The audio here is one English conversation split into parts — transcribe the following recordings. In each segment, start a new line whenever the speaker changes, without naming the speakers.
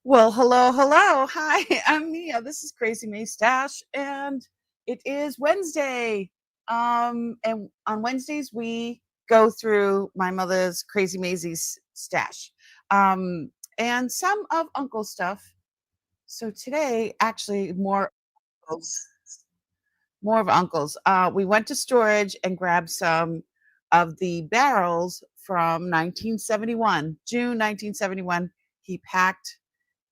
Well, hello, hello. Hi, I'm Mia. This is Crazy May Stash, and it is Wednesday. And on Wednesdays we go through my mother's Crazy Maisie's stash, um, and some of Uncle's stuff. So today, actually, Uncle's, more of Uncle's. We went to storage and grabbed some of the barrels from 1971, June 1971. He packed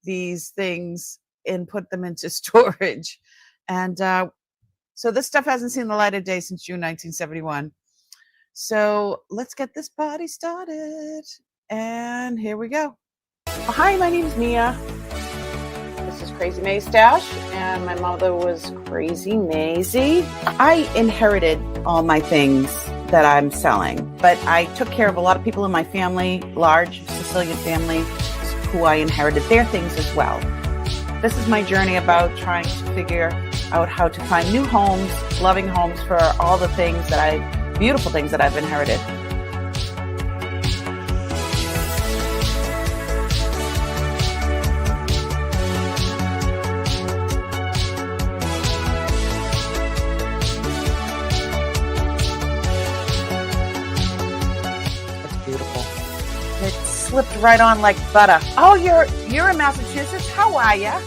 these things and put them into storage. And so this stuff hasn't seen the light of day since June 1971. So let's get this party started. And here we go. Hi, my name's Mia. This is Crazy May Stash, and my mother was Crazy Maisie. I inherited all my things that I'm selling, but I took care of a lot of people in my family, large Sicilian family, who I inherited their things as well. This is my journey about trying to figure out how to find new homes, loving homes for all the things beautiful things that I've inherited. It's beautiful. It slipped right on like butter. Oh, you're in Massachusetts? How are ya?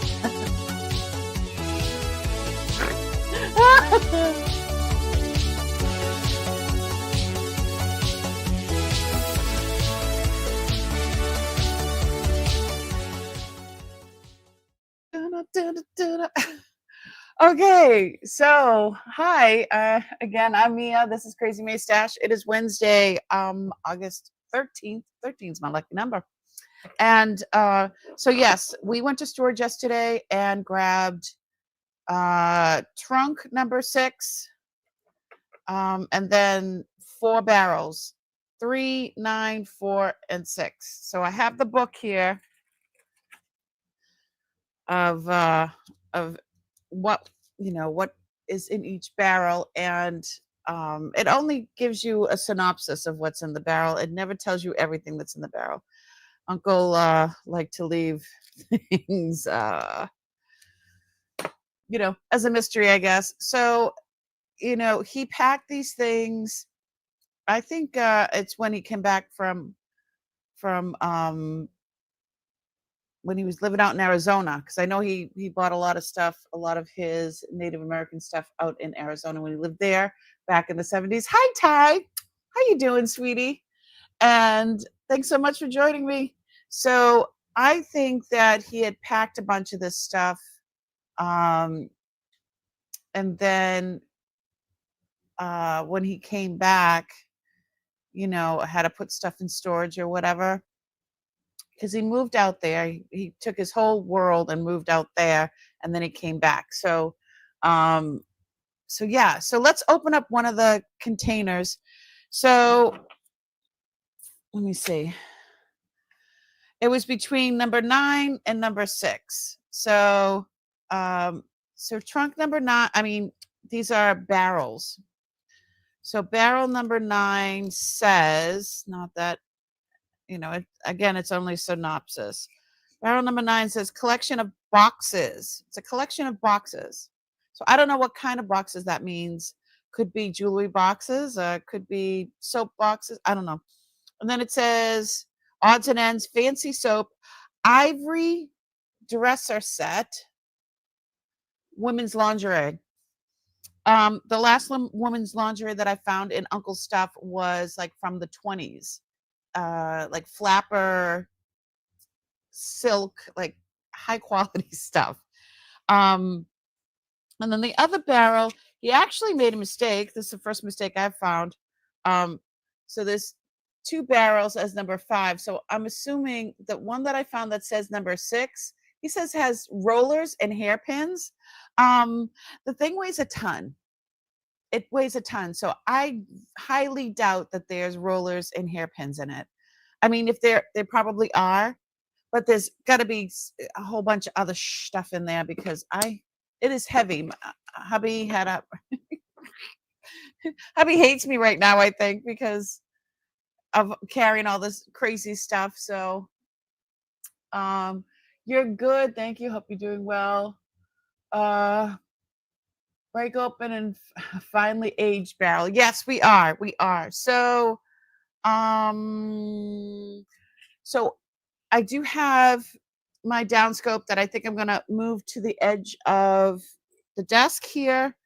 Okay, so hi again. I'm Mia. This is Crazy May Stash. It is Wednesday, August 13th. 13 is my lucky number. And so yes, we went to storage yesterday and grabbed trunk number 6, and then 4 barrels, 3, 9, 4, and 6. So I have the book here of what what is in each barrel, and it only gives you a synopsis of what's in the barrel. It never tells you everything that's in the barrel. Uncle liked to leave things as a mystery, I guess. So he packed these things. I think it's when he came back from when he was living out in Arizona, because I know he bought a lot of stuff, a lot of his Native American stuff out in Arizona when he lived there back in the 70s. Hi, Ty. How you doing, sweetie? And thanks so much for joining me. So I think that he had packed a bunch of this stuff, and then when he came back, had to put stuff in storage or whatever, because he moved out there. He took his whole world and moved out there, and then he came back. So yeah, so let's open up one of the containers. So let me see. It was between number 9 and number 6. So trunk number 9, I mean, these are barrels. So barrel number 9 says, not that, again, it's only synopsis. Barrel number 9 says collection of boxes. It's a collection of boxes. So I don't know what kind of boxes that means. Could be jewelry boxes, could be soap boxes. I don't know. And then it says odds and ends, fancy soap, ivory dresser set, women's lingerie. The last women's lingerie that I found in Uncle's stuff was like from the 20s, like flapper silk, like high quality stuff. And then the other barrel, he actually made a mistake. This is the first mistake I've found. So there's 2 barrels as number 5. So I'm assuming that one that I found that says number 6, he says has rollers and hairpins. The thing weighs a ton. It weighs a ton. So I highly doubt that there's rollers and hairpins in it. I mean, if there probably are, but there's got to be a whole bunch of other stuff in there, because it is heavy. Hubby had a hubby hates me right now, I think, because of carrying all this crazy stuff. So You're good. Thank you. Hope you're doing well. Break open and finally aged barrel. Yes, we are. We are. So I do have my downscope that I think I'm going to move to the edge of the desk here,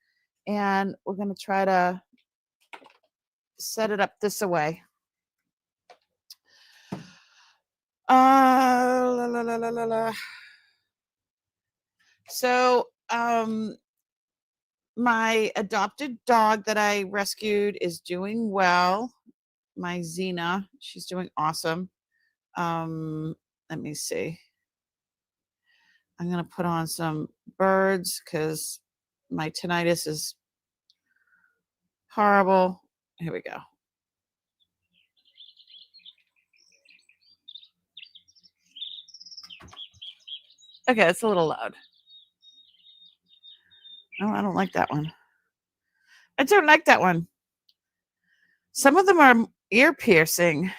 and we're going to try to set it up this way. La, la, la, la, la, la. So my adopted dog that I rescued is doing well. My Xena, she's doing awesome. Let me see. I'm going to put on some birds because my tinnitus is horrible. Here we go. Okay, it's a little loud. Oh, I don't like that one. I don't like that one. Some of them are ear piercing.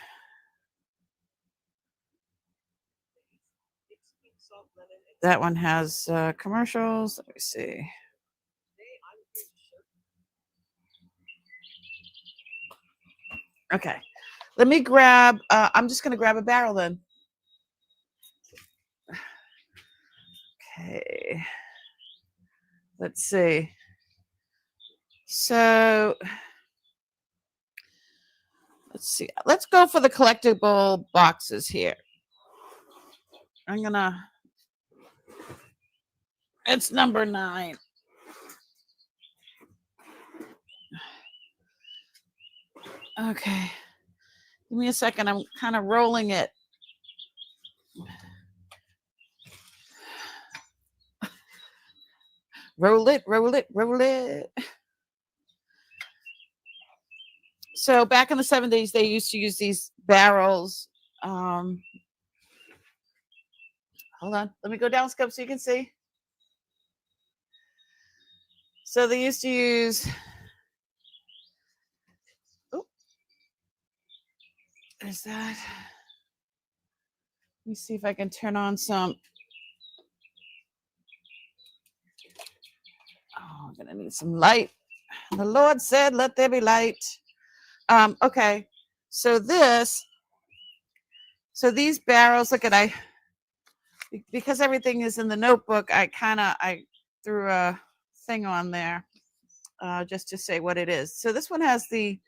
That one has commercials. Let me see. Okay. Let me grab, I'm just going to grab a barrel then. Okay. Let's see. So let's see. Let's go for the collectible boxes here. It's number 9. Okay. Give me a second. I'm kind of rolling it. Roll it, roll it, roll it. So back in the 70s, they used to use these barrels. Hold on. Let me go down scope so you can see. So they used to use. Oh, is that? Let me see if I can turn on some. Oh, I'm going to need some light. The Lord said, let there be light. Okay. So these barrels, look at, because everything is in the notebook, I threw a thing on there just to say what it is. So this one has the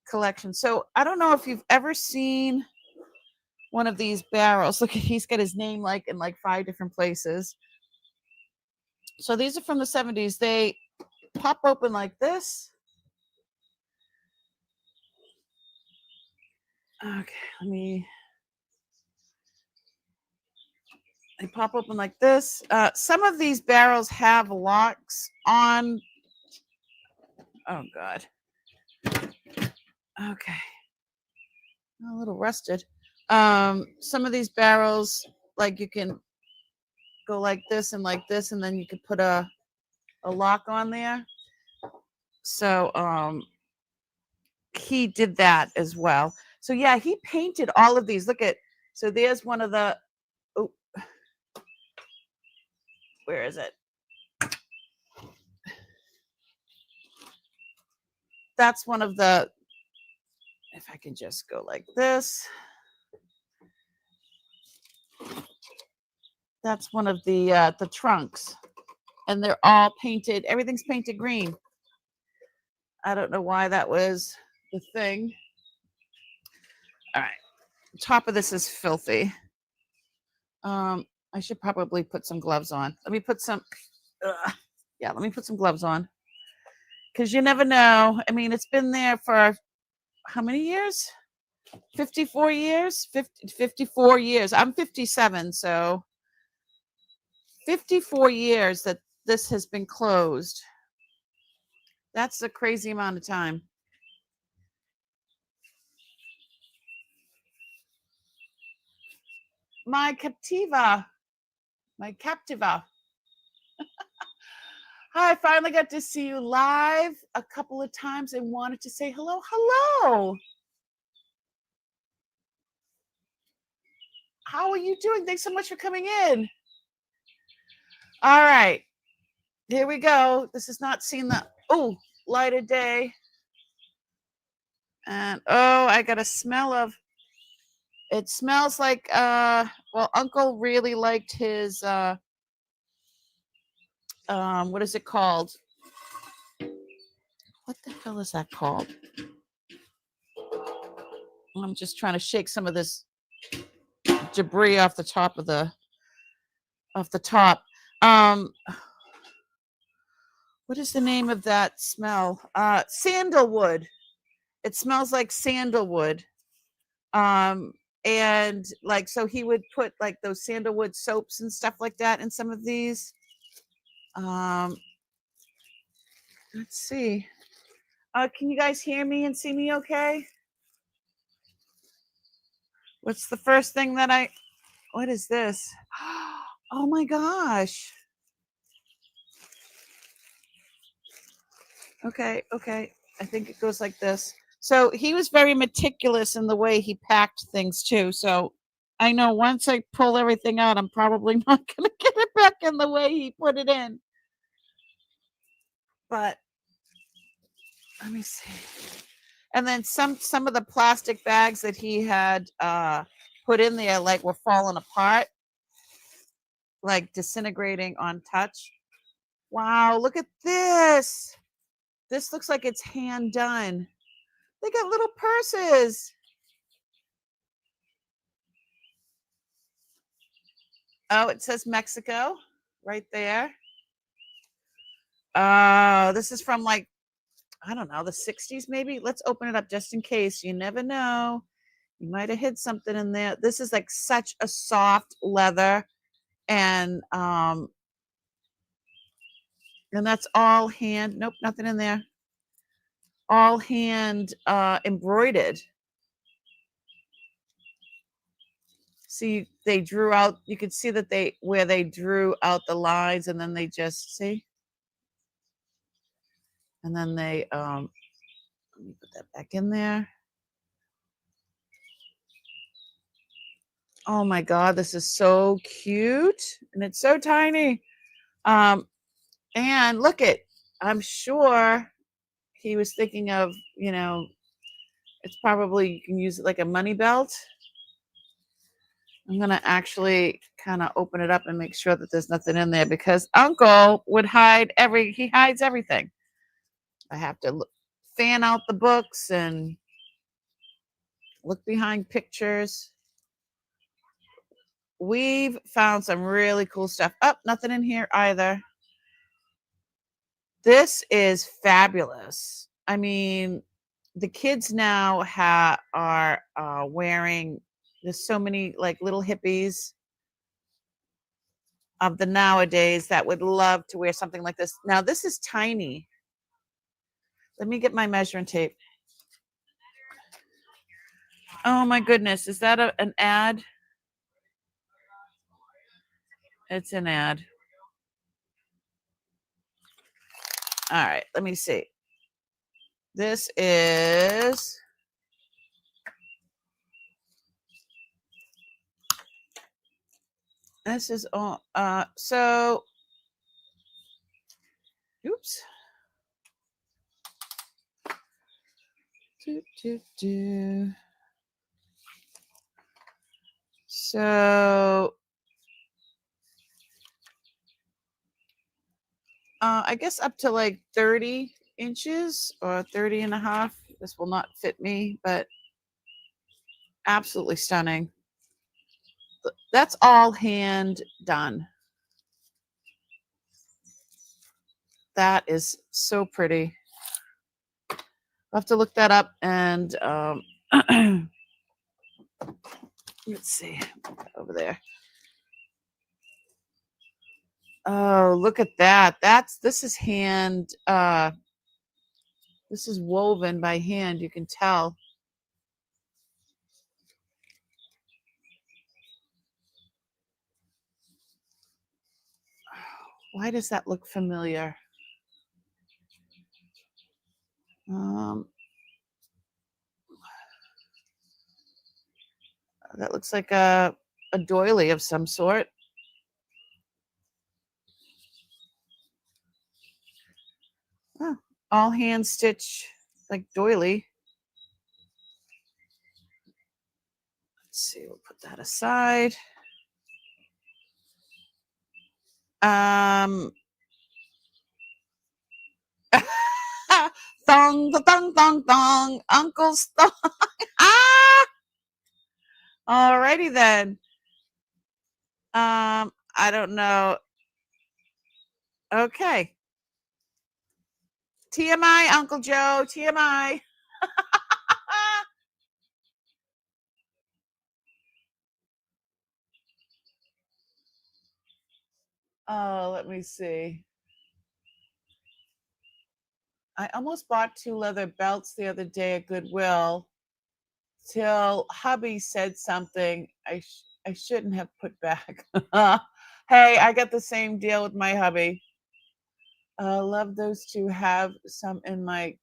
collection. So I don't know if you've ever seen one of these barrels. Look, he's got his name like in like 5 different places. So these are from the 70s. They pop open like this. Okay, they pop open like this. Some of these barrels have locks on. Oh God. Okay. A little rusted. Some of these barrels, like you can go like this, and then you could put a lock on there. So he did that as well. So yeah, he painted all of these. Look at, so there's one of the, oh, where is it? That's one of the, if I can just go like this. That's one of the trunks, and they're all painted. Everything's painted green. I don't know why that was the thing. All right, top of this is filthy. I should probably put some gloves on. Let me put some. Let me put some gloves on, because you never know. I mean, it's been there for how many years? 54 years. 54 years. I'm 57, so 54 years that this has been closed. That's a crazy amount of time. My Captiva. Hi, I finally got to see you live a couple of times and wanted to say hello. Hello. How are you doing? Thanks so much for coming in. All right. Here we go. This has not seen the light of day. And I got a smell of, it smells like well, Uncle really liked his what is it called? What the hell is that called? I'm just trying to shake some of this debris off the top. What is the name of that smell? Sandalwood. It smells like sandalwood. And like, so he would put like those sandalwood soaps and stuff like that in some of these. Let's see. Can you guys hear me and see me okay? What's the first thing that what is this? Oh my gosh. Okay. I think it goes like this. So he was very meticulous in the way he packed things too. So I know once I pull everything out, I'm probably not going to get it back in the way he put it in. But let me see. And then some of the plastic bags that he had put in there like were falling apart, like disintegrating on touch. Wow, look at this. This looks like it's hand done. They got little purses. Oh, it says Mexico right there. This is from like, I don't know, the 60s maybe. Let's open it up just in case. You never know. You might have hid something in there. This is like such a soft leather, and that's all hand. Nope, nothing in there. All hand embroidered. See, they drew out, you could see that where they drew out the lines, and then they just see. And then they let me put that back in there. Oh my God, this is so cute. And it's so tiny. And look it, I'm sure he was thinking of, it's probably, you can use it like a money belt. I'm gonna actually kind of open it up and make sure that there's nothing in there, because Uncle would he hides everything. I have to fan out the books and look behind pictures. We've found some really cool stuff. Nothing in here either. This is fabulous. I mean, the kids now are wearing, there's so many like little hippies of the nowadays that would love to wear something like this. Now this is tiny. Let me get my measuring tape. Oh my goodness, is that an ad? It's an ad. All right, let me see. This is all so oops. So I guess up to like 30 inches or 30 and a half. This will not fit me, but absolutely stunning. That's all hand done. That is so pretty. I'll have to look that up, and let's see, over there. Oh, look at that. This is hand, this is woven by hand, you can tell. Why does that look familiar? That looks like a a doily of some sort. Oh, all hand stitch like doily. Let's see, we'll put that aside. Thong, thong, thong, thong, Uncle's thong. Ah, alrighty then. I don't know. Okay. TMI, Uncle Joe. TMI. Oh, let me see. I almost bought 2 leather belts the other day at Goodwill till hubby said something I shouldn't have put back. Hey, I got the same deal with my hubby. Love those two. Have some in my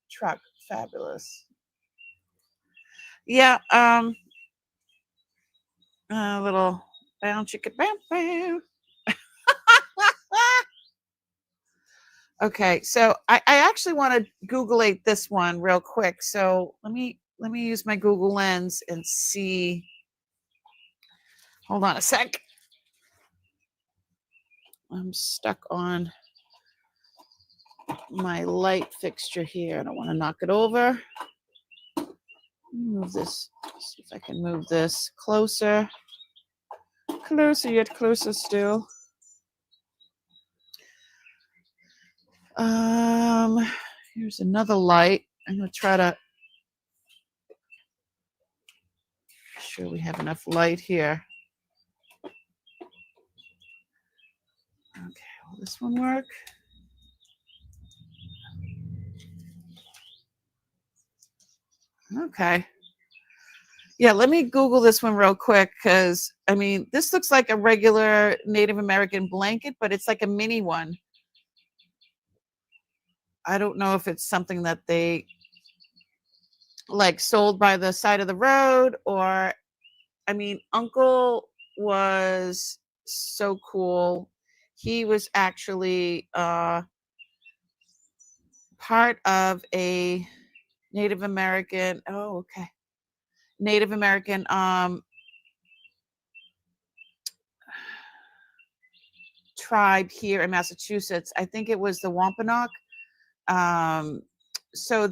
truck. Fabulous. Yeah, a little bound chicken bam bam. Okay, so I actually want to Googleate this one real quick. So let me use my Google Lens and see. Hold on a sec. I'm stuck on my light fixture here. I don't want to knock it over. Move this. See if I can move this closer. Closer, yet closer still. Here's another light. I'm gonna try to make sure we have enough light here. Okay, will this one work? Okay. Yeah, let me Google this one real quick because I mean, this looks like a regular Native American blanket, but it's like a mini one. I don't know if it's something that they like sold by the side of the road or I mean, Uncle was so cool. He was actually part of a Native American. Oh, okay. Native American tribe here in Massachusetts. I think it was the Wampanoag. So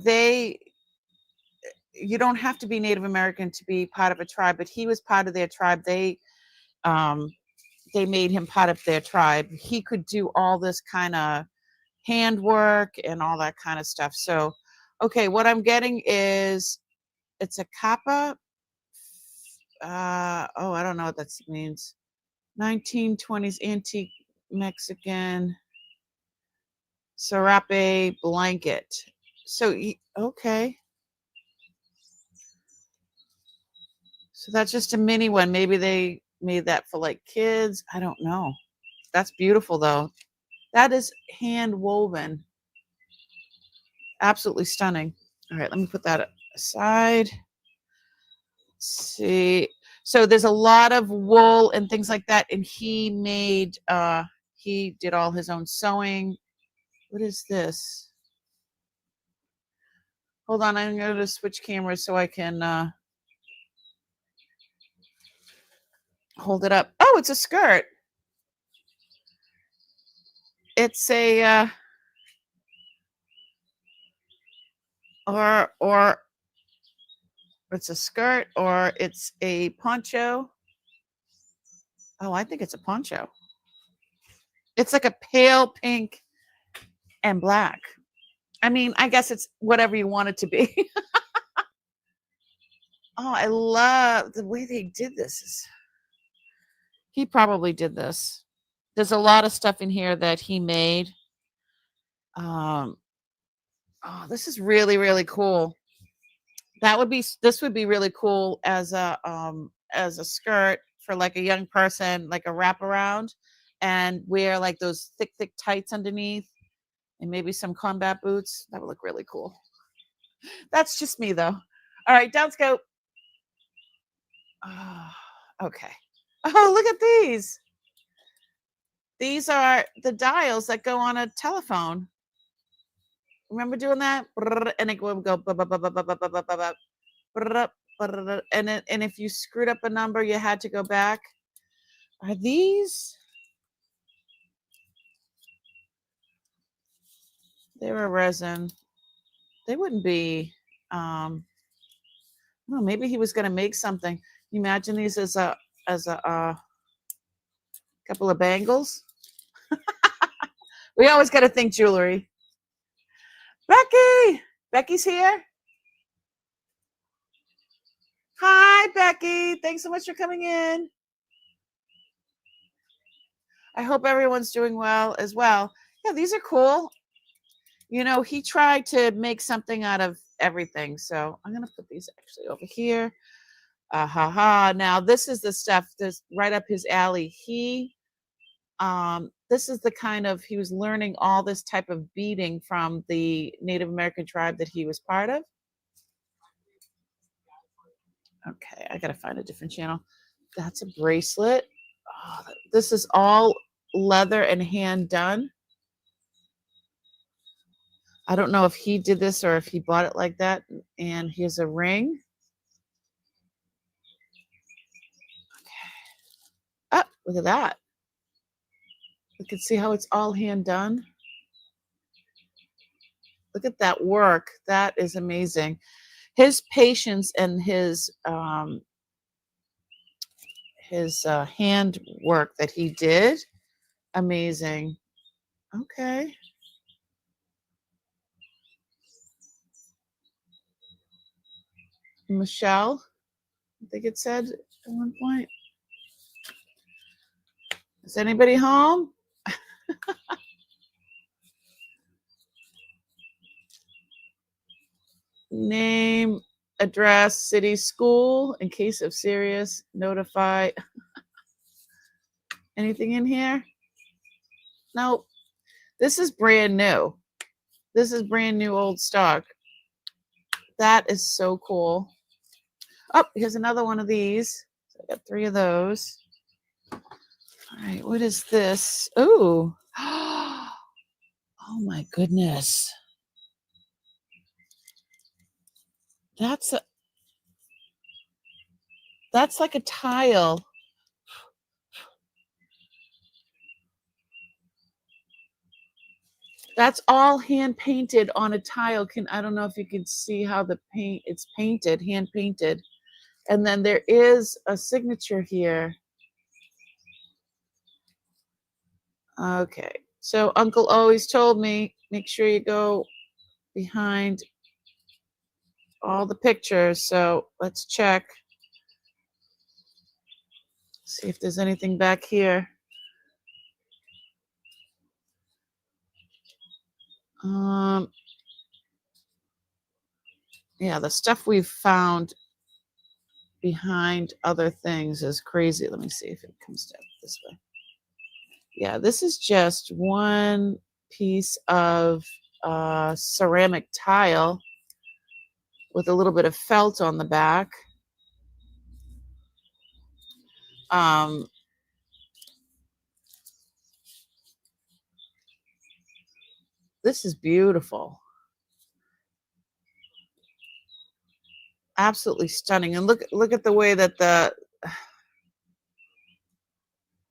you don't have to be Native American to be part of a tribe, but he was part of their tribe. They made him part of their tribe. He could do all this kind of handwork and all that kind of stuff. So, okay, what I'm getting is it's a kappa. I don't know what that means. 1920s antique Mexican serape blanket. So, okay. So that's just a mini one. Maybe they made that for like kids. I don't know. That's beautiful though. That is hand woven. Absolutely stunning. All right, let me put that aside. Let's see. So there's a lot of wool and things like that. And he did all his own sewing. What is this? Hold on, I'm going to switch cameras so I can hold it up. Oh, it's a skirt. It's a or it's a skirt or it's a poncho. Oh, I think it's a poncho. It's like a pale pink and black. I mean, I guess it's whatever you want it to be. Oh, I love the way they did this. He probably did this. There's a lot of stuff in here that he made. Oh, this is really, really cool. This would be really cool as a skirt for like a young person, like a wraparound, and wear like those thick tights underneath and maybe some combat boots. That would look really cool. That's just me though. All right, down scope. Oh, okay. Oh, look at these. These are the dials that go on a telephone. Remember doing that? And it would go, and if you screwed up a number, you had to go back. Are these? They were resin. They wouldn't be. Well, maybe he was going to make something. Can you imagine these as a couple of bangles? We always got to think jewelry. Becky, Becky's here. Hi, Becky. Thanks so much for coming in. I hope everyone's doing well as well. Yeah, these are cool. You know, he tried to make something out of everything. So I'm going to put these actually over here. Now, this is the stuff that's right up his alley. This is the kind of, he was learning all this type of beading from the Native American tribe that he was part of. Okay, I got to find a different channel. That's a bracelet. Oh, this is all leather and hand done. I don't know if he did this or if he bought it like that. And here's a ring. Okay. Oh, look at that. You can see how it's all hand done. Look at that work. That is amazing. His patience and his hand work that he did, amazing. Okay. Michelle, I think it said at one point. Is anybody home? Name, address, city, school, in case of serious, notify. Anything in here? Nope. This is brand new. This is brand new old stock. That is so cool. Oh, here's another one of these. So I got 3 of those. All right, what is this? Ooh. Oh my goodness. That's like a tile. That's all hand painted on a tile. I don't know if you can see how it's painted, hand painted. And then there is a signature here. Okay. So Uncle always told me, make sure you go behind all the pictures. So let's check. See if there's anything back here. Yeah, the stuff we've found behind other things is crazy. Let me see if it comes down this way. Yeah, this is just one piece of ceramic tile with a little bit of felt on the back. This is beautiful. Absolutely stunning. And look at the way that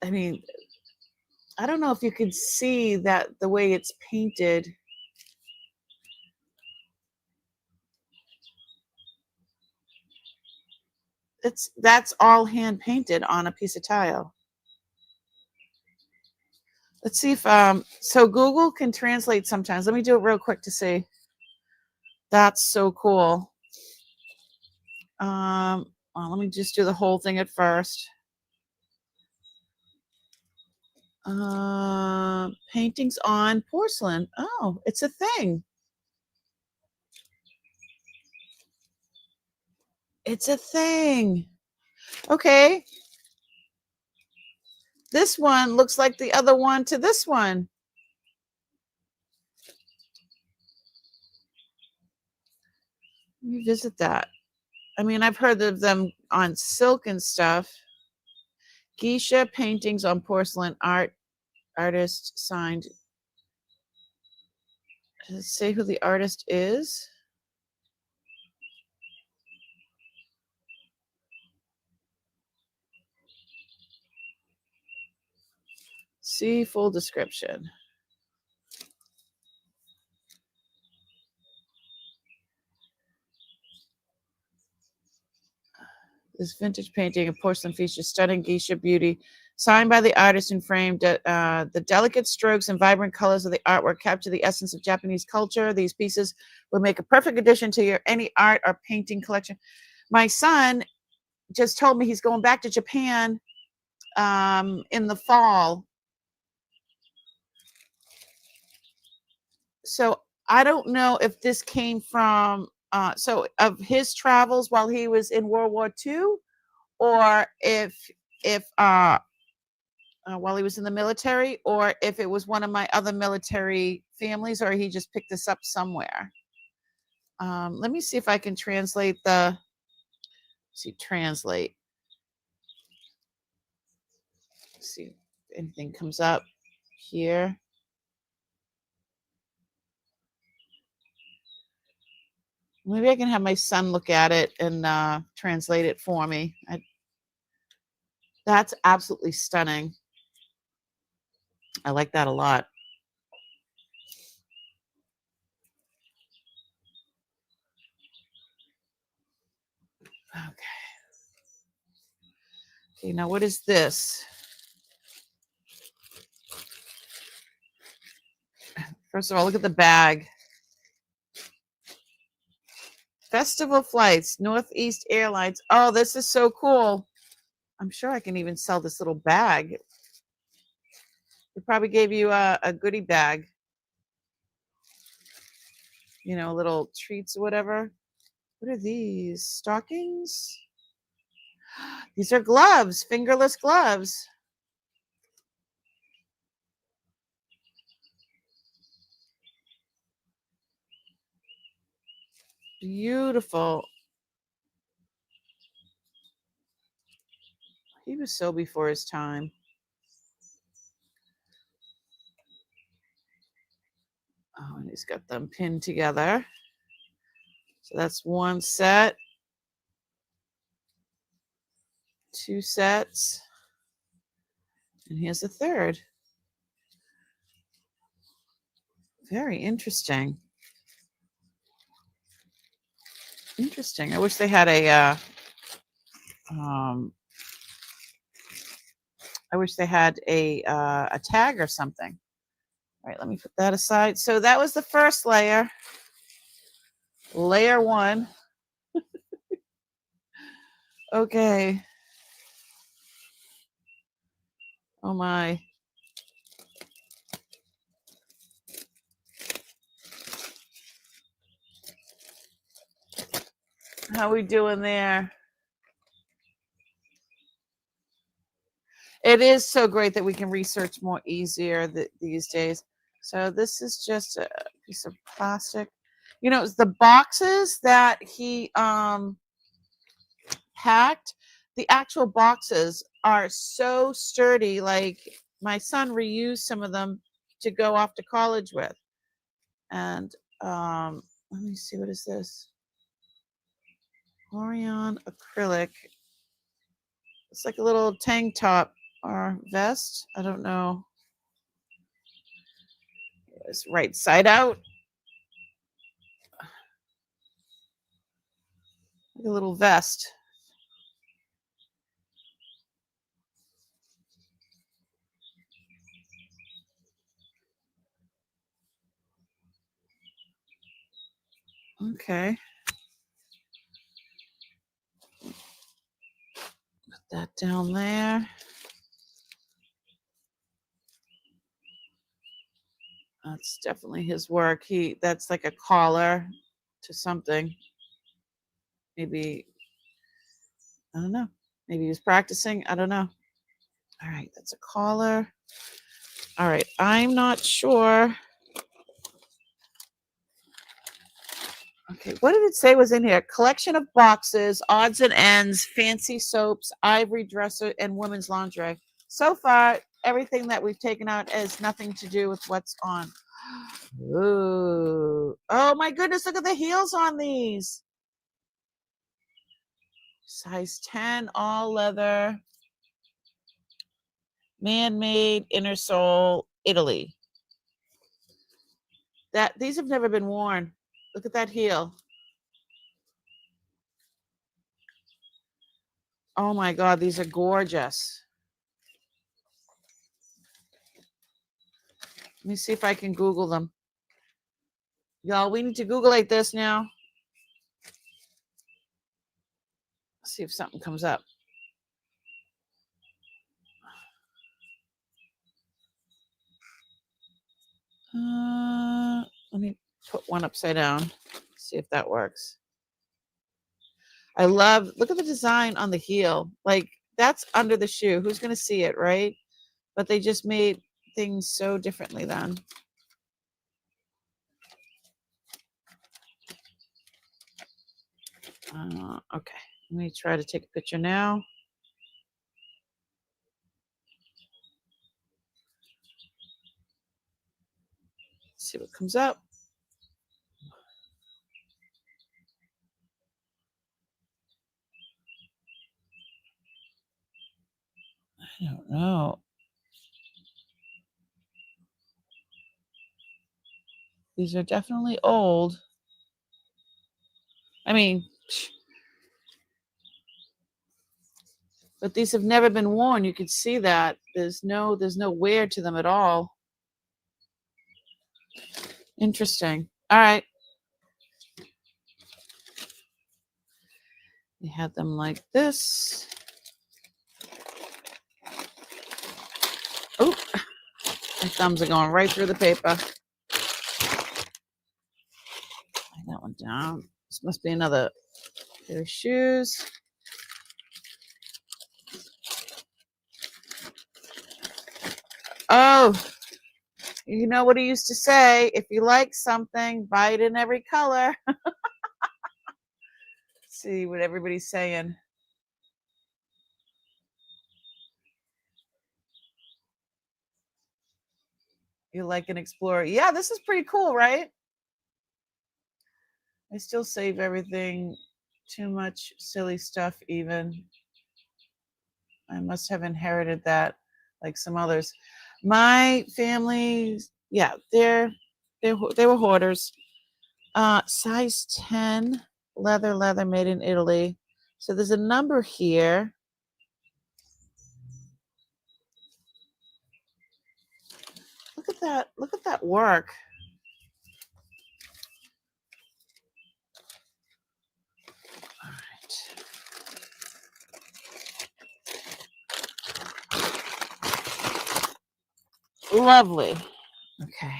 I mean, I don't know if you can see that the way it's painted. That's all hand painted on a piece of tile. Let's see if so Google can translate sometimes. Let me do it real quick to see. That's so cool. Well, let me just do the whole thing at first. Paintings on porcelain. Oh, it's a thing. It's a thing. Okay. This one looks like the other one to this one. Let me visit that. I mean, I've heard of them on silk and stuff. Geisha paintings on porcelain art. Artist signed. Does it say who the artist is? See full description. This vintage painting of porcelain features stunning geisha beauty, signed by the artist and framed. The delicate strokes and vibrant colors of the artwork capture the essence of Japanese culture. These pieces would make a perfect addition to your any art or painting collection. My son just told me he's going back to Japan in the fall. So I don't know if this came from of his travels while he was in World War II, or if while he was in the military, or if it was one of my other military families, or he just picked this up somewhere. Let me see if I can translate translate. Let's see if anything comes up here. Maybe I can have my son look at it and translate it for me. That's absolutely stunning. I like that a lot. Okay. Okay, now what is this? First of all, look at the bag. Festival flights, Northeast Airlines. Oh, this is so cool. I'm sure I can even sell this little bag. They probably gave you a goodie bag. You know, little treats or whatever. What are these? Stockings? These are gloves, fingerless gloves. Beautiful. He was so before his time. Oh, and he's got them pinned together. So that's one set. Two sets. And here's a third. Very interesting. Interesting. I wish they had a a tag or something. All right, let me put that aside. So that was the first layer. Layer one. Okay. Oh my. How we doing there? It is so great that we can research more easier these days. So this is just a piece of plastic. You know, the boxes that he packed, the actual boxes are so sturdy. Like my son reused some of them to go off to college with. And let me see, what is this? Orion acrylic. It's like a little tank top or vest. I don't know. It's right side out. Like a little vest. Okay. Put that down there. That's definitely his work. That's like a collar to something. Maybe, I don't know. Maybe he was practicing. I don't know. All right, that's a collar. All right, I'm not sure. Okay, what did it say was in here? Collection of boxes, odds and ends, fancy soaps, ivory dresser, and women's lingerie. So far, everything that we've taken out has nothing to do with what's on. Ooh. Oh my goodness, look at the heels on these. Size 10, all leather. Man-made, inner sole, Italy. These have never been worn. Look at that heel. Oh my God, these are gorgeous. Let me see if I can Google them. Y'all, we need to Google like this now. Let's see if something comes up. Let me put one upside down. See if that works. I love, look at the design on the heel. Like, that's under the shoe. Who's going to see it, right? But they just made things so differently then. Okay, let me try to take a picture now. See what comes up. I don't know. These are definitely old. I mean, but these have never been worn. You can see that there's no wear to them at all. Interesting. All right. We had them like this. Oh, my thumbs are going right through the paper. Lay that one down. This must be another pair of shoes. Oh, you know what he used to say? If you like something, buy it in every color. See what everybody's saying. You like an explorer? Yeah, this is pretty cool, right? I still save everything. Too much silly stuff, even. I must have inherited that, like some others. My family, yeah, they were hoarders. Size 10, leather, made in Italy. So there's a number here. Look at that. Look at that work. All right. Lovely. Okay.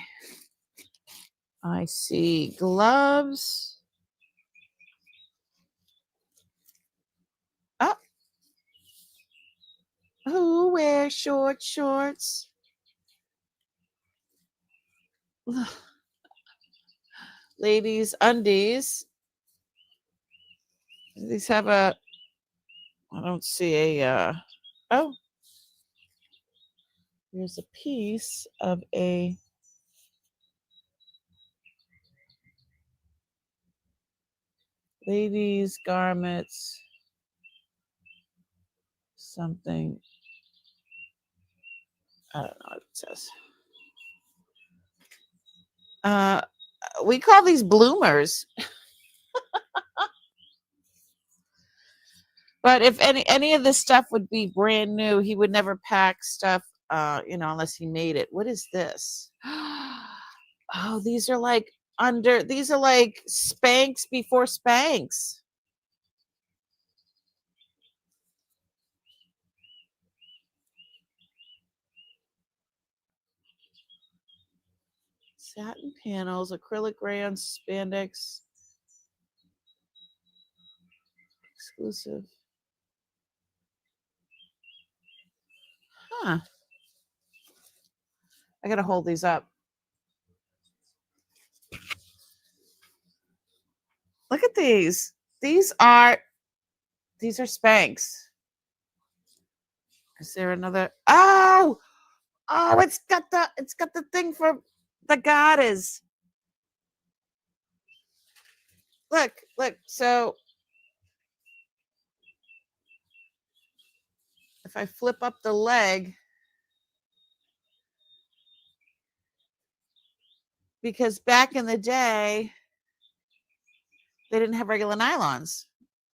I see gloves. Oh. Who wears short shorts? Ladies undies. These have a, I don't see a, oh, there's a piece of a ladies garments, something. I don't know what it says. We call these bloomers. But if any of this stuff would be brand new, he would never pack stuff, unless he made it. What is this? Oh, these are like Spanx before Spanx. Satin panels, acrylic rayon, spandex, exclusive. Huh. I gotta hold these up. at these. These are Spanx. Is there another? Oh, it's got the thing for the goddess. Look. So if I flip up the leg, because back in the day, they didn't have regular nylons.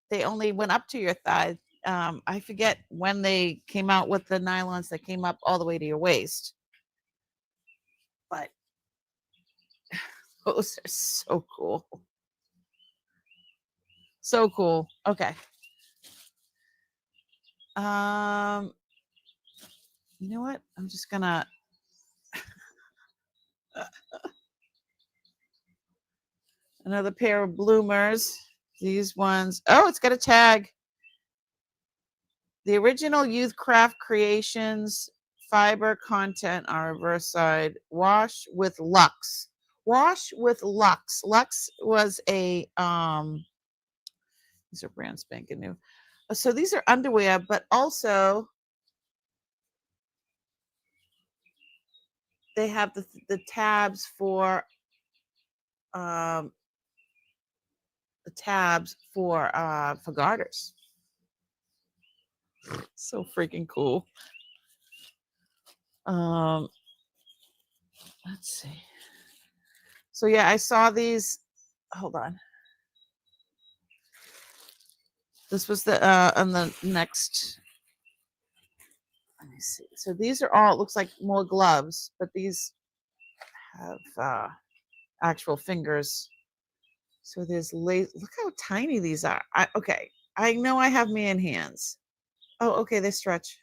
They only went up to your thigh. I forget when they came out with the nylons that came up all the way to your waist. But those are so cool. So cool. Okay. You know what? I'm just gonna another pair of bloomers. These ones. Oh, it's got a tag. The original Youth Craft Creations fiber content on reverse side. Wash with Lux. Wash with Lux. Lux was a these are brand spanking new. So these are underwear, but also they have the tabs for garters. So freaking cool. Let's see. So yeah, I saw these. Hold on. This was the on the next. Let me see. So these are all, it looks like more gloves, but these have actual fingers. So there's look how tiny these are. Okay. I know I have man hands. Oh, okay, they stretch.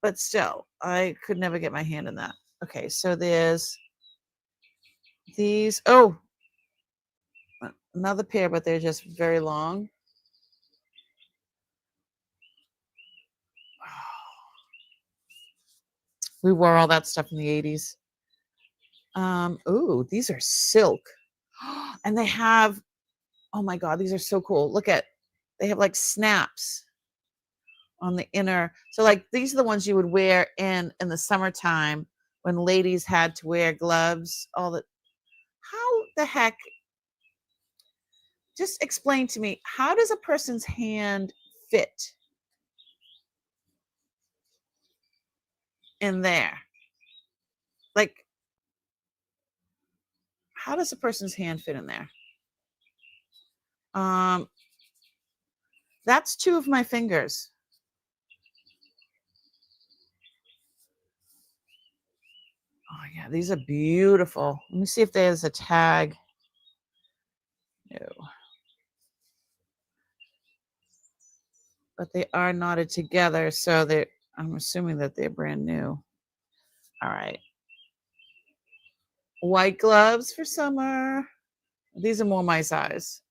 But still, I could never get my hand in that. Okay, so there's these. Oh, another pair, but they're just very long. We wore all that stuff in the 80s. Ooh, these are silk. And they have, oh my God, these are so cool. Look at, they have like snaps on the inner. So like these are the ones you would wear in the summertime when ladies had to wear gloves. How the heck? Just explain to me, how does a person's hand fit in there? Like, how does a person's hand fit in there? That's two of my fingers. Oh yeah, these are beautiful. Let me see if there's a tag. No. But they are knotted together, so I'm assuming that they're brand new. All right. White gloves for summer. These are more my size.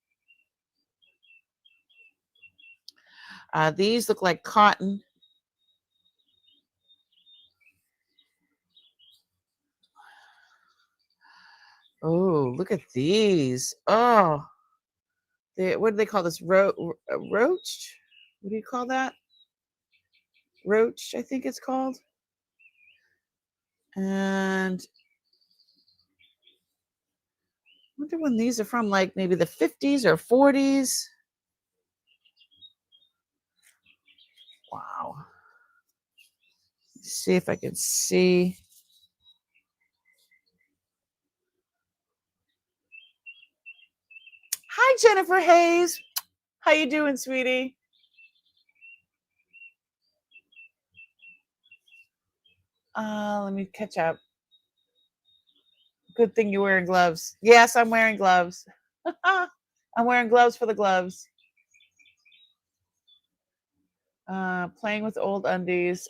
These look like cotton. Oh, look at these. Oh, what do they call this? Roach? What do you call that? Roach, I think it's called. And I wonder when these are from, like maybe the 50s or 40s. Wow. Let's see if I can see. Hi, Jennifer Hayes. How you doing, sweetie? Let me catch up. Good thing you're wearing gloves. Yes, I'm wearing gloves. I'm wearing gloves for the gloves. Playing with old undies.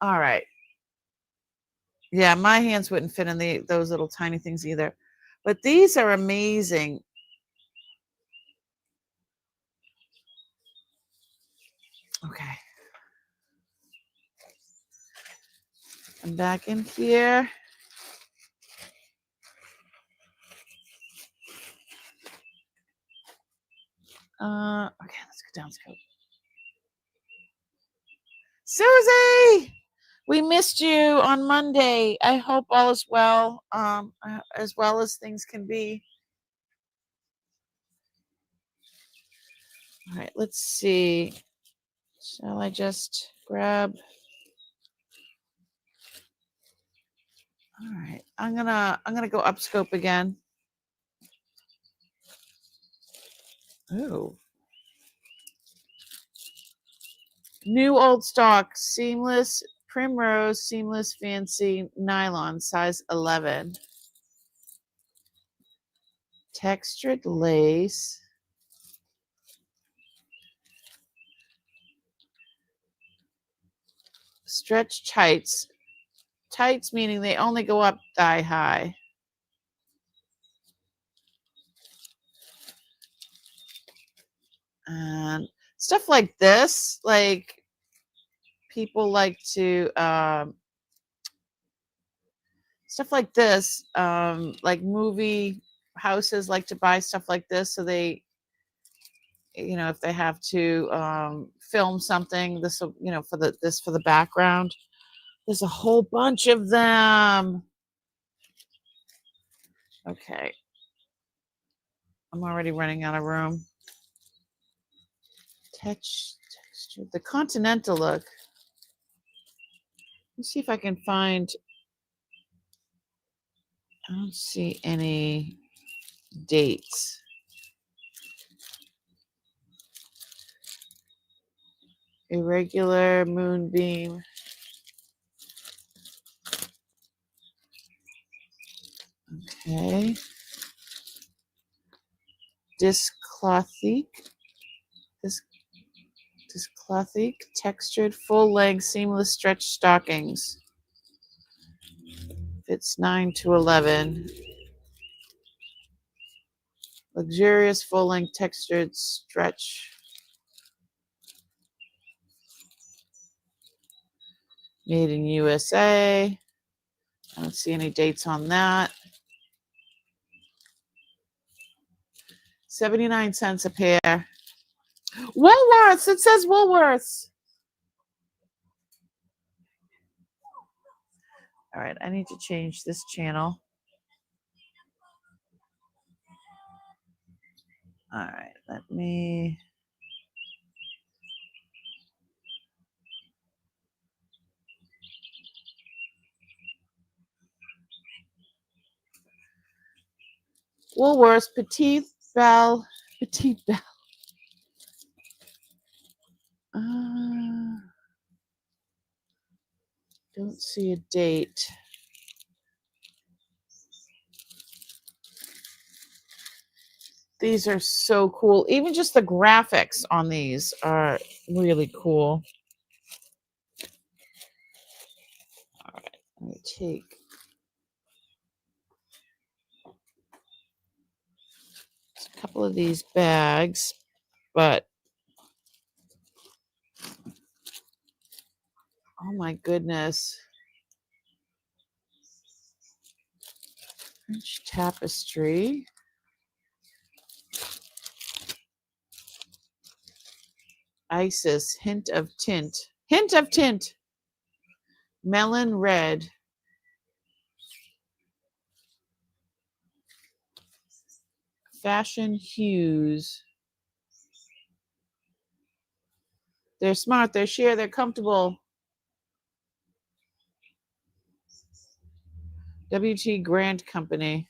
All right. Yeah, my hands wouldn't fit in those little tiny things either. But these are amazing. Okay. I'm back in here. Okay, let's go down. Susie, we missed you on Monday. I hope all is well as things can be. All right, let's see. Shall I just grab? All right, I'm gonna go up scope again. Oh, new old stock, seamless primrose, seamless fancy nylon, size 11. Textured lace. Stretch tights. Tights meaning they only go up thigh high. And stuff like this, like people like to stuff like this, like movie houses like to buy stuff like this, so they, you know, if they have to film something, this will, you know, for the background. There's a whole bunch of them. Okay, I'm already running out of room. Texture, the continental look. Let's see if I can find. I don't see any dates. Irregular moonbeam. Okay. Disclothique. Disclothique textured full length seamless stretch stockings. Fits 9 to 11. Luxurious full length textured stretch. Made in USA. I don't see any dates on that. 79 cents a pair. Woolworths. It says Woolworths. All right, I need to change this channel. All right, let me. Woolworths, Petite Belle. Don't see a date. These are so cool. Even just the graphics on these are really cool. All right, let me take a couple of these bags, but oh my goodness. French tapestry. Isis, hint of tint. Hint of tint. Melon red. Fashion hues. They're smart, they're sheer, they're comfortable. WT Grant Company.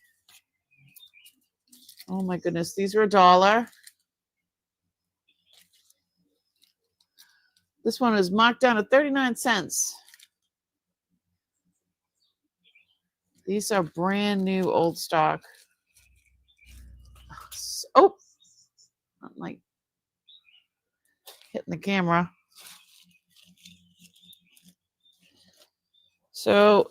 Oh my goodness, these were $1. This one is marked down to 39 cents. These are brand new old stock. Oh, I'm like hitting the camera. So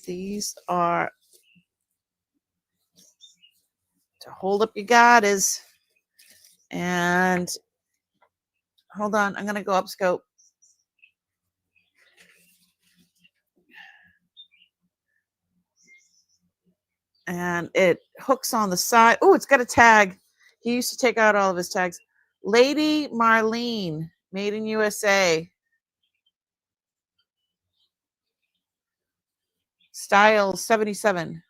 these are hold up your goddess. And hold on, I'm gonna go up scope. And it hooks on the side. Oh, it's got a tag. He used to take out all of his tags. Lady Marlene, made in USA. Style 77.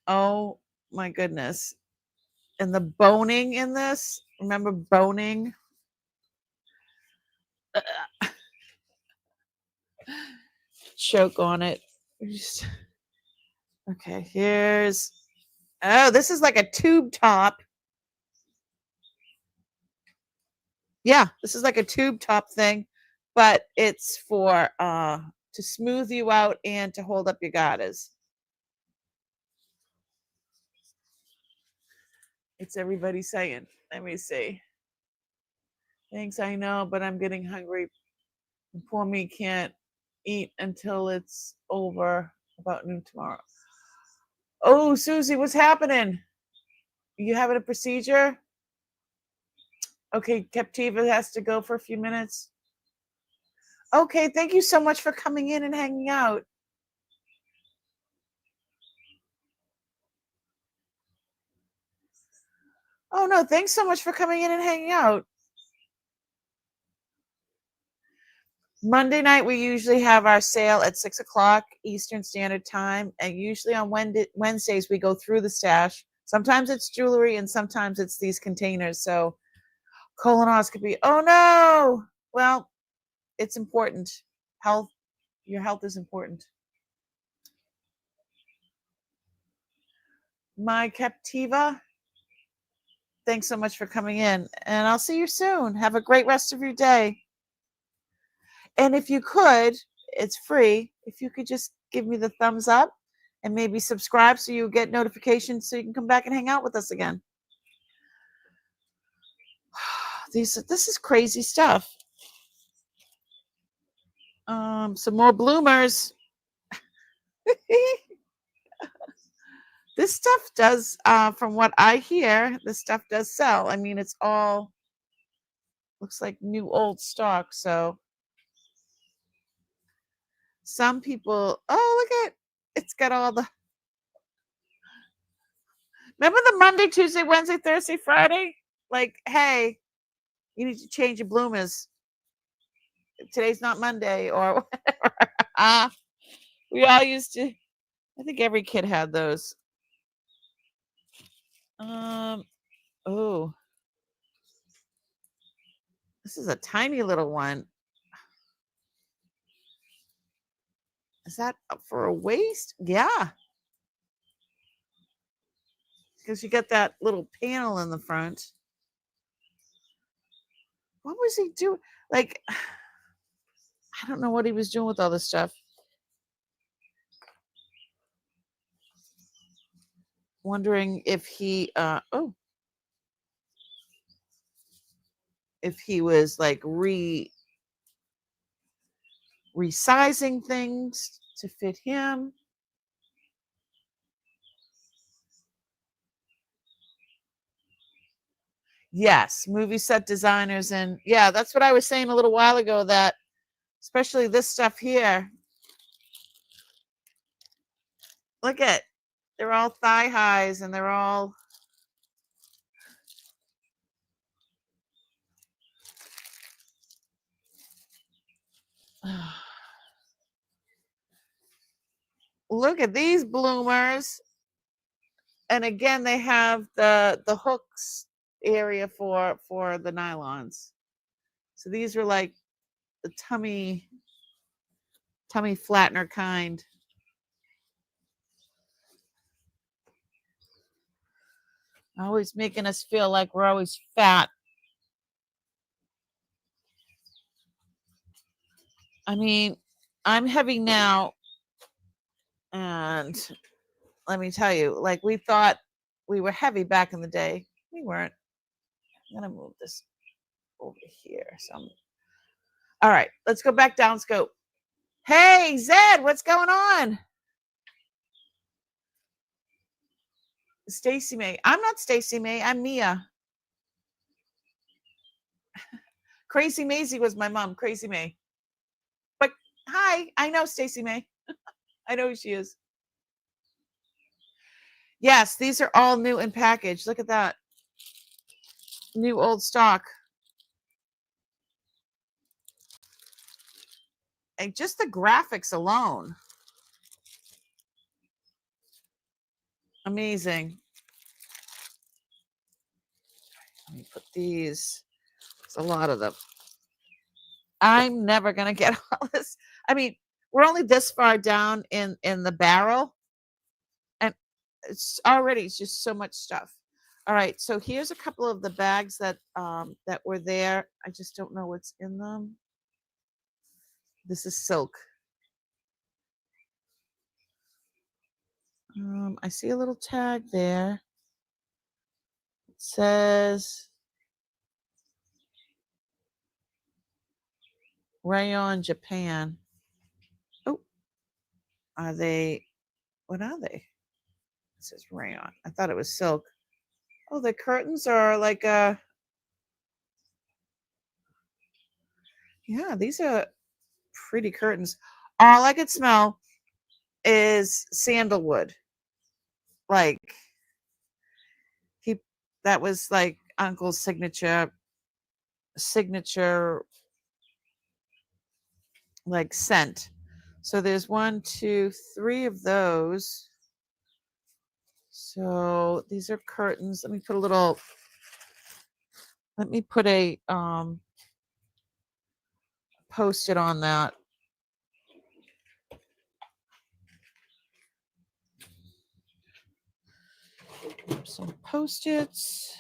Oh my goodness. And the boning in this, remember boning? Choke on it. Okay, here's, oh, this is like a tube top. Yeah, this is like a tube top thing, but it's for to smooth you out and to hold up your garters. It's everybody saying. Let me see. Thanks, I know, but I'm getting hungry. Poor me can't eat until it's over about noon tomorrow. Oh, Susie, what's happening? You having a procedure? Okay, Captiva has to go for a few minutes. Okay, thank you so much for coming in and hanging out. Oh no, thanks so much for coming in and hanging out. Monday night, we usually have our sale at 6 o'clock Eastern Standard Time. And usually on Wednesdays, we go through the stash. Sometimes it's jewelry and sometimes it's these containers. So colonoscopy. Oh no. Well, it's important. Health, your health is important. My Captiva, thanks so much for coming in. And I'll see you soon. Have a great rest of your day. And if you could, it's free. If you could just give me the thumbs up and maybe subscribe so you get notifications so you can come back and hang out with us again. This is crazy stuff. Some more bloomers. This stuff does, from what I hear, this stuff does sell. I mean, it's all looks like new old stock. So some people, oh, look at, it's got all the, remember the Monday, Tuesday, Wednesday, Thursday, Friday? Like, hey, you need to change your bloomers. Today's not Monday or whatever. We all used to, I think every kid had those. Oh, this is a tiny little one. Is that for a waist? Yeah. Because you got that little panel in the front. What was he doing? Like, I don't know what he was doing with all this stuff. Wondering if he, if he was like resizing things to fit him. Yes, movie set designers. And yeah, that's what I was saying a little while ago, that especially this stuff here. Look at, they're all thigh highs and they're all, look at these bloomers. And again, they have the hooks area for the nylons. So these are like the tummy flattener kind. Always making us feel like we're always fat. I mean, I'm heavy now, and let me tell you, like, we thought we were heavy back in the day. We weren't. I'm gonna move this over here. All right, let's go back down scope. Hey, Zed, what's going on? Stacy May. I'm not Stacy May. I'm Mia. Crazy Maisie was my mom. Crazy May. But hi, I know Stacy May. I know who she is. Yes, these are all new in package. Look at that. New old stock. And just the graphics alone. Amazing. Let me put these. There's a lot of them. I'm never gonna get all this. I mean, we're only this far down in the barrel, and it's just so much stuff. All right, so here's a couple of the bags that that were there. I just don't know what's in them. This is silk. I see a little tag there. It says Rayon Japan. Oh, are they? What are they? It says rayon. I thought it was silk. Oh, the curtains are like yeah, these are pretty curtains. All I could smell is sandalwood. Like he that was like Uncle's signature like scent. So there's 1, 2, 3 of those. So these are curtains. Let me put a post-it on that. Some post-its.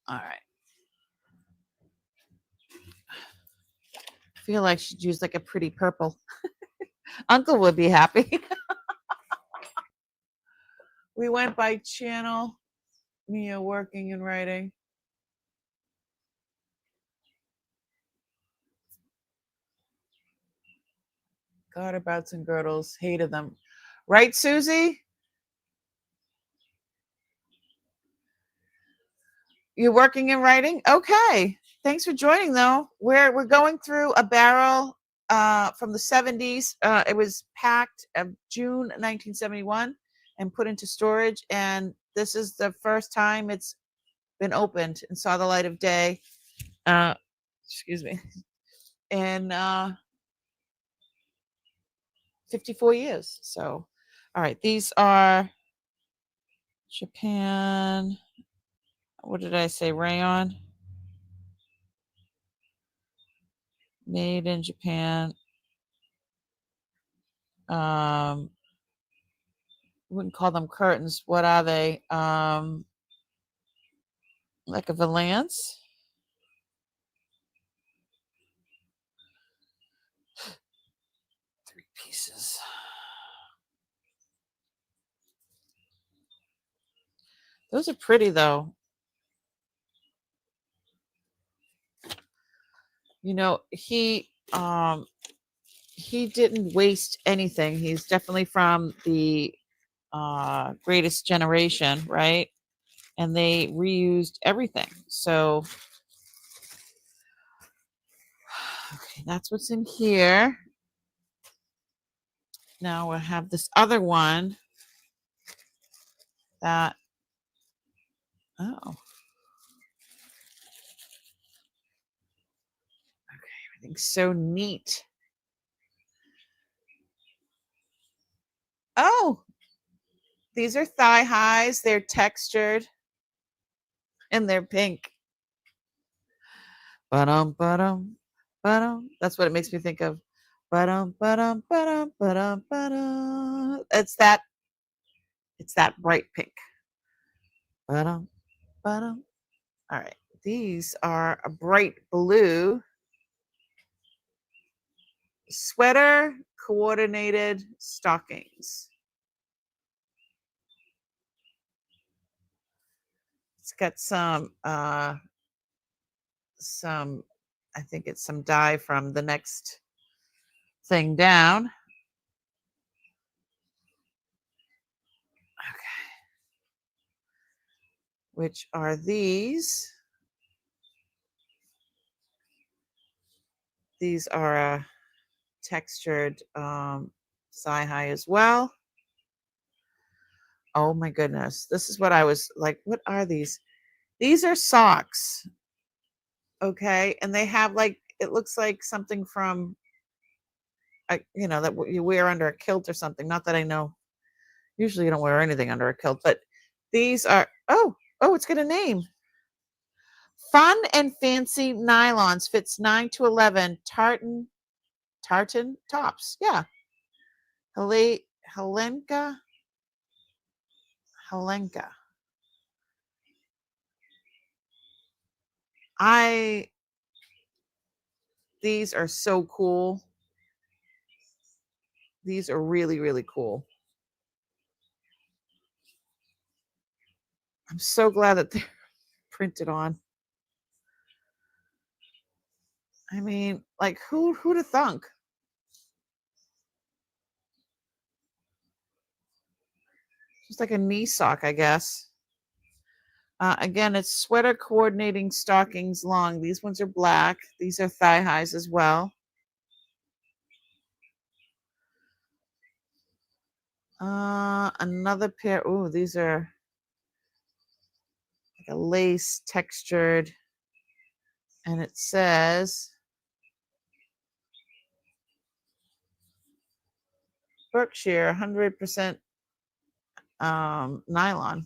All right. I feel like she'd use like a pretty purple. Uncle would be happy. We went by channel. Mia working and writing. Garter belts and girdles. Hated them. Right, Susie? You're working and writing? Okay. Thanks for joining though. We're going through a barrel from the 70s. It was packed of June 1971 and put into storage, and this is the first time it's been opened and saw the light of day. Excuse me. In 54 years. So, all right, these are Japan. What did I say? Rayon. Made in Japan. Wouldn't call them curtains. What are they? Like a valance. Three pieces. Those are pretty though. You know, he didn't waste anything. He's definitely from the Greatest Generation, right? And they reused everything. So okay, that's what's in here. Now we'll have this other one that, oh. Okay, everything's so neat. Oh, these are thigh highs. They're textured and they're pink. Ba-dum, ba-dum, ba-dum. That's what it makes me think of. Ba-dum, ba-dum, ba-dum, ba-dum, ba-dum. It's that bright pink. Ba-dum, ba-dum. All right. These are a bright blue sweater coordinated stockings. got some, I think it's some dye from the next thing down. Okay. Which are these. These are textured thigh-high as well. Oh my goodness. This is what I was like, what are these? These are socks. Okay. And they have like, it looks like something from, that you wear under a kilt or something. Not that I know. Usually you don't wear anything under a kilt, but these are, it's got a name. Fun and Fancy Nylons, fits 9 to 11, tartan tops. Yeah. Helenka. These are so cool. These are really, really cool. I'm so glad that they're printed on. I mean, like, who'd have thunk? Just like a knee sock, I guess. Again, it's sweater coordinating stockings long. These ones are black. These are thigh highs as well. Another pair. Ooh, these are like a lace textured. And it says Berkshire 100% nylon.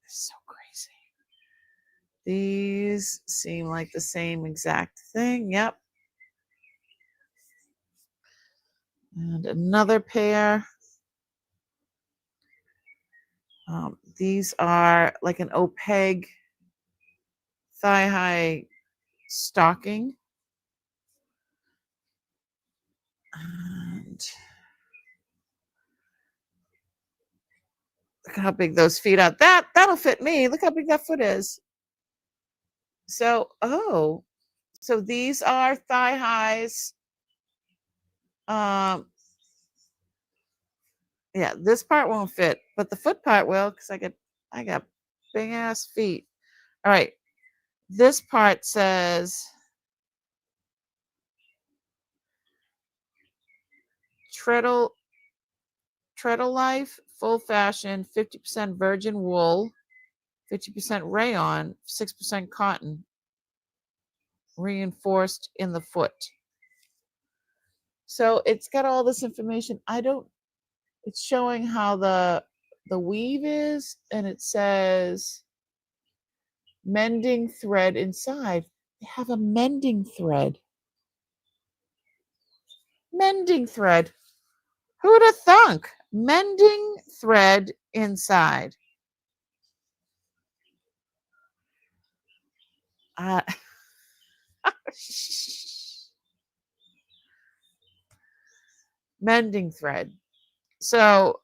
So crazy. These seem like the same exact thing. Yep. And another pair. These are like an opaque thigh-high stocking. And look at how big those feet are. That'll fit me. Look how big that foot is. So, so these are thigh highs. Yeah, this part won't fit, but the foot part will, because I got big ass feet. All right. This part says Treadle Life, full fashion, 50% virgin wool, 50% rayon, 6% cotton, reinforced in the foot. So it's got all this information. It's showing how the weave is, and it says mending thread inside. They have a mending thread. Mending thread. Who'd have thunk? Mending thread inside. Mending thread. So,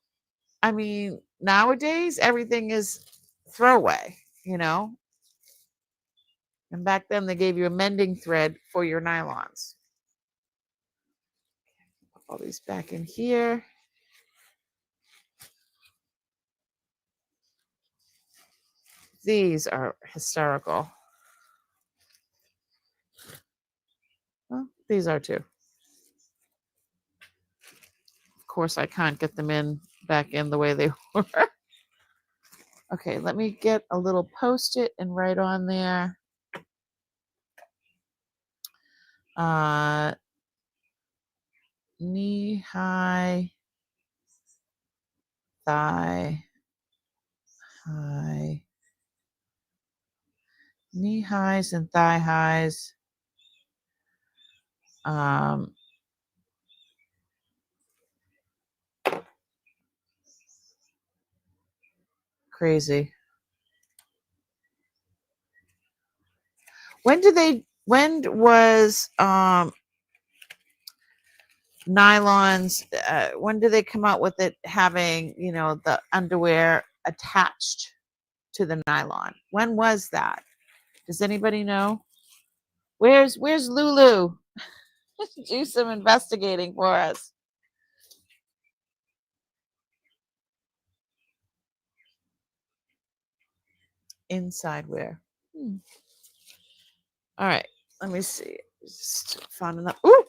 I mean, nowadays everything is throwaway, And back then they gave you a mending thread for your nylons. Put all these back in here. These are hysterical. Well, these are too. Of course, I can't get them back in the way they were. Okay, let me get a little Post-it and write on there. Knee high, thigh high, knee highs and thigh highs. Crazy. When was nylons, when did they come out with it having, the underwear attached to the nylon. When was that? Does anybody know? Where's Lulu? Do some investigating for us. Inside wear. All right, let me see. Just found enough. Ooh!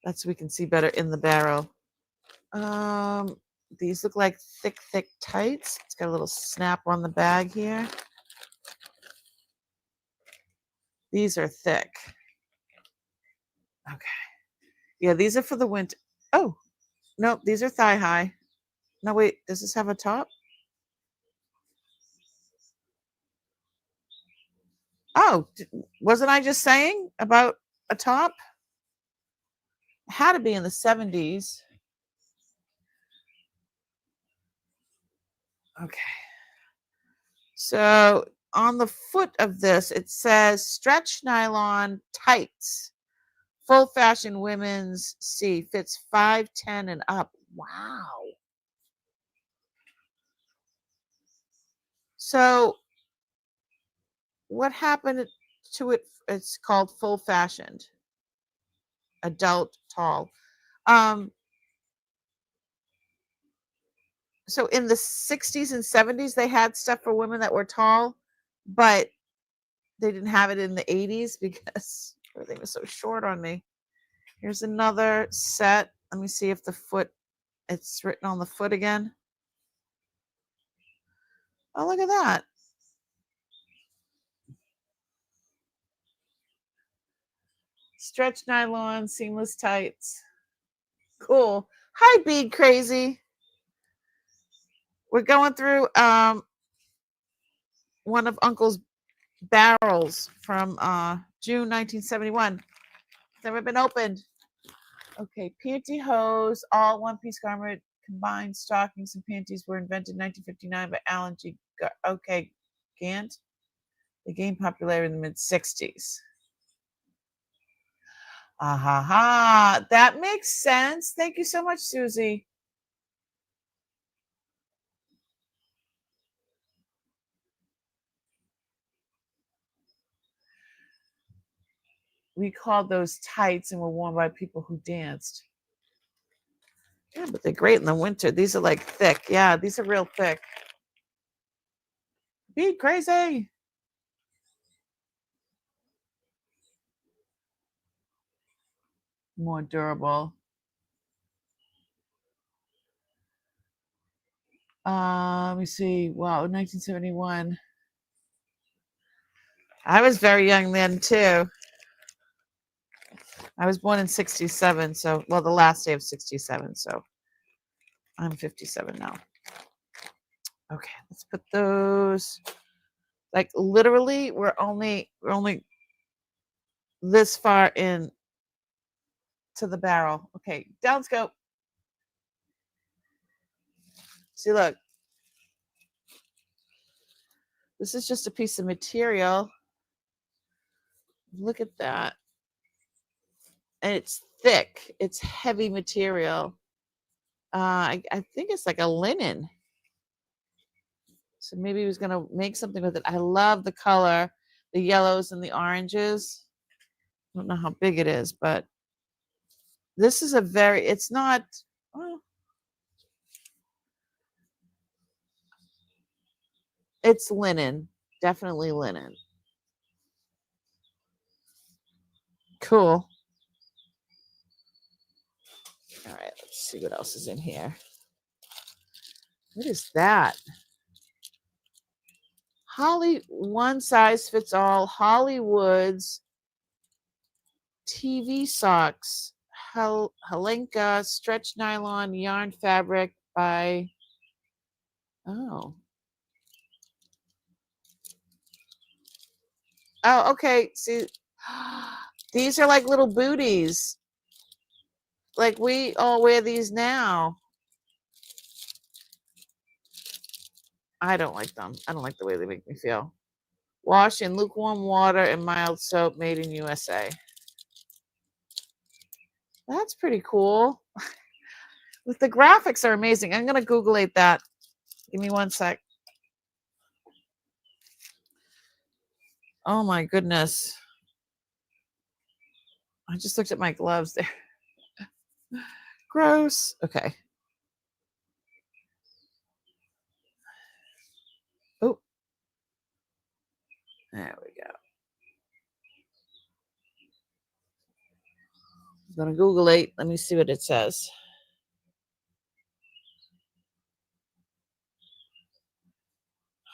That's so we can see better in the barrel. These look like thick tights. It's got a little snap on the bag here. These are thick. Okay. Yeah, these are for the winter. Oh, no, these are thigh high. No, wait, does this have a top? Oh, wasn't I just saying about a top? It had to be in the 70s. Okay. So on the foot of this, it says stretch nylon tights. Full fashion women's C fits 5'10" and up. Wow. So what happened to it? It's called full fashioned. Adult tall. So in the 60s and 70s, they had stuff for women that were tall, but they didn't have it in the 80s because everything was so short on me. Here's another set. Let me see if the foot, it's written on the foot again. Oh, look at that. Stretch nylon, seamless tights. Cool. Hi, Bead Crazy. We're going through one of Uncle's barrels from June 1971. It's never been opened. Okay, pantyhose, all one-piece garment, combined stockings and panties were invented in 1959 by Alan G. Okay, Gant. They gained popularity in the mid-60s. Ha. That makes sense. Thank you so much, Susie. We called those tights and were worn by people who danced. Yeah, but they're great in the winter. These are like thick. Yeah, these are real thick. Be crazy. More durable. Let me see. Wow, 1971. I was very young then too. I was born in 67, so well, the last day of 67, so I'm 57 now. Okay, let's put those. Like literally, we're only this far in to the barrel. Okay, down scope. See, look. This is just a piece of material. Look at that. And it's thick. It's heavy material. I think it's like a linen. So maybe he was going to make something with it. I love the color, the yellows and the oranges. I don't know how big it is, but this is it's not, well, it's linen. Definitely linen. Cool. All right, let's see what else is in here. What is that? One size fits all. Hollywood's TV socks. Helenka stretch nylon yarn fabric by. Oh, okay. See, these are like little booties. Like we all wear these now. I don't like them. I don't like the way they make me feel. Wash in lukewarm water and mild soap, made in USA. That's pretty cool. The graphics are amazing. I'm gonna Google-ate that. Give me 1 sec. Oh my goodness. I just looked at my gloves there. Gross. Okay. Oh. There we go. I'm gonna Google-ate. Let me see what it says.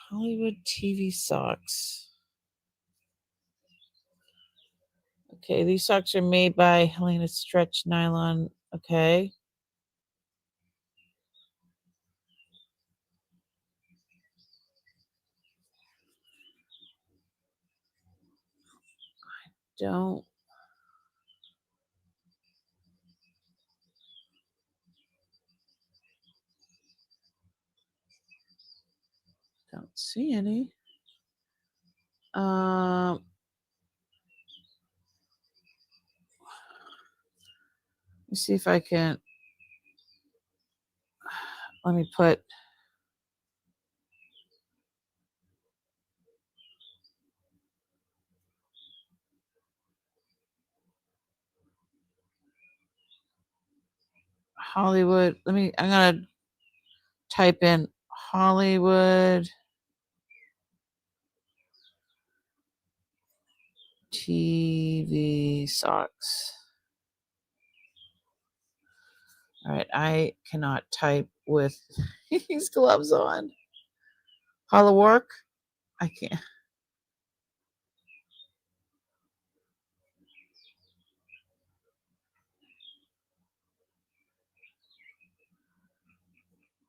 Hollywood TV socks. Okay, these socks are made by Helena Stretch Nylon. Okay. Don't see any. Let me see if I can. Let me put. Hollywood. I'm gonna type in Hollywood TV socks. All right, I cannot type with these gloves on. Hollow work? I can't.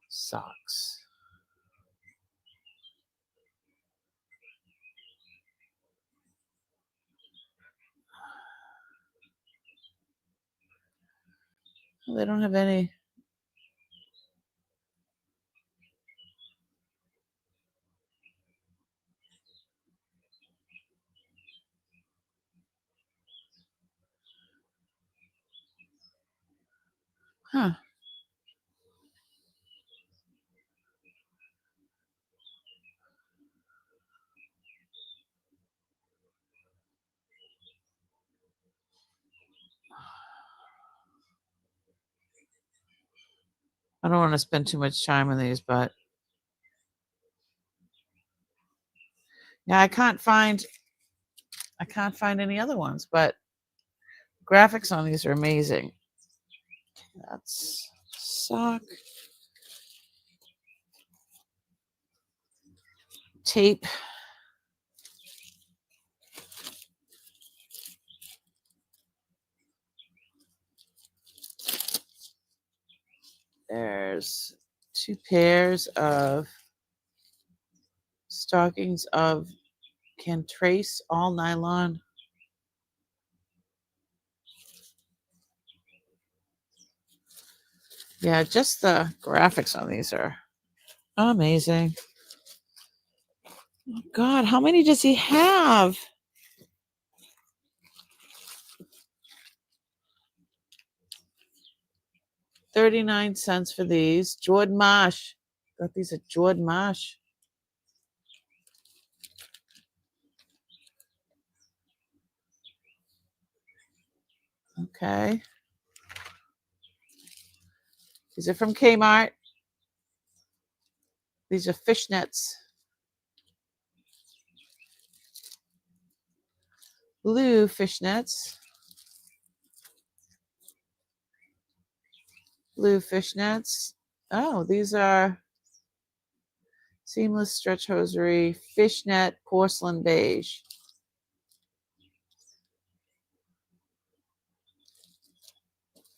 Socks. Well, they don't have any. Huh. I don't want to spend too much time on these, but yeah, I can't find any other ones, but graphics on these are amazing. That's sock tape. There's 2 pairs of stockings of Cantrace all nylon. Yeah, just the graphics on these are amazing. Oh God, how many does he have? 39 cents for these. Jordan Marsh. Got these at Jordan Marsh. Okay. These are from Kmart. These are fishnets. Blue fishnets. Blue fishnets. Oh, these are seamless stretch hosiery, fishnet, porcelain beige.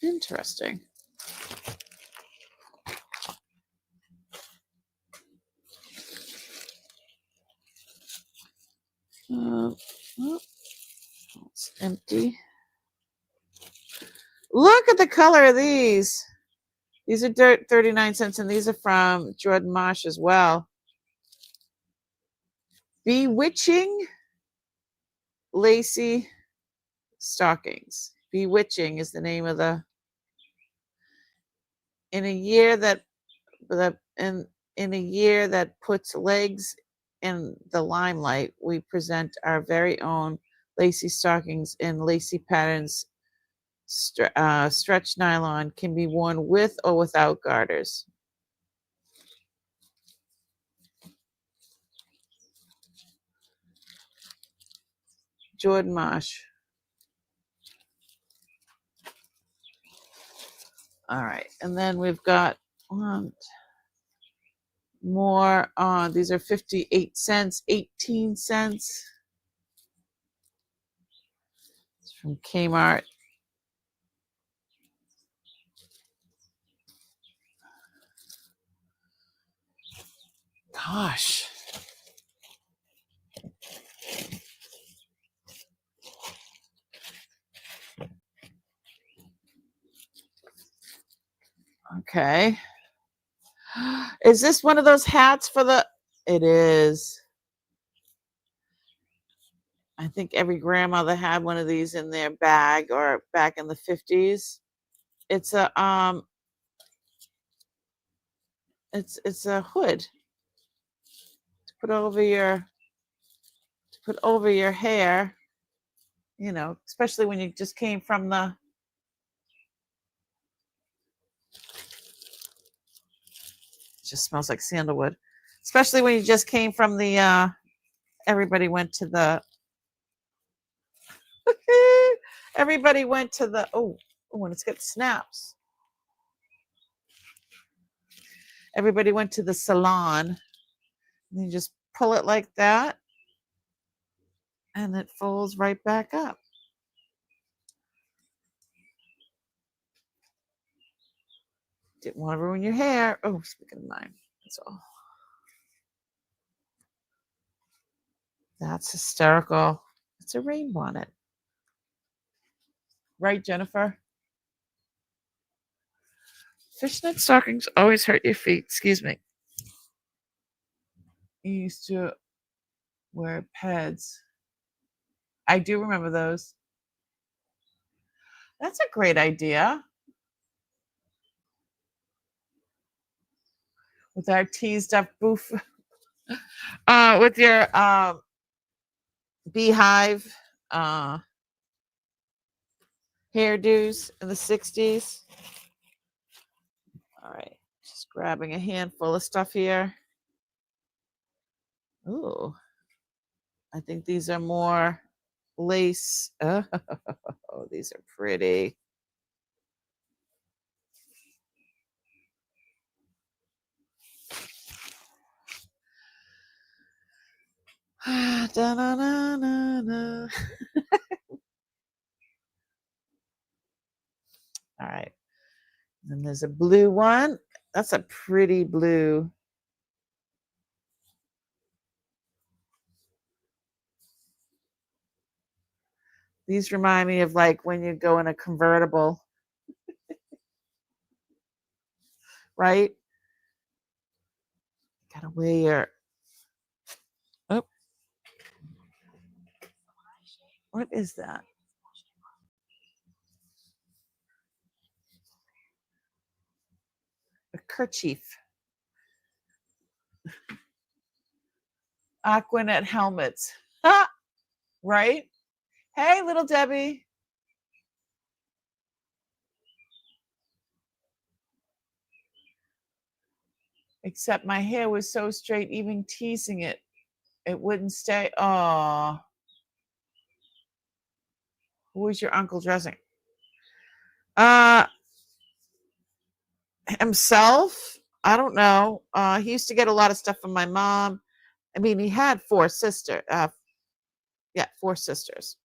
Interesting. Oh, it's empty. Look at the color of these. These are 39 cents, and these are from Jordan Marsh as well. Bewitching lacy stockings. Bewitching is the name of the. In a year that in a year that puts legs in the limelight, we present our very own lacy stockings in lacy patterns. Stretch nylon can be worn with or without garters. Jordan Marsh. All right, and then we've got more. These are 58 cents, 18 cents. It's from Kmart. Gosh. Okay. Is this one of those hats for the? It is. I think every grandmother had one of these in their bag or back in the 50s. It's a it's a hood to put over your hair, you know, especially when you just came from the it just smells like sandalwood. Especially when you just came from the everybody went to the everybody went to the when it's got snaps. Everybody went to the salon. And you just pull it like that and it folds right back up. Didn't want to ruin your hair. Oh, speaking of mine, that's all. That's hysterical. It's a rain bonnet. Right, Jennifer? Fishnet stockings always hurt your feet. Excuse me. You used to wear pads. I do remember those. That's a great idea. With our teased up boof. With your beehive hairdos in the 60s. All right. Just grabbing a handful of stuff here. Ooh. I think these are more lace. Oh, these are pretty. Da-na-na-na-na. All right. And there's a blue one. That's a pretty blue. These remind me of like when you go in a convertible, right? Gotta weigh your. Oh, what is that? A kerchief. Aquanet helmets. Ah, right? Hey, little Debbie. Except my hair was so straight, even teasing it, it wouldn't stay. Oh, who was your uncle dressing? Himself. I don't know. He used to get a lot of stuff from my mom. I mean, he had four sisters. Yeah, four sisters.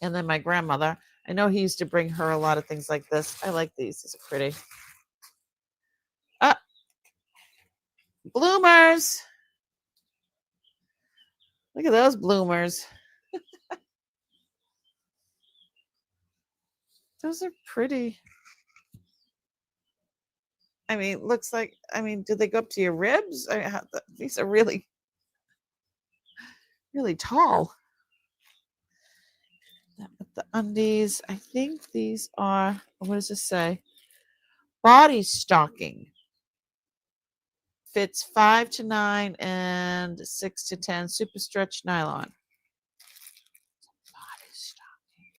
And then my grandmother. I know he used to bring her a lot of things like this. I like these. These are pretty. Bloomers. Look at those bloomers. Those are pretty. I mean, looks like, I mean, do they go up to your ribs? These are really, really tall. With the undies, I think these are, what does this say? body stocking. Fits 5 to 9 and 6 to 10. Super stretch nylon. Body stocking.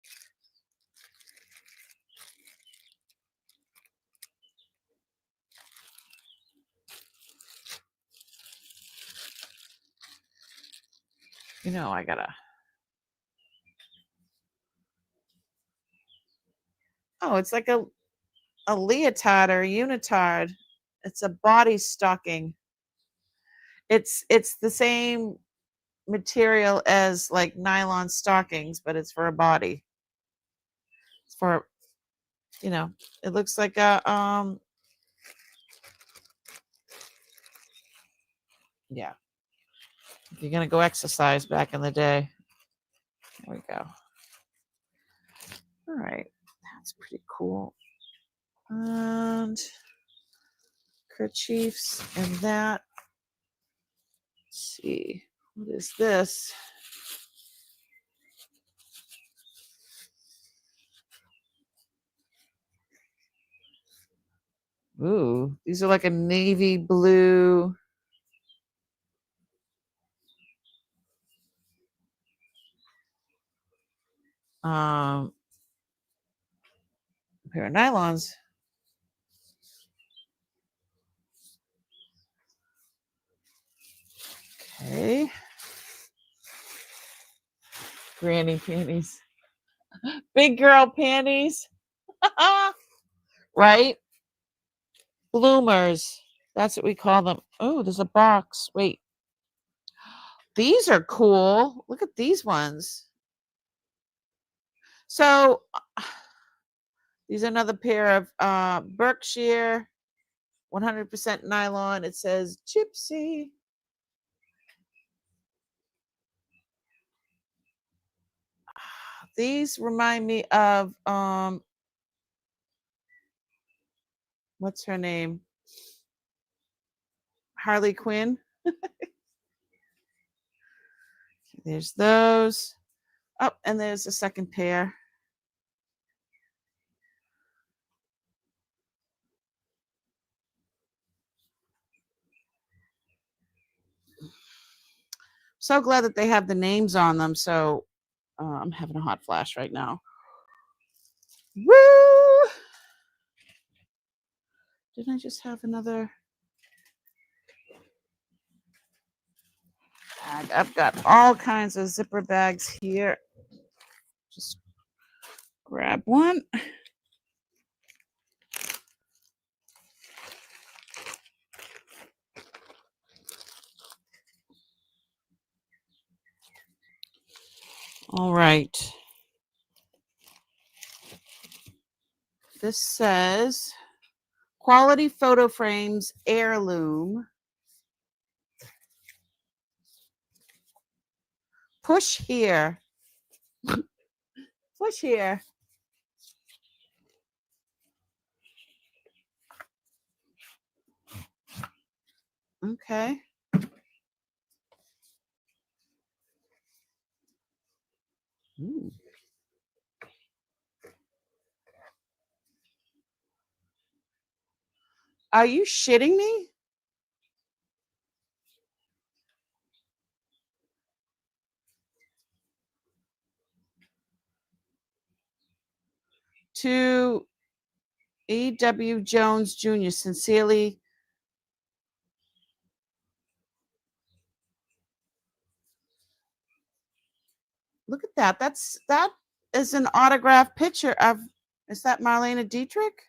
You know, I gotta. Oh, it's like a leotard or a unitard. It's a body stocking. It's the same material as like nylon stockings, but it's for a body. It's for, you know, it looks like a yeah. If you're gonna go exercise back in the day. There we go. All right, that's pretty cool. And kerchiefs and that. Let's see, what is this? Ooh, these are like a navy blue. Pair of nylons. Okay. Granny panties. Big girl panties. Right? Bloomers. That's what we call them. Oh, there's a box. Wait. These are cool. Look at these ones. So these are another pair of Berkshire 100% nylon. It says Gypsy. These remind me of what's her name? Harley Quinn. There's those. Oh, and there's a second pair. So glad that they have the names on them. So I'm having a hot flash right now. Woo! Didn't I just have another bag? I've got all kinds of zipper bags here. Just grab one. All right. This says quality photo frames, heirloom. Push here. Push here. Okay. Ooh. Are you shitting me? To E.W. Jones Jr. Sincerely. Look at that. That is an autographed picture of, is that Marlene Dietrich?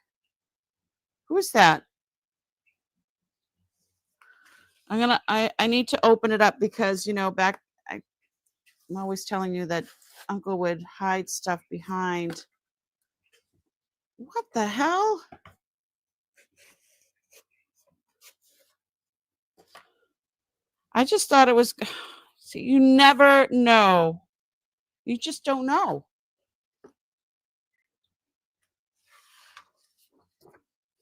Who is that? I need to open it up because, you know, I'm always telling you that Uncle would hide stuff behind. What the hell? I just thought it was, see, you never know. You just don't know.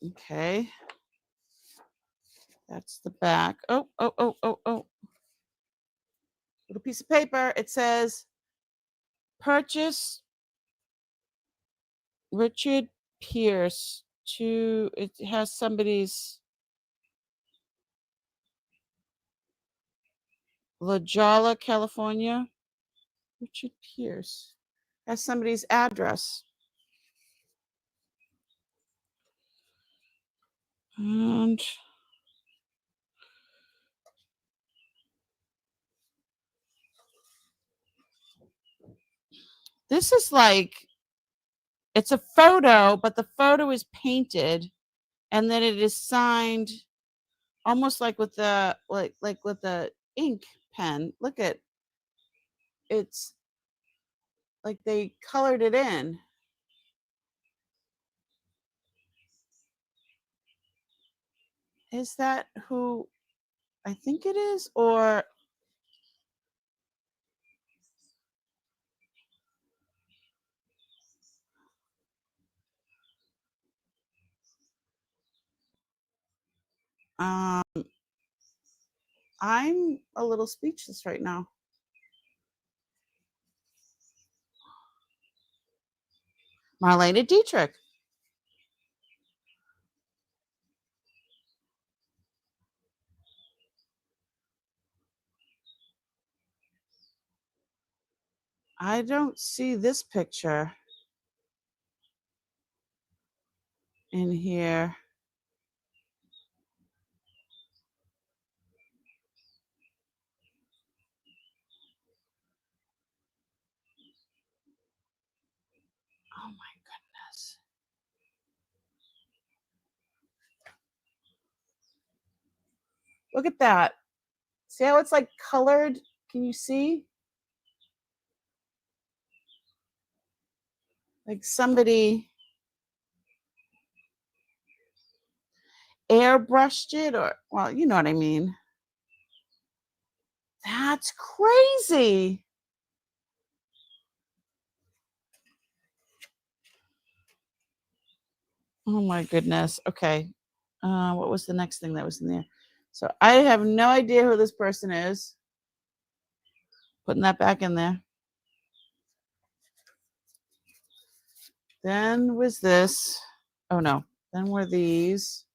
Okay. That's the back. Oh. Little piece of paper. It says, purchase Richard Pierce it has somebody's La Jolla, California. Richard Pierce has somebody's address. And this is like, it's a photo, but the photo is painted and then it is signed almost like with the like with the ink pen. Look at, it's like they colored it in. Is that who I think it is? Or um I'm a little speechless right now. Marlena Dietrich. I don't see this picture in here. Oh my goodness. Look at that. See how it's like colored? Can you see? Like somebody airbrushed it, or, well, you know what I mean. That's crazy. Oh my goodness. Okay. What was the next thing that was in there? So I have no idea who this person is. Putting that back in there. Then was this. Oh no. Then were these.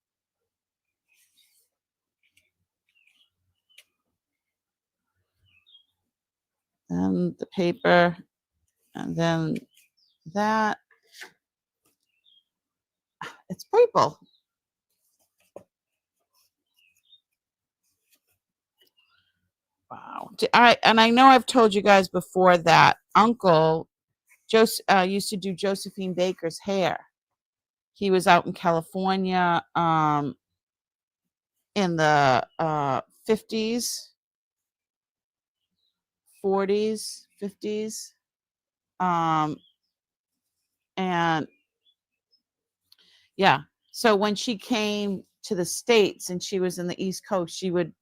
Then the paper. And then that. It's purple. Wow. And I know I've told you guys before that Uncle Joseph used to do Josephine Baker's hair. He was out in California in the 50s, 40s, 50s. And yeah, so when she came to the States and she was in the East Coast, she would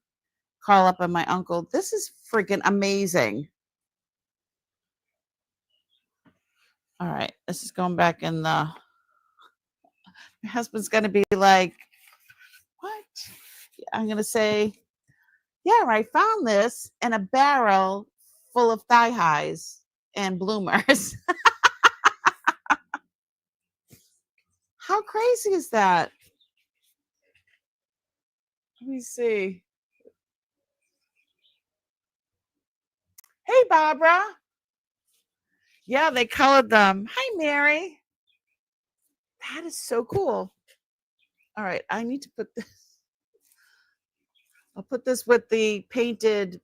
call up on my uncle. This is freaking amazing. All right, this is going back in the. My husband's going to be like, what? I'm going to say, yeah, I found this in a barrel full of thigh highs and bloomers. How crazy is that? Let me see. Hey, Barbara. Yeah, they colored them. Hi, Mary. That is so cool. All right, I need to put this. I'll put this with the painted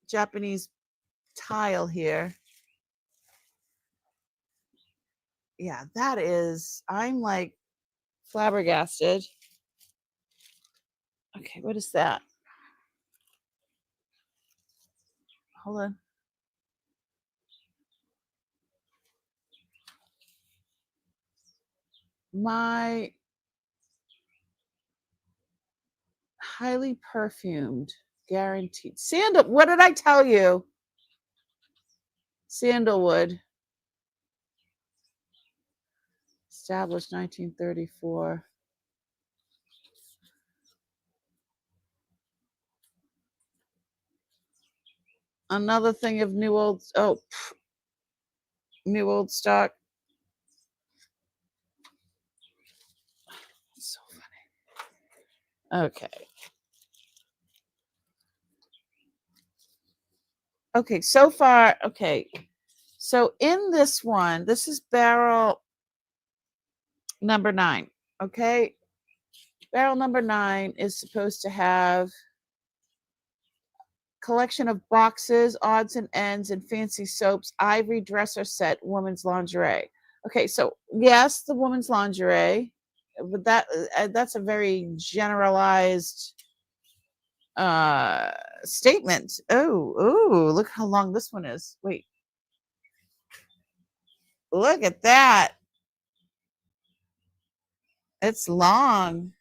Japanese tile here. Yeah, that is, I'm like flabbergasted. Okay, what is that? Hold on. My highly perfumed, guaranteed sandal. What did I tell you? Sandalwood. Established 1934. Another thing of new old, new old stock. Okay. Okay, so far, okay. So in this one, this is barrel number 9. Okay. Barrel number 9 is supposed to have collection of boxes, odds and ends, and fancy soaps, ivory dresser set, women's lingerie. Okay, so yes, the women's lingerie, but that's a very generalized statement. Oh, look how long this one is. Wait, look at that. It's long.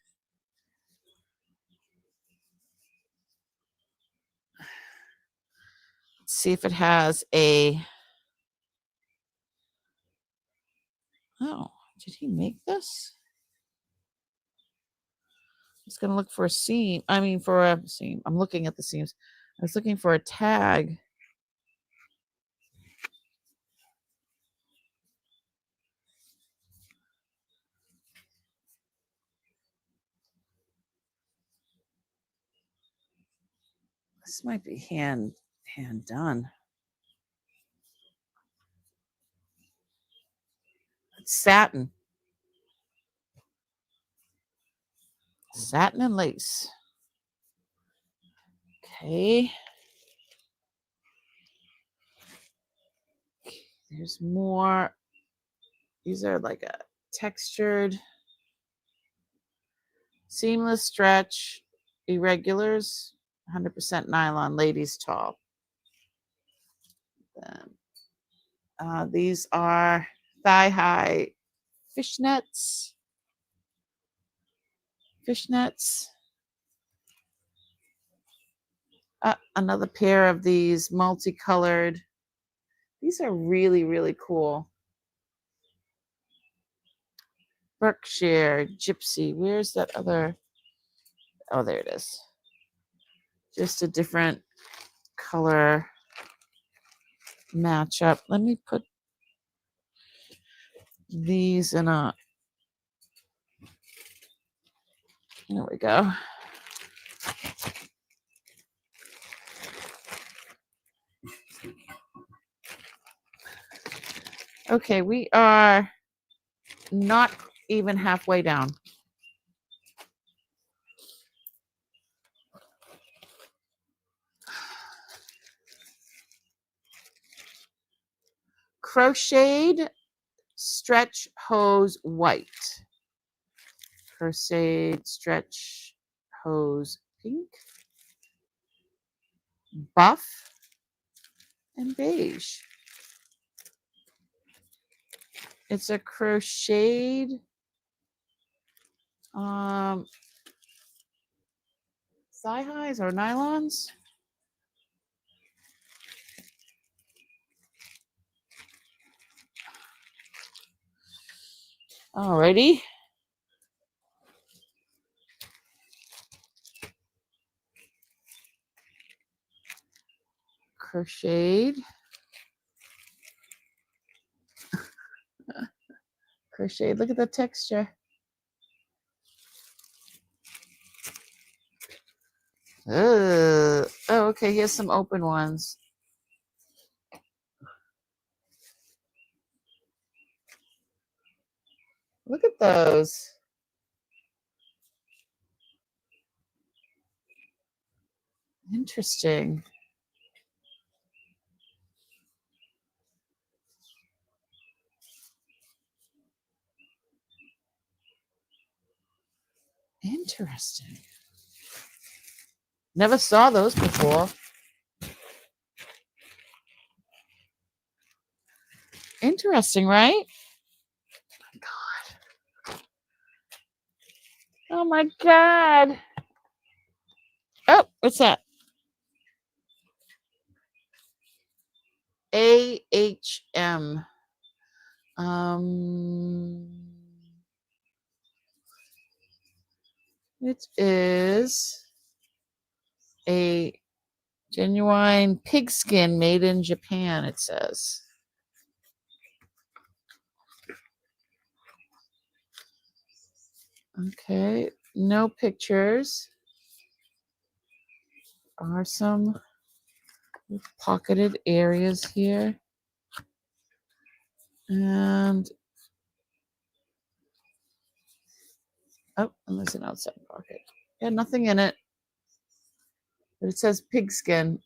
Let's see if it has a. Oh, did he make this? I was going to look for a seam. I mean, for a seam. I'm looking at the seams. I was looking for a tag. This might be hand done. It's satin. Satin and lace. Okay. There's more. These are like a textured, seamless stretch, irregulars, 100% nylon, ladies tall. Then, these are thigh-high fishnets. Another pair of these multicolored. These are really, really cool. Berkshire, Gypsy. Where's that other? Oh, there it is. Just a different color matchup. Let me put these in a. There we go. Okay, we are not even halfway down. Crocheted stretch hose white. Crocheted stretch hose pink. Buff and beige. It's a crocheted thigh highs or nylons. Alrighty. Crocheted. Crocheted. Look at the texture. Oh, okay. Here's some open ones. Look at those. Interesting. Interesting. Never saw those before. Interesting, right? Oh my God. Oh, what's that? AHM. It is a genuine pigskin made in Japan, it says. Okay, No pictures. Are some pocketed areas here. And oh, and there's an outside pocket. Yeah, nothing in it. But it says pigskin.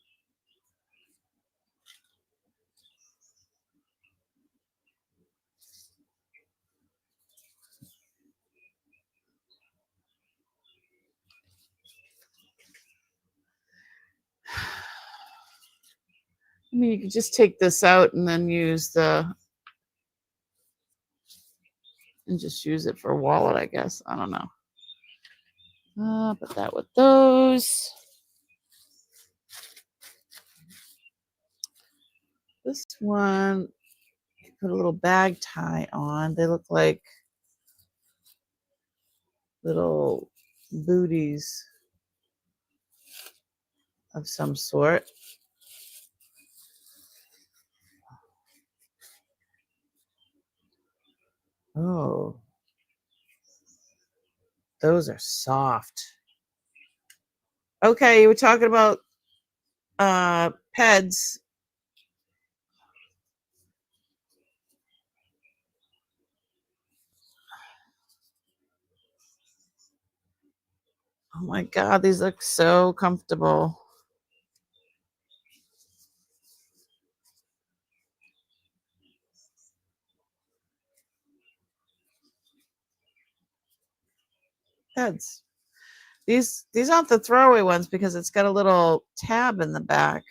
I mean, you could just take this out and then use and just use it for a wallet, I guess. I don't know. Put that with those. This one, put a little bag tie on. They look like little booties of some sort. Oh, those are soft. Okay, you were talking about PEDs. Oh my God, these look so comfortable. PEDs. These aren't the throwaway ones because it's got a little tab in the back.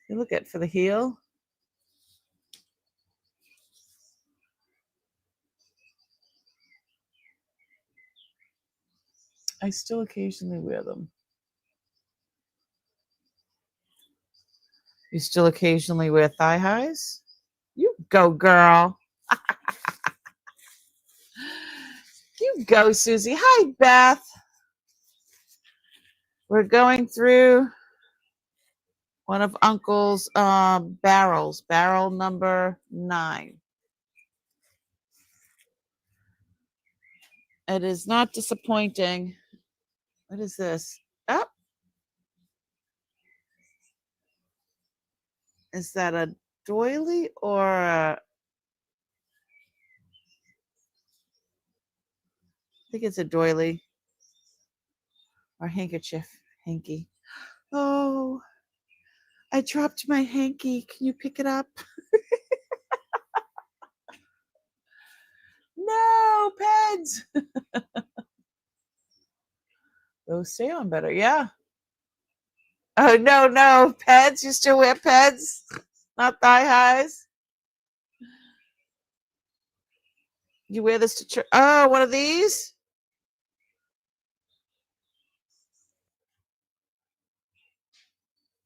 You look at for the heel. I still occasionally wear them. You still occasionally wear thigh highs? You go, girl. You go, Susie. Hi, Beth. We're going through one of Uncle's barrels, barrel number 9. It is not disappointing. What is this? Oh, is that a doily or I think it's a doily or handkerchief, hanky. Oh, I dropped my hanky. Can you pick it up? No, Peds. Those stay on better. Yeah. Oh, no. Peds. You still wear Peds? Not thigh highs? You wear this to church? Oh, one of these?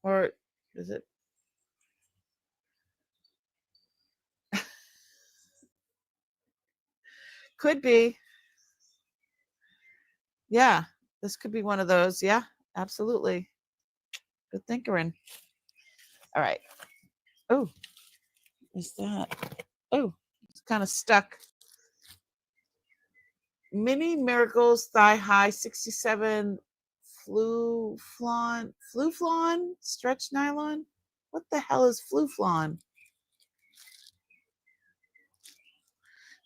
Or is it? Could be. Yeah. This could be one of those. Yeah, absolutely. Good thinking. All right. Oh, is that? Oh, it's kind of stuck. Mini Miracles Thigh High 67 Fluflon stretch nylon. What the hell is Fluflon?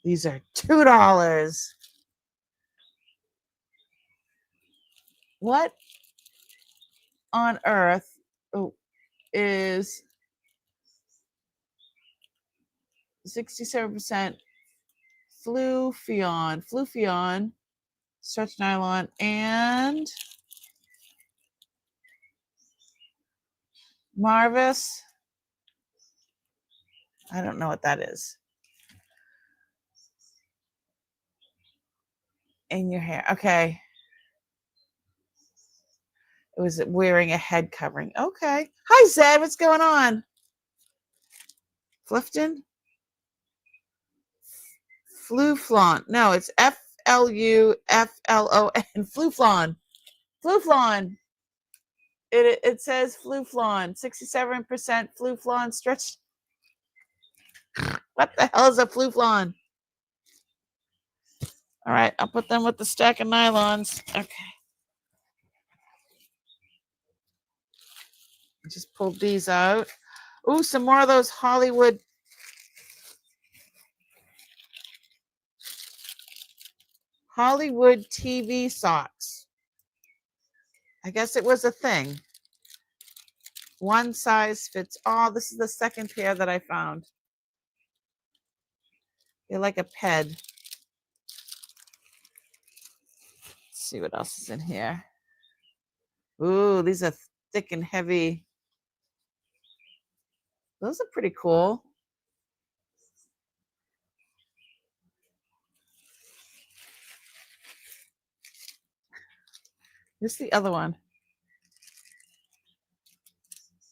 These are $2. What on earth is 67% Fluffion stretch nylon and Marvis? I don't know what that is. In your hair. Okay. It was wearing a head covering. Okay. Hi, Zed. What's going on? Flifton? Fluflon. No, it's Fluflon. Fluflon. Fluflon. It says Fluflon. 67% Fluflon stretch. What the hell is a Fluflon? All right, I'll put them with the stack of nylons. Okay. I just pulled these out. Ooh, some more of those Hollywood TV socks. I guess it was a thing. One size fits all. This is the second pair that I found. They're like a ped. Let's see what else is in here. Ooh, these are thick and heavy. Those are pretty cool. Here's the other one.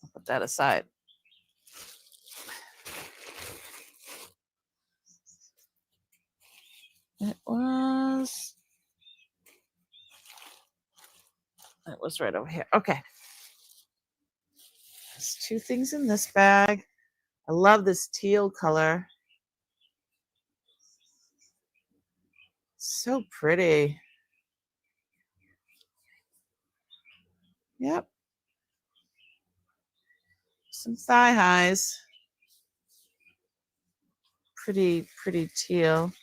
I'll put that aside. It was right over here. Okay. There's two things in this bag. I love this teal color. So pretty. Yep. Some thigh highs. Pretty teal.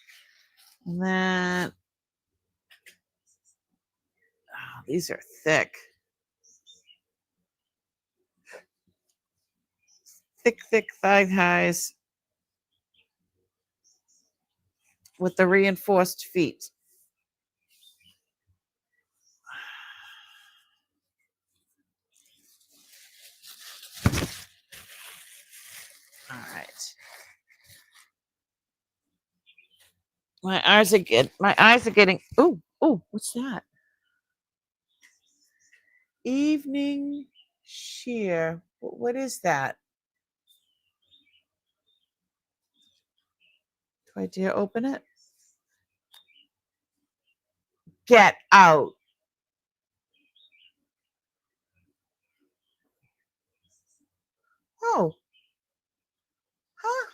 And then, oh, these are thick. Thick thigh highs with the reinforced feet. All right. My eyes are getting. Oh, what's that? Evening sheer. What is that? Do I dare open it? Get out. Oh. Huh?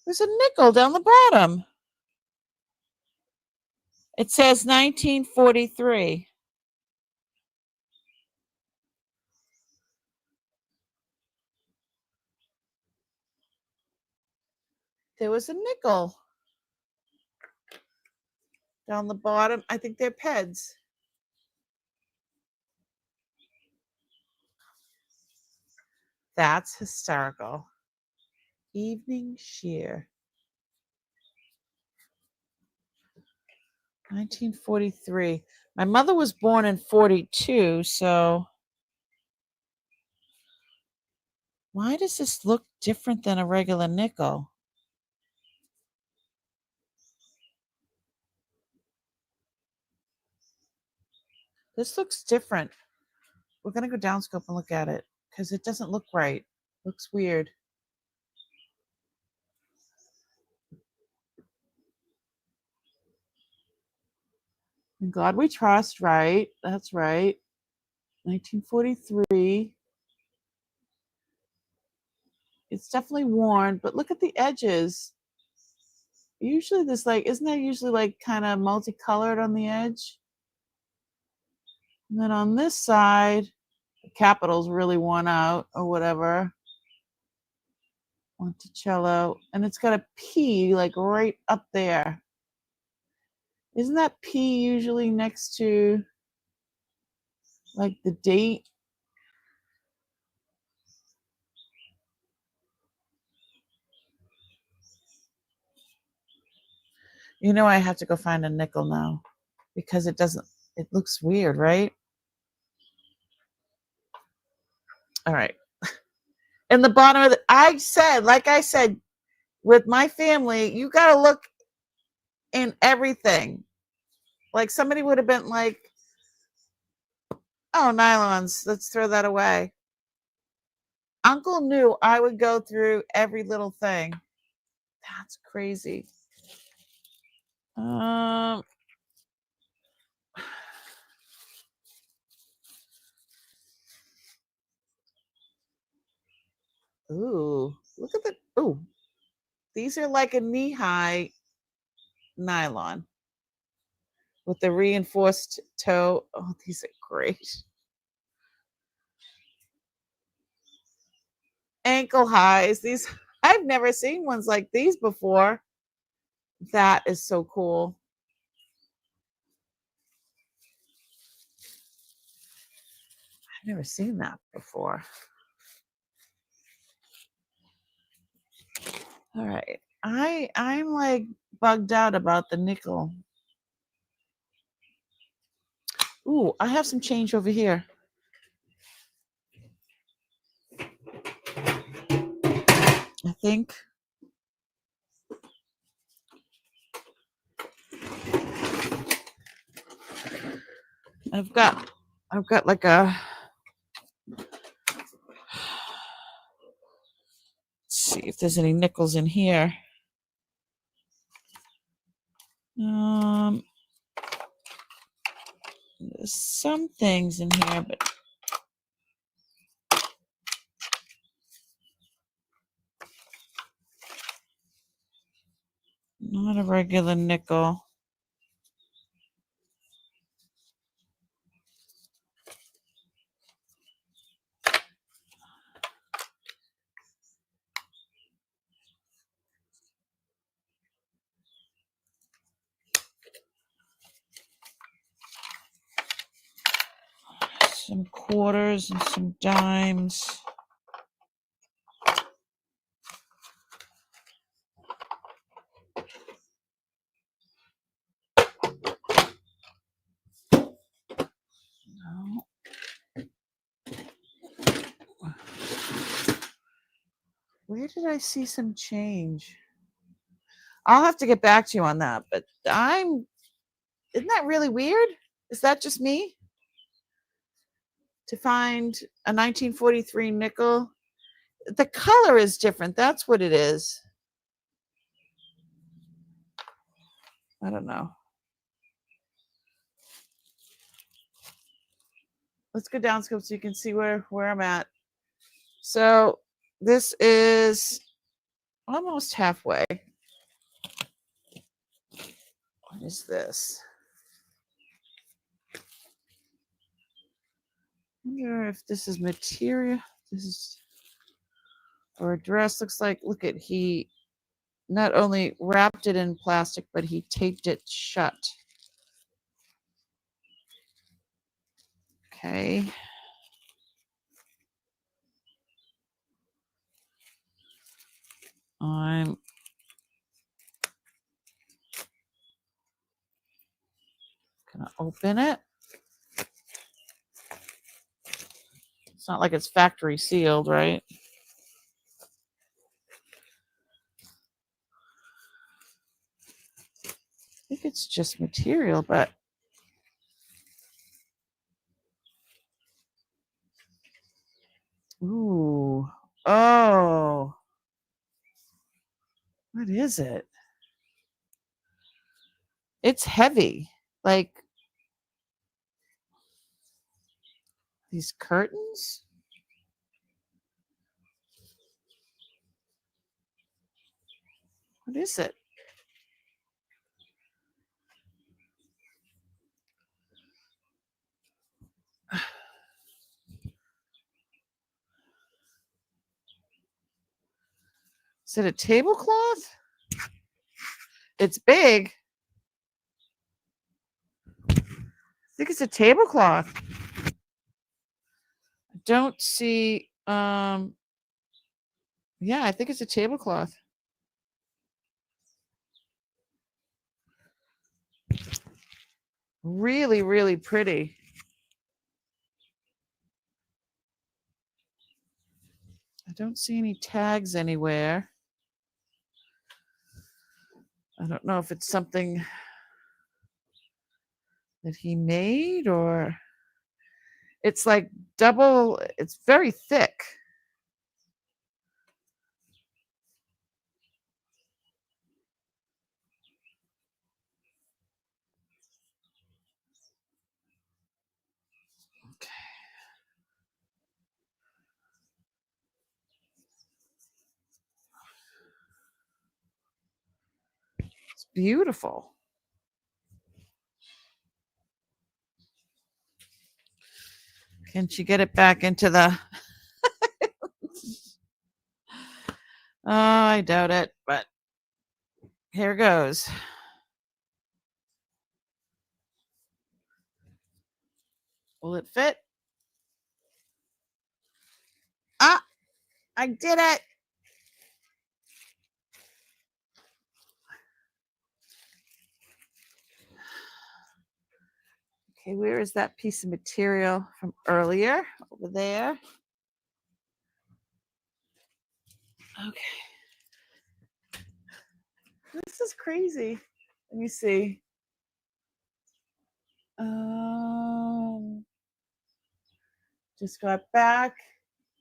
There's a nickel down the bottom. It says 1943. There was a nickel down the bottom. I think they're peds. That's hysterical. Evening sheer. 1943. My mother was born in 42, so why does this look different than a regular nickel? This looks different. We're going to go downscope and look at it because it doesn't look right. Looks weird. In God we trust, right? That's right. 1943. It's definitely worn, but look at the edges. Usually this isn't that usually kind of multicolored on the edge? And then on this side, the capital's really worn out or whatever. Monticello. And it's got a P right up there. Isn't that P usually next to the date? I have to go find a nickel now because it looks weird, right? All right. In the bottom of I said, with my family, you got to look in everything. Somebody would have been like, oh, nylons, let's throw that away. Uncle knew I would go through every little thing. That's crazy. Ooh, look at that. Ooh, These are like a knee-high nylon with the reinforced toe. Oh, these are great. Ankle highs. These, I've never seen ones like these before. That is so cool. I've never seen that before. All right. I'm like bugged out about the nickel. Ooh, I have some change over here. I think. I've got like a, let's see if there's any nickels in here. There's some things in here, but not a regular nickel. Some quarters and some dimes. No. Where did I see some change? I'll have to get back to you on that, but isn't that really weird? Is that just me? To find a 1943 nickel. The color is different. That's what it is. I don't know. Let's go down scope so you can see where I'm at. So this is almost halfway. What is this? I wonder if this is material. This is, or a dress. Looks like, look at, he not only wrapped it in plastic, but he taped it shut. Okay. I'm gonna open it. It's not like it's factory sealed, right? I think it's just material, but ooh, oh, what is it? It's heavy, like these curtains. What is it? Is it a tablecloth? It's big. I think it's a tablecloth. I don't see, yeah, I think it's a tablecloth. Really, really pretty. I don't see any tags anywhere. I don't know if it's something that he made, or it's like double, it's very thick. Okay. beautiful. Can she get it back into the... Oh, I doubt it, but here goes. Will it fit? Ah, I did it. Okay, where is that piece of material from earlier? Over there. Okay. This is crazy. Let me see. Just got back.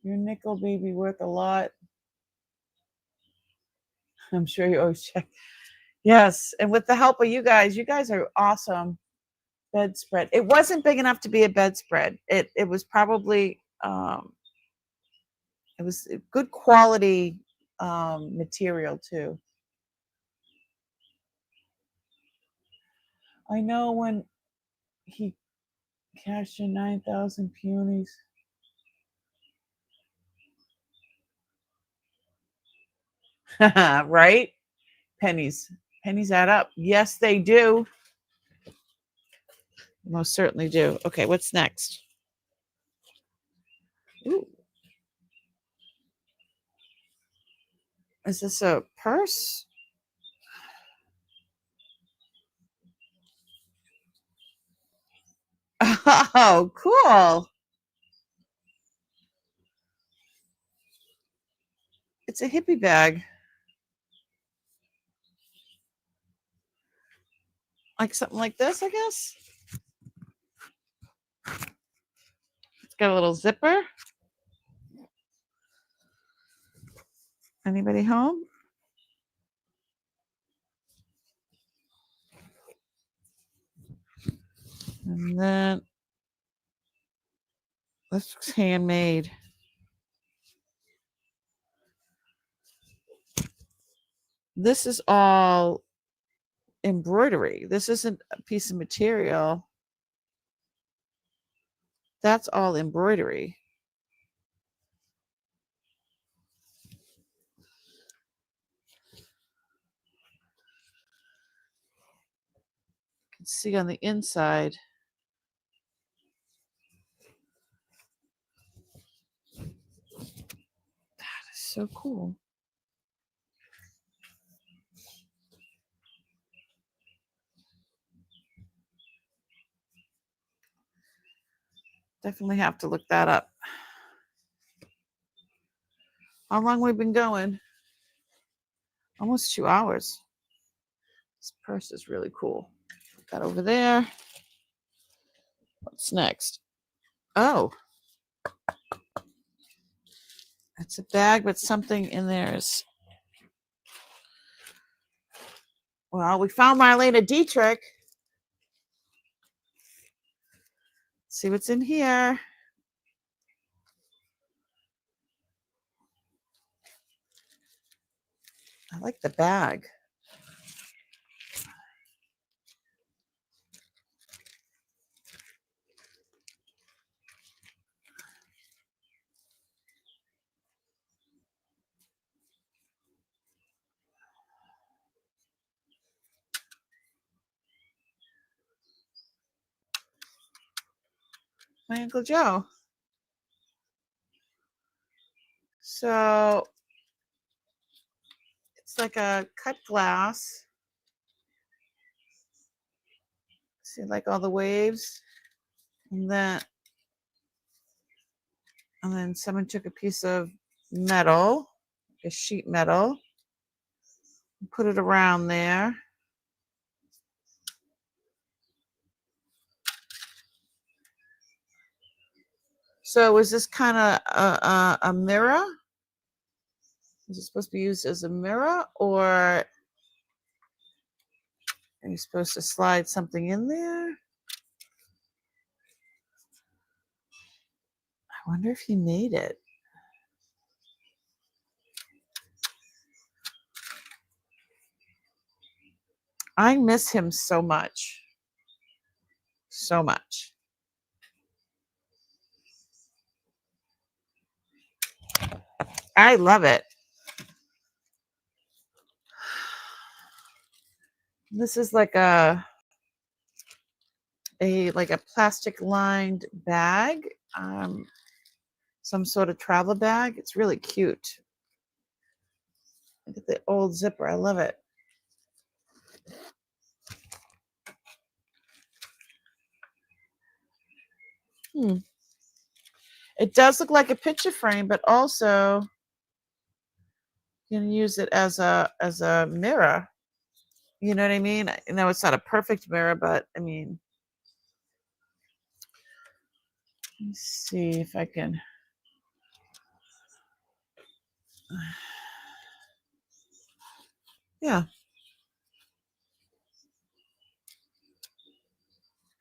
Your nickel may be worth a lot. I'm sure you always check. Yes, and with the help of you guys are awesome. Bedspread. It wasn't big enough to be a bedspread. It was probably it was good quality material too. I know when he cashed in 9,000 peonies. Right? Pennies. Pennies add up. Yes, they do. Most certainly do. Okay, what's next? Ooh. Is this a purse? Oh, cool. It's a hippie bag. Like something like this, I guess. It's got a little zipper. Anybody home? And then this looks handmade. This is all embroidery. This isn't a piece of material. That's all embroidery. You can see on the inside. That is so cool. Definitely have to look that up. How long we've been going? Almost 2 hours. This purse is really cool. Put that over there. What's next? Oh, it's a bag, but something in there is... Well, we found Marlena Dietrich. See what's in here. I like the bag. My Uncle Joe. So it's like a cut glass. See, like all the waves. And then someone took a piece of metal, a sheet metal, and put it around there. So was this kind of a mirror? Is it supposed to be used as a mirror, or are you supposed to slide something in there? I wonder if he made it. I miss him so much. So much. I love it. This is like a plastic lined bag, some sort of travel bag. It's really cute. Look at the old zipper. I love it. It does look like a picture frame, but also you can use it as a mirror. You know what I mean? I know it's not a perfect mirror, but I mean, let's see if I can. Yeah.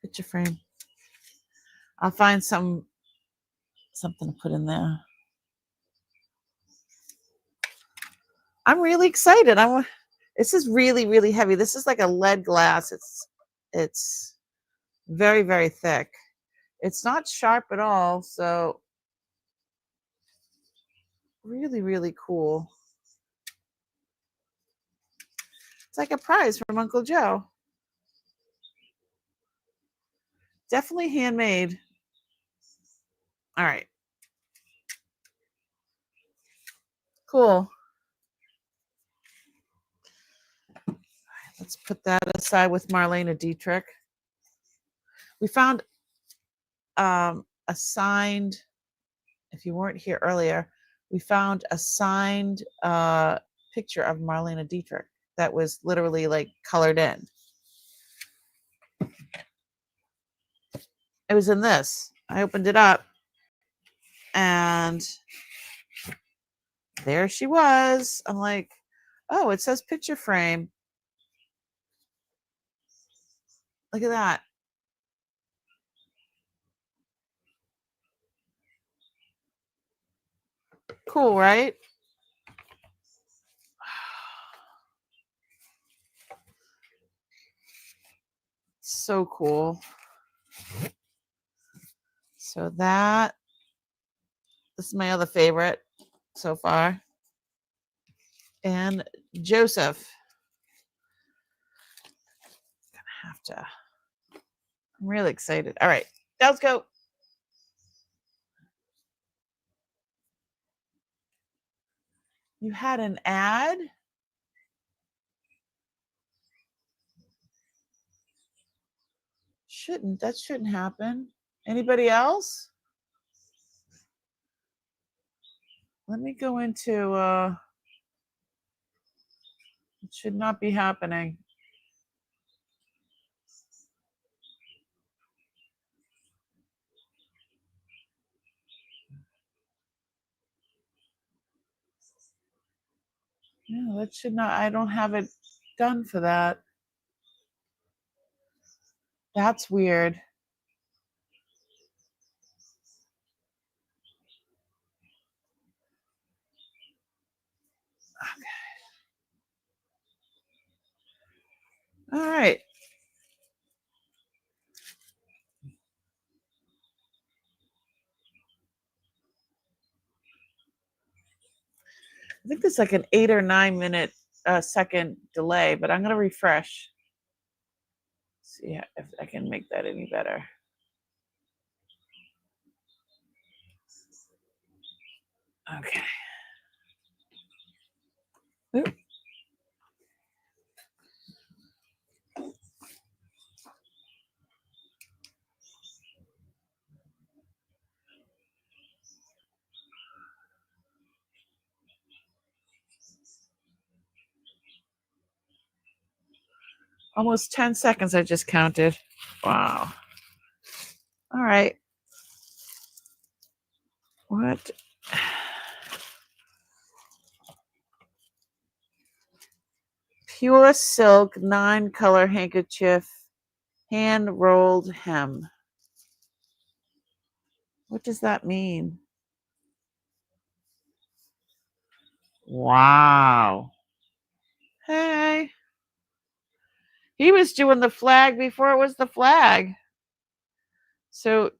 Picture frame. I'll find something to put in there. I'm really excited. This is really, really heavy. This is like a lead glass. It's very, very thick. It's not sharp at all, so really, really cool. It's like a prize from Uncle Joe. Definitely handmade. All right. Cool. Let's put that aside with Marlena Dietrich. We found a signed, if you weren't here earlier, we found a signed picture of Marlena Dietrich that was literally like colored in. It was in this. I opened it up and there she was. I'm like, oh, it says picture frame. Look at that. Cool, right? So cool. So this is my other favorite so far. And Joseph. Gonna have to. I'm really excited. All right, let's go. You had an ad? That shouldn't happen. Anybody else? Let me go into it should not be happening. No, that should not. I don't have it done for that. That's weird. Okay. All right. I think there's like an 8 or 9 minute second delay, but I'm gonna refresh. See if I can make that any better. Okay. Oop. Almost 10 seconds I just counted. Wow. All right. What? Pure silk 9-color handkerchief, hand rolled hem. What does that mean? Wow. Hey. He was doing the flag before it was the flag. So,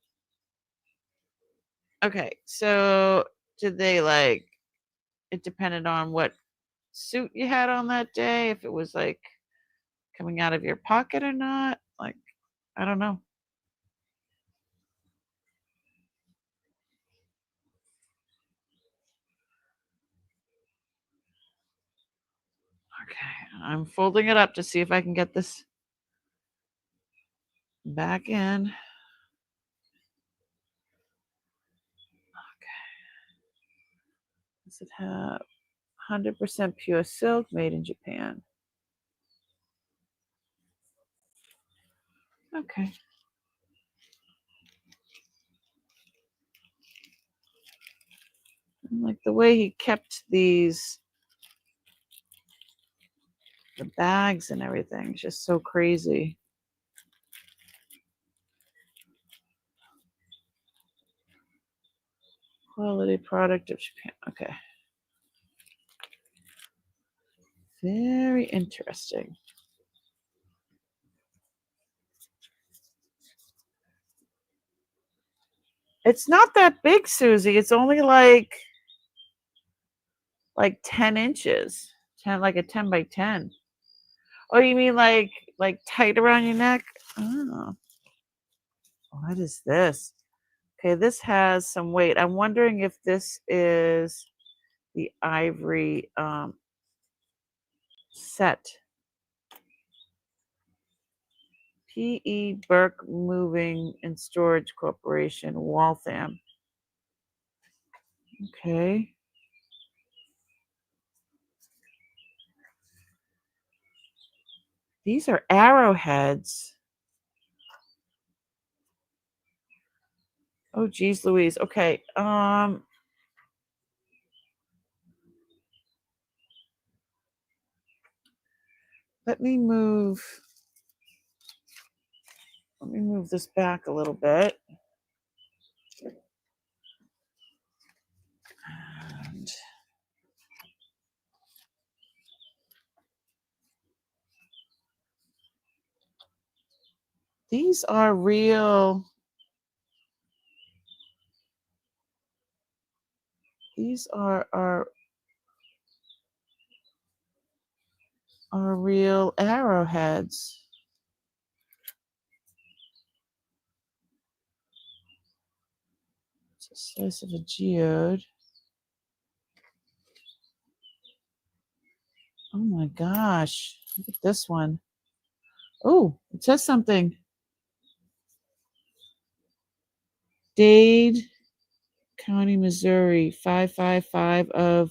okay. So, did they like it depended on what suit you had on that day, if it was like coming out of your pocket or not? Like, I don't know. Okay. I'm folding it up to see if I can get this back in. Okay. Does it have 100% pure silk made in Japan? Okay. And like the way he kept these, the bags and everything, is just so crazy. Quality product of Japan. Okay. Very interesting. It's not that big, Susie. It's only like 10 inches. 10, like a 10 by 10. Oh, you mean like tight around your neck? Oh. What is this? Okay, this has some weight. I'm wondering if this is the ivory set. P.E. Burke Moving and Storage Corporation, Waltham. Okay. These are arrowheads. Oh, geez, Louise. Okay. Let me move this back a little bit. And these are real. These are real arrowheads. It's a slice of a geode. Oh my gosh. Look at this one. Oh, it says something. Dade County, Missouri, 555 of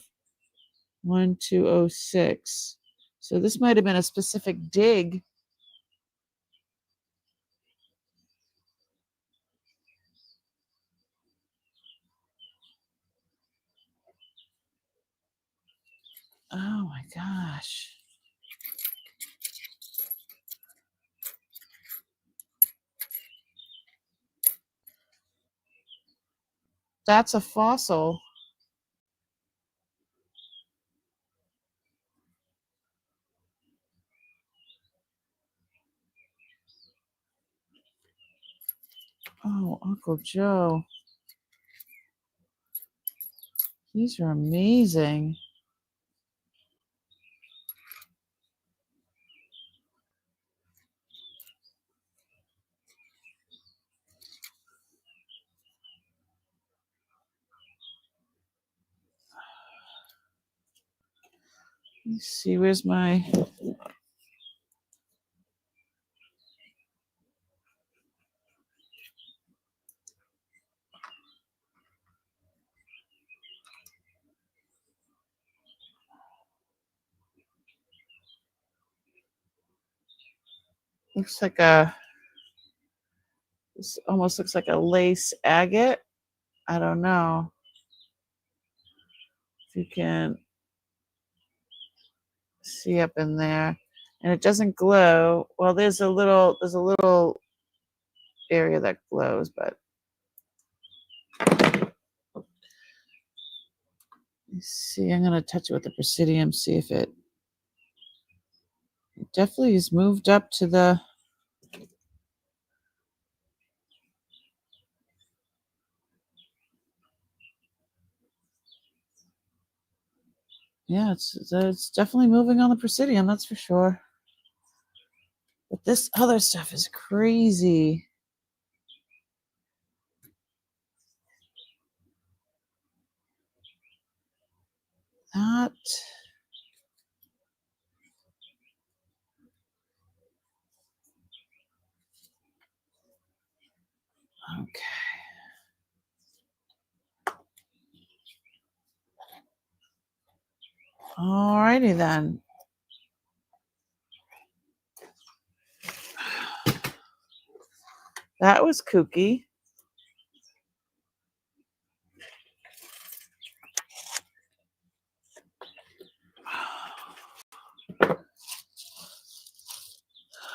1206. So this might have been a specific dig. Oh my gosh. That's a fossil. Oh, Uncle Joe. These are amazing. Let's see, where's my. Looks like this almost looks like a lace agate. I don't know if you can see up in there. And it doesn't glow. Well, there's a little area that glows, but let's see. I'm gonna touch it with the Presidium, see if it definitely has moved up to the. Yeah, it's definitely moving on the Presidium, that's for sure. But this other stuff is crazy. That. Okay. Alrighty then. That was kooky.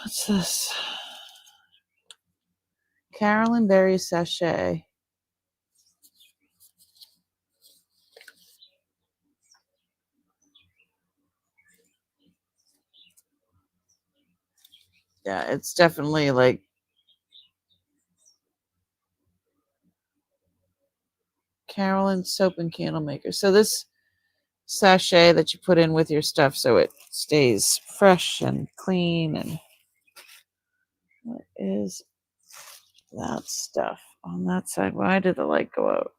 What's this? Carolyn Berry sachet. Yeah, it's definitely like Carolyn soap and candle maker. So this sachet that you put in with your stuff so it stays fresh and clean. And what is that stuff on that side? Why did the light go out?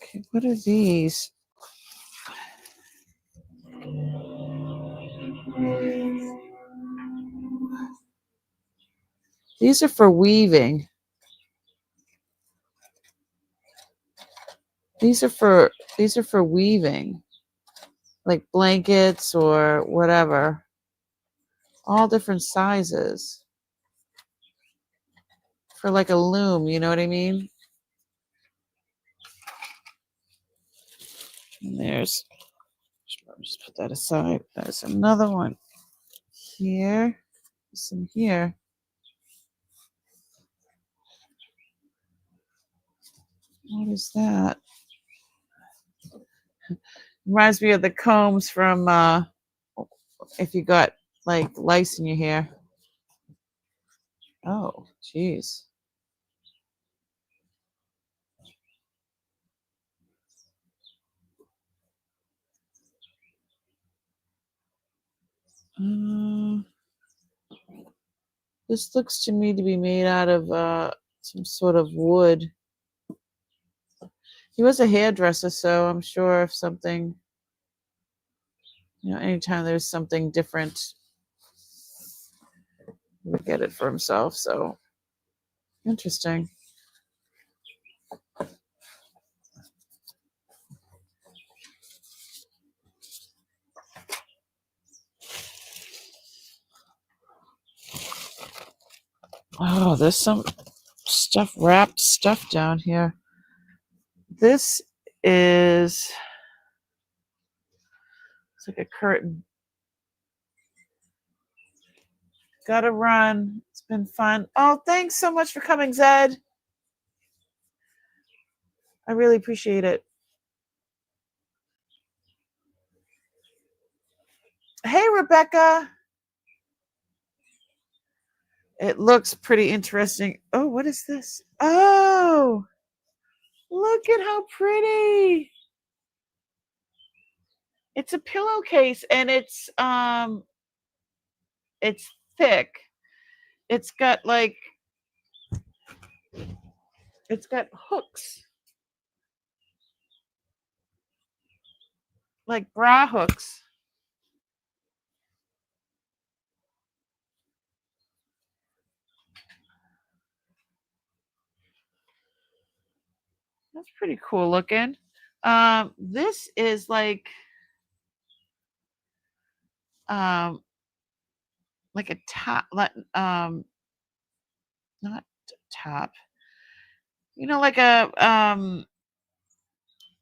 Okay, what are these? These are for weaving. These are for weaving, like blankets or whatever. All different sizes. For like a loom, you know what I mean? And there's, just put that aside. There's another one here. Some here. What is that? Reminds me of the combs from if you got like lice in your hair. Oh, jeez. This looks to me to be made out of some sort of wood. He was a hairdresser, so I'm sure if something, anytime there's something different, he would get it for himself. So interesting. Oh, there's some wrapped stuff down here. This is, it's like a curtain. Gotta run. It's been fun. Oh, thanks so much for coming, Zed. I really appreciate it. Hey, Rebecca. It looks pretty interesting. Oh, what is this? Oh, look at how pretty. It's a pillowcase and it's thick. It's got hooks. Like bra hooks. That's pretty cool looking. This is like a top, not top. Like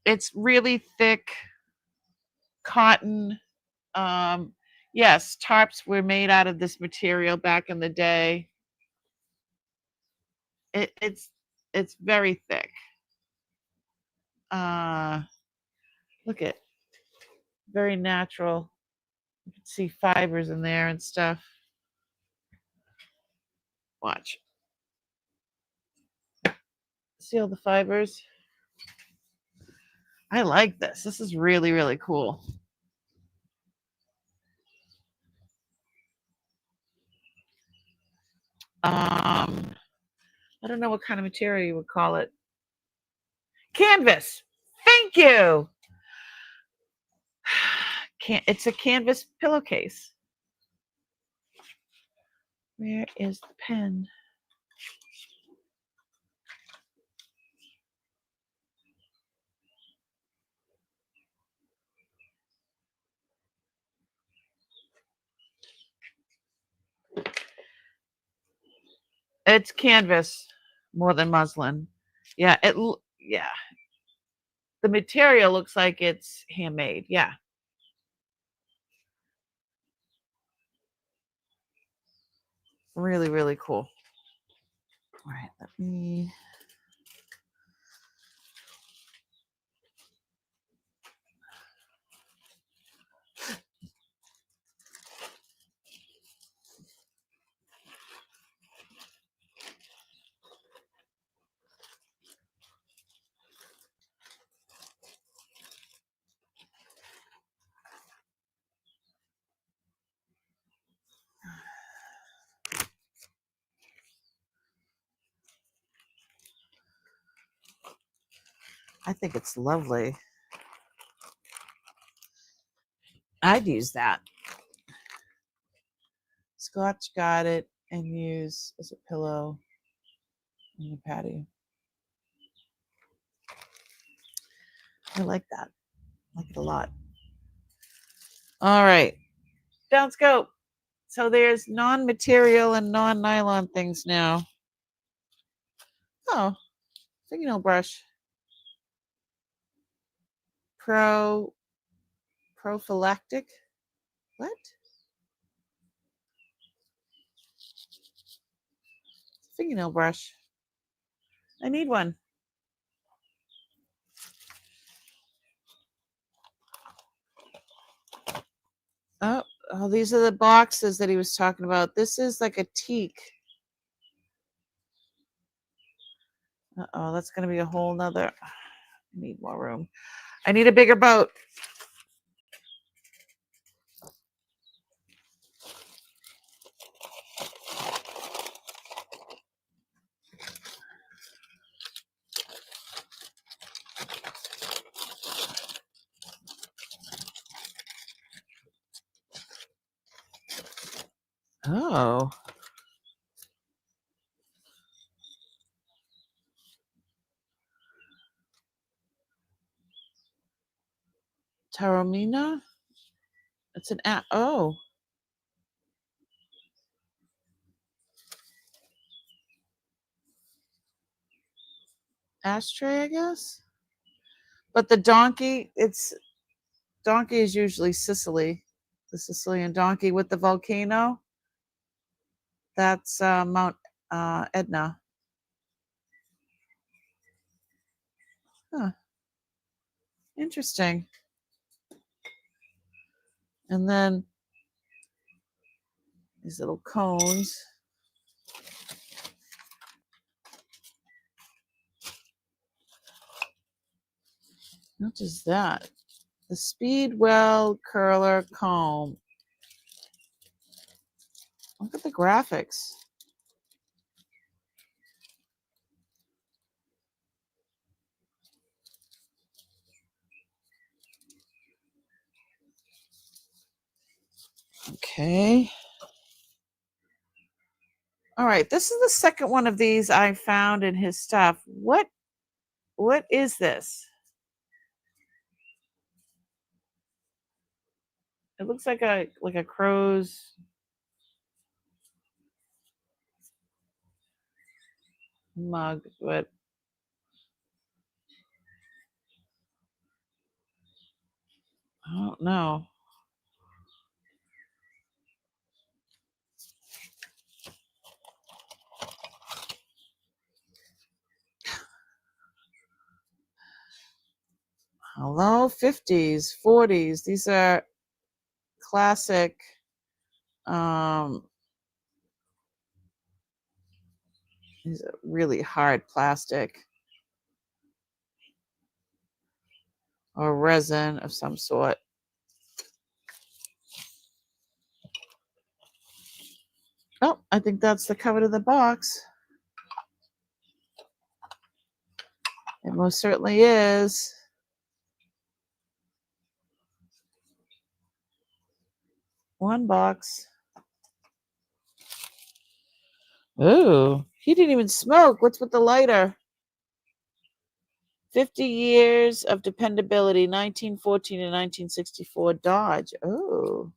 it's really thick cotton. Yes, tarps were made out of this material back in the day. It's very thick. Look at very natural. You can see fibers in there and stuff. Watch. See all the fibers? I like this. This is really, really cool. I don't know what kind of material you would call it. Canvas. Thank you. It's a canvas pillowcase. Where is the pen? It's canvas more than muslin. Yeah, yeah. The material looks like it's handmade. Yeah. Really, really cool. All right, let me. I think it's lovely. I'd use that. Scotch Guard it and use as a pillow in your patio. I like that. I like it a lot. All right. Let's go. So there's non-material and non-nylon things now. Oh, fingernail brush. Prophylactic. What? Fingernail brush. I need one. Oh, these are the boxes that he was talking about. This is like a teak. Uh-oh, that's going to be a whole nother. I need more room. I need a bigger boat. Oh. Taormina? It's an oh. Ashtray, I guess. But the donkey, donkey is usually Sicily. The Sicilian donkey with the volcano. That's Mount Etna. Huh. Interesting. And then these little cones. What is that? The Speedwell Curler Comb. Look at the graphics. Okay. All right. This is the second one of these I found in his stuff. What is this? It looks like a crow's mug, but I don't know. Hello, 50s, 40s. These are classic. These are really hard plastic or resin of some sort. Oh, I think that's the cover to the box. It most certainly is. One box. Ooh, he didn't even smoke. What's with the lighter? 50 years of dependability, 1914 to 1964 Dodge. Oh.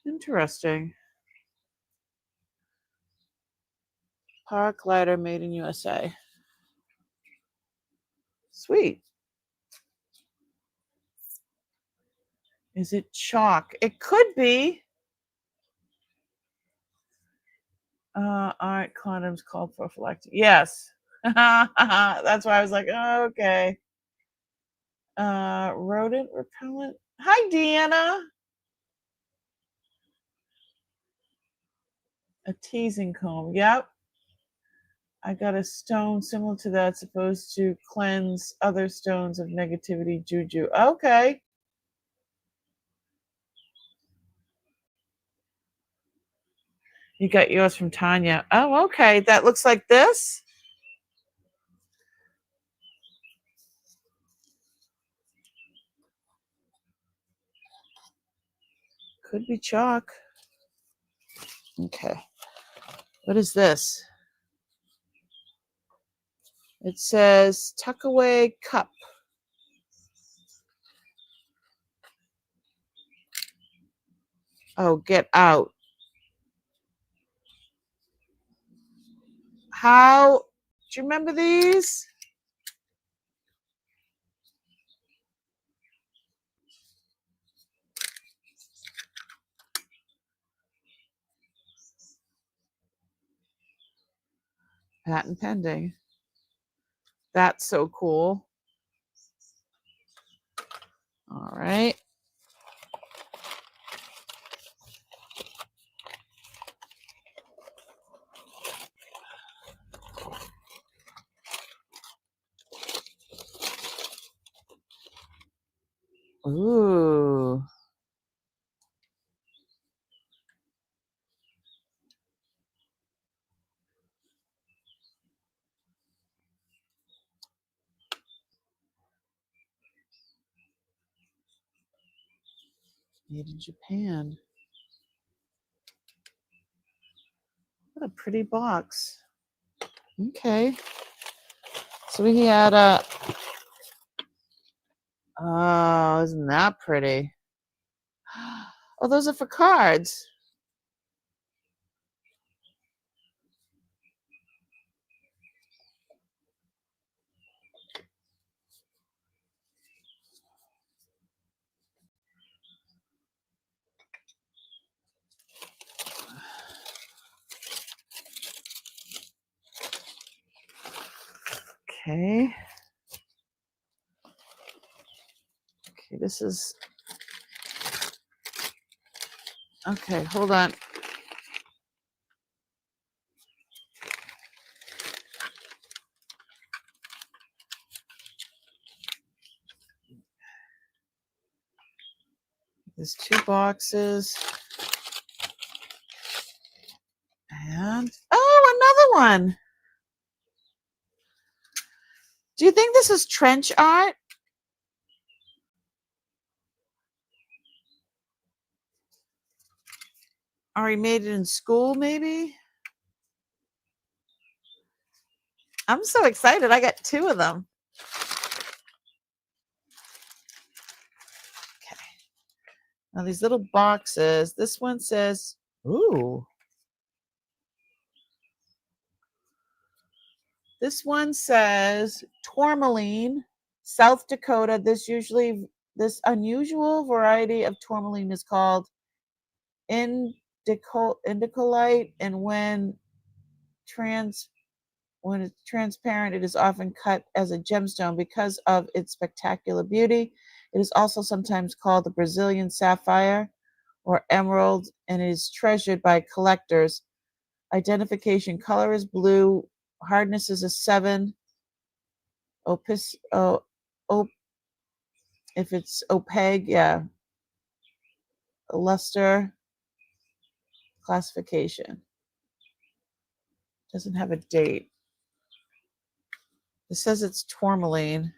Interesting. Park lighter made in USA. Sweet. Is it chalk? It could be. Aren't condoms called prophylactic? Yes. That's why I was like, oh, okay. Rodent repellent. Hi, Deanna. A teasing comb. Yep. I got a stone similar to that, supposed to cleanse other stones of negativity, juju. Okay. You got yours from Tanya. Oh, okay. That looks like this. Could be chalk. Okay. What is this? It says tuck away cup. Oh, get out. How? Do you remember these? Patent pending. That's so cool. All right. Ooh. Made in Japan. What a pretty box. Okay. So we had a. Oh, isn't that pretty? Oh, those are for cards. Okay. Okay, this is. Okay, hold on. There's 2 boxes. And oh, another one. Do you think this is trench art? Or he made it in school, maybe? I'm so excited. I got 2 of them. Okay. Now these little boxes. This one says, ooh. This one says tourmaline South Dakota, this unusual variety of tourmaline is called indicolite, and when it's transparent, it is often cut as a gemstone because of its spectacular beauty. It is also sometimes called the Brazilian sapphire or emerald, and is treasured by collectors. Identification: color is blue, hardness is a 7, if it's opaque, yeah, luster, classification. Doesn't have a date. It says it's tourmaline.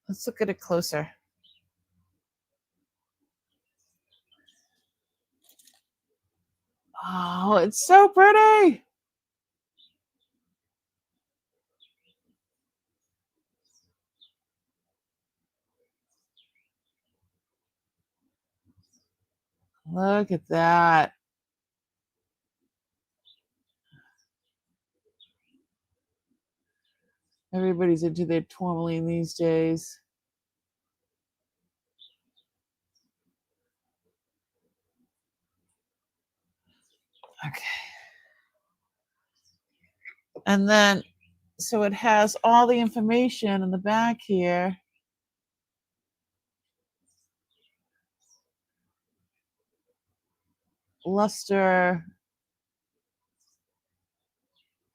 Let's look at it closer. Oh, it's so pretty. Look at that. Everybody's into their tourmaline these days. Okay. And then, so it has all the information in the back here. Luster,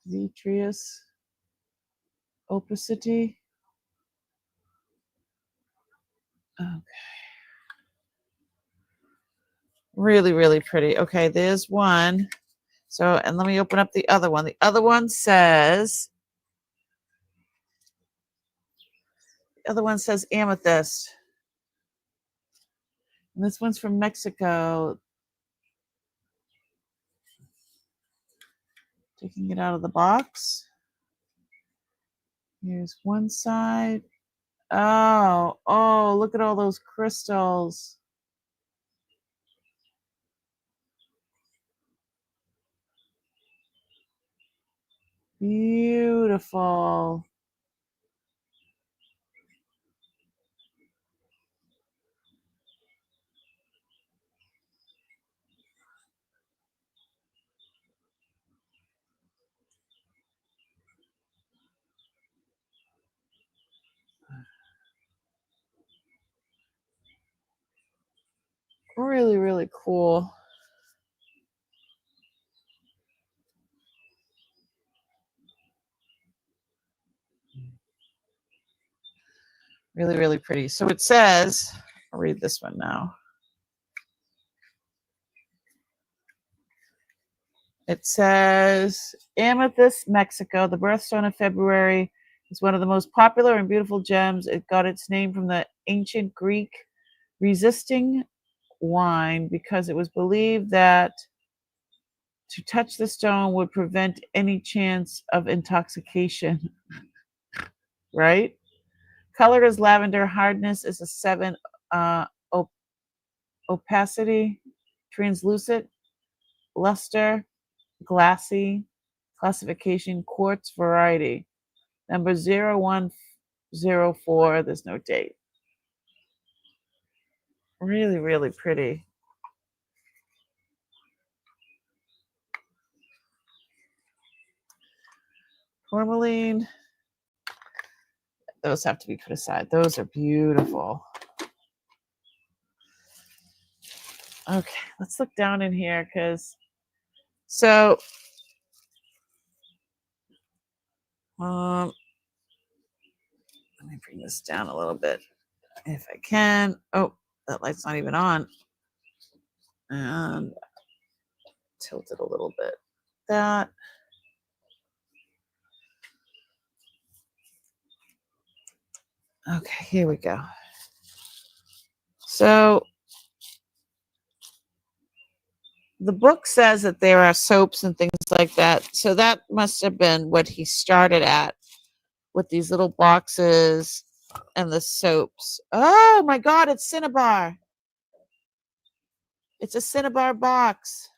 vitreous, opacity. Okay. Really, really pretty. Okay, there's one. So, and let me open up the other one. The other one says amethyst. And this one's from Mexico. Taking it out of the box. Here's one side. Oh, look at all those crystals. Beautiful. Really, really cool. Really, really pretty. So it says, I'll read this one now. It says, amethyst, Mexico, the birthstone of February, is one of the most popular and beautiful gems. It got its name from the ancient Greek resisting wine because it was believed that to touch the stone would prevent any chance of intoxication. Right? Color is lavender. Hardness is a 7. Opacity, translucent. Luster, glassy. Classification, quartz variety. Number 0104. There's no date. Really, really pretty. Tourmaline. Those have to be put aside. Those are beautiful. Okay, let's look down in here because so let me bring this down a little bit if I can. Oh, that light's not even on. And tilt it a little bit. That. Okay, here we go. So the book says that there are soaps and things like that. So that must have been what he started at with these little boxes and the soaps. Oh my God, it's Cinnabar. It's a Cinnabar box.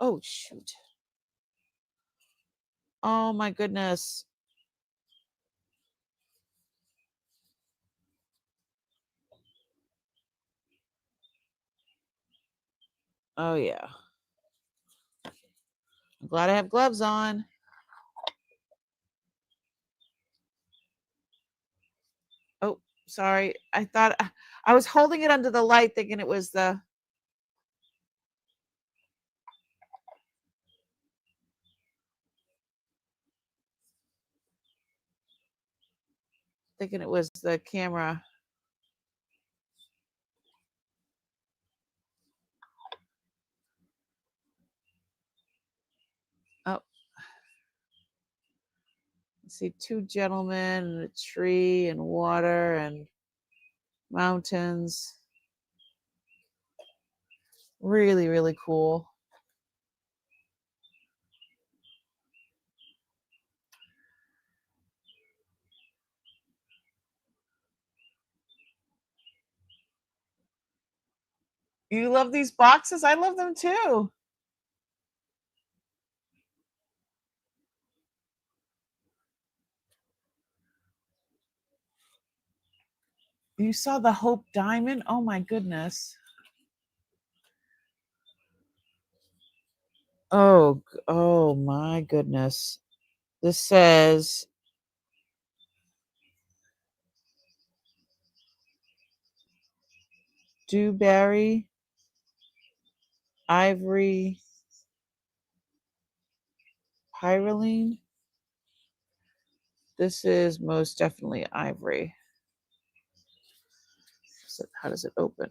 Oh, shoot. Oh, my goodness. Oh, yeah. I'm glad I have gloves on. Oh, sorry. I thought I was holding it under the light thinking it was the camera. Oh, let's see, two gentlemen and a tree and water and mountains. Really, really cool. You love these boxes? I love them too. You saw the Hope Diamond? Oh my goodness. Oh my goodness. This says dewberry, ivory, pyroline. This is most definitely ivory. So how does it open?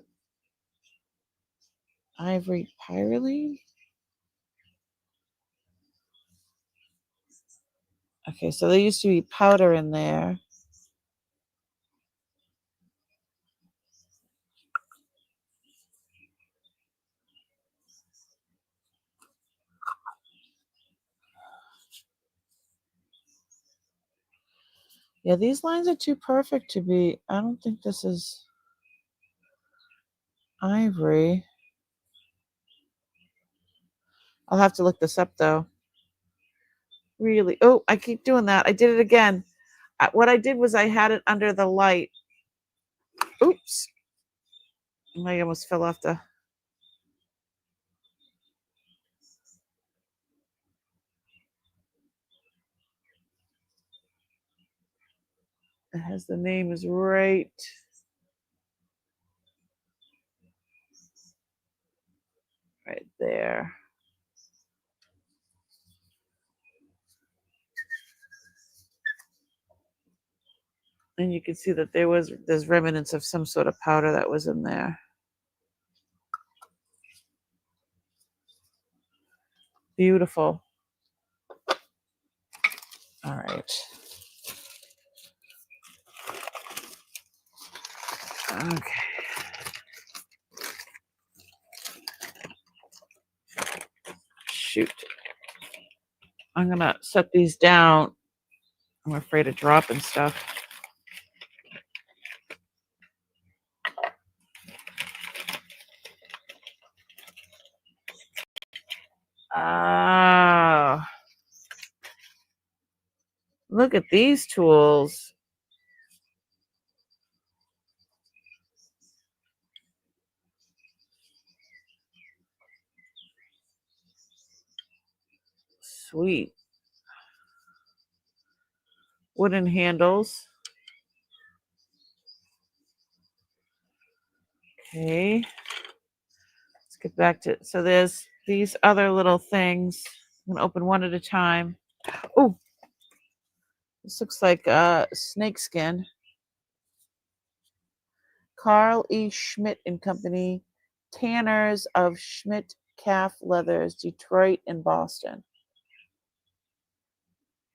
Ivory pyroline? Okay, so there used to be powder in there. Yeah, these lines are too perfect to be. I don't think this is ivory. I'll have to look this up though. Really? Oh, I keep doing that. I did it again. What I did was I had it under the light. Oops. I almost fell off the. It has the name is right there. And you can see that there's remnants of some sort of powder that was in there. Beautiful. All right. Okay. Shoot. I'm gonna set these down. I'm afraid of dropping stuff. Ah. Look at these tools. Sweet. Wooden handles. Okay. Let's get back to, so there's these other little things. I'm gonna open one at a time. Oh, this looks like snake skin. Carl E. Schmidt and Company, tanners of Schmidt Calf Leathers, Detroit and Boston.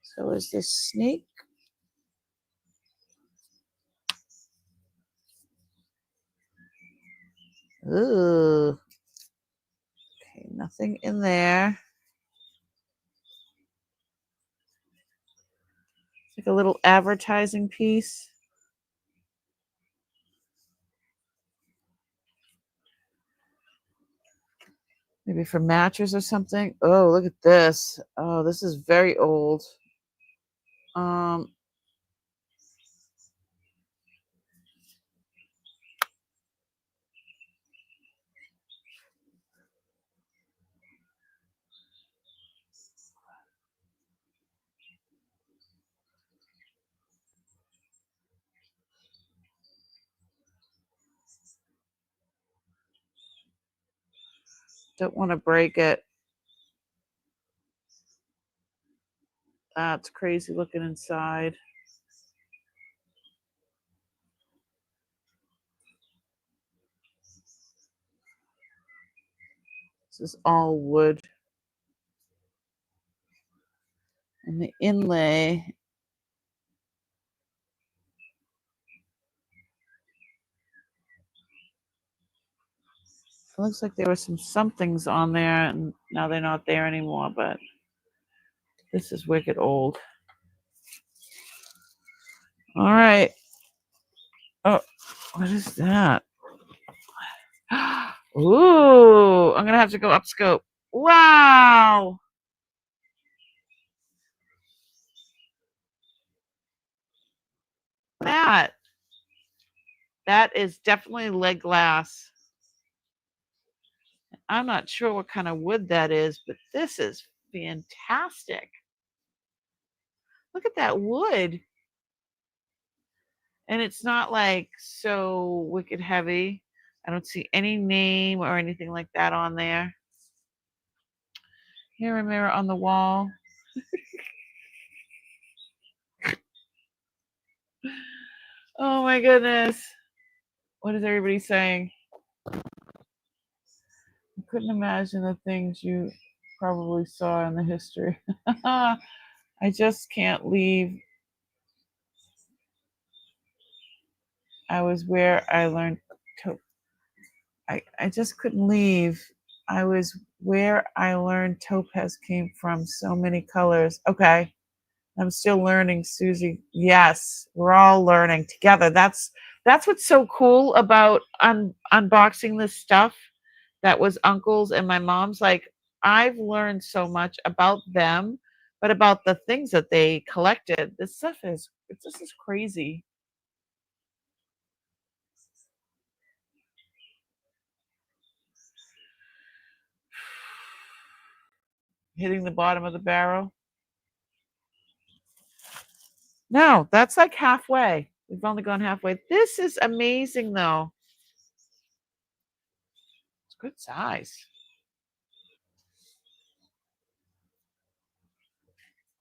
So is this snake? Ooh. Okay, nothing in there. It's like a little advertising piece. Maybe for mattress or something. Oh, look at this. Oh, this is very old. Um, don't want to break it. That's crazy looking inside. This is all wood. And the inlay. It looks like there were some somethings on there, and now they're not there anymore, but this is wicked old. All right. Oh, what is that? Ooh, I'm going to have to go up scope. Wow. That is definitely lead glass. I'm not sure what kind of wood that is, but this is fantastic. Look at that wood. And it's not like so wicked heavy. I don't see any name or anything like that on there. Here, a mirror on the wall. Oh my goodness. What is everybody saying? I couldn't imagine the things you probably saw in the history. I just can't leave. I was where I learned to. I just couldn't leave. I was where I learned topaz came from. So many colors. Okay. I'm still learning, Susie. Yes, we're all learning together. That's what's so cool about unboxing this stuff that was uncle's and my mom's. Like, I've learned so much about them, but about the things that they collected. This is crazy. Hitting the bottom of the barrel. No, that's like halfway. We've only gone halfway. This is amazing, though. It's good size.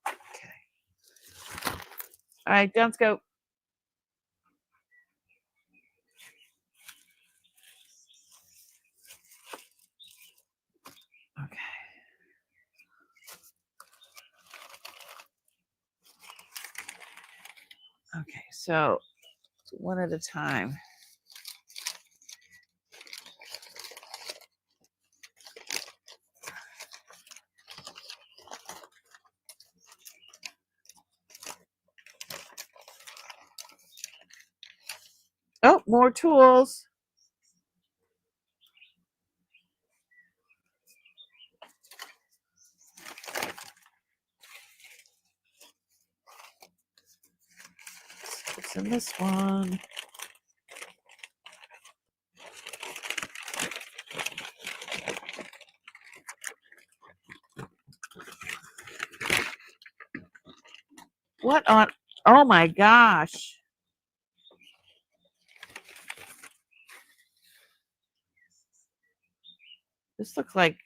Okay. All right, let's go. Okay. Okay, so one at a time. Oh, more tools. What's in this one? What on? Oh my gosh. This looks like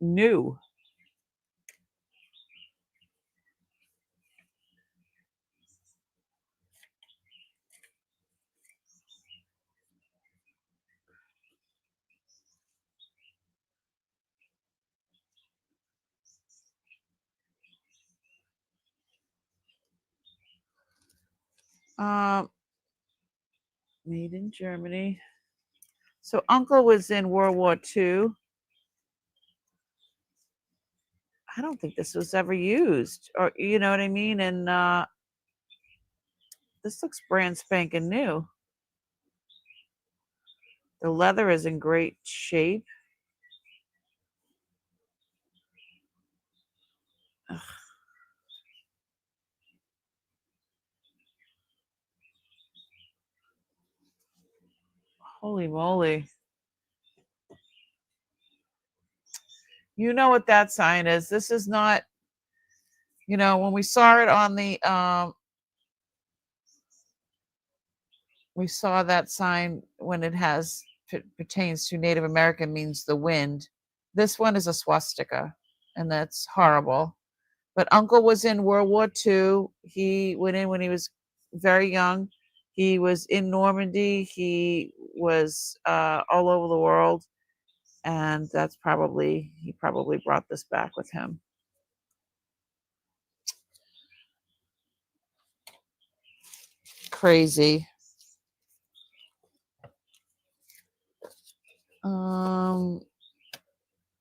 new. Um, made in Germany. So Uncle was in World War II. I don't think this was ever used, or you know what I mean. And this looks brand spanking new. The leather is in great shape. Holy moly. You know what that sign is. This is not, when we saw it on the we saw that sign when it pertains to Native American, means the wind. This one is a swastika, and that's horrible. But Uncle was in World War II. He went in when he was very young. He was in Normandy. He was all over the world, and he probably brought this back with him. Crazy.